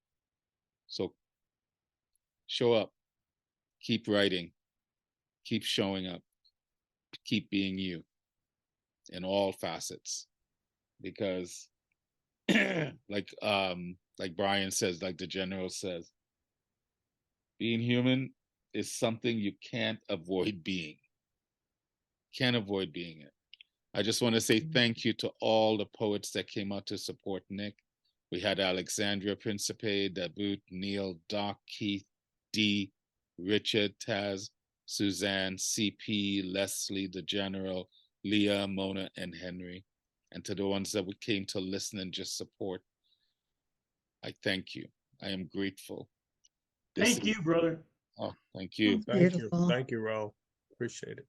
So show up, keep writing, keep showing up, keep being you in all facets. Because like Brian says, like the general says, being human is something you can't avoid being. Can't avoid being it. I just want to say thank you to all the poets that came out to support Nick. We had Alexandria Principe, Dabut, Neil, Doc, Keith, D, Richard, Taz, Suzanne, CP, Leslie, the General, Leah, Mona, and Henry. And to the ones that came to listen and just support, I thank you. I am grateful. Thank you, brother. Oh, thank you. Thank you. Thank you, Ro. Appreciate it.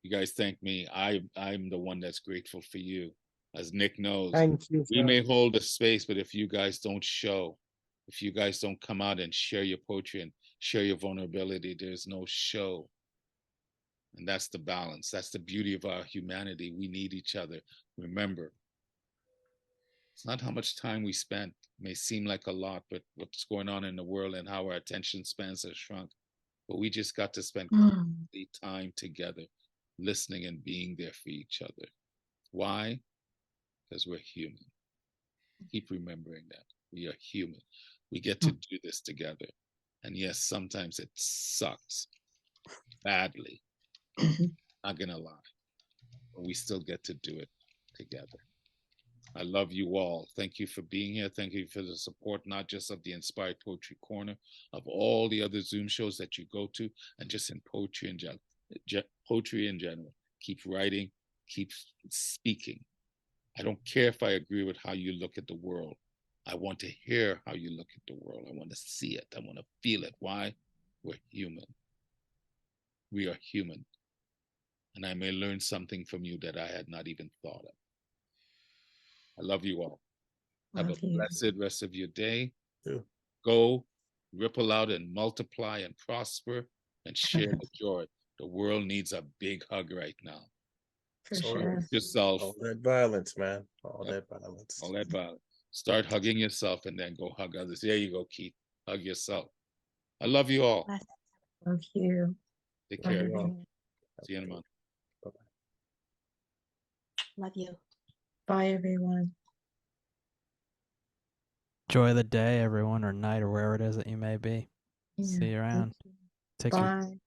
You guys thank me. I'm the one that's grateful for you. As Nick knows, Thank you, we may hold a space, but if you guys don't show, if you guys don't come out and share your poetry and share your vulnerability, there's no show. And that's the balance. That's the beauty of our humanity. We need each other. Remember, it's not how much time we spent. It may seem like a lot, but what's going on in the world and how our attention spans have shrunk. But we just got to spend quality time together, listening and being there for each other. Why? Because we're human. Keep remembering that. We are human. We get to do this together. And yes, sometimes it sucks badly. Not gonna lie. But we still get to do it together. I love you all. Thank you for being here. Thank you for the support, not just of the Inspired Poetry Corner, of all the other Zoom shows that you go to, and just in poetry in general. keep writing, keep speaking. I don't care if I agree with how you look at the world. I want to hear how you look at the world. I want to see it. I want to feel it. Why? We're human. We are human. And I may learn something from you that I had not even thought of. I love you all. Have a blessed rest of your day. Go, ripple out and multiply and prosper and share the joy. The world needs a big hug right now. For sure. Yourself. All that violence, man. All that violence. All that violence. Start hugging yourself and then go hug others. There you go, Keith. Hug yourself. I love you all. Love you. Take care. See you in a month. Love you. Bye, everyone. Enjoy the day, everyone, or night, or wherever it is that you may be. Yeah, See you around. Take care. Bye.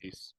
Peace.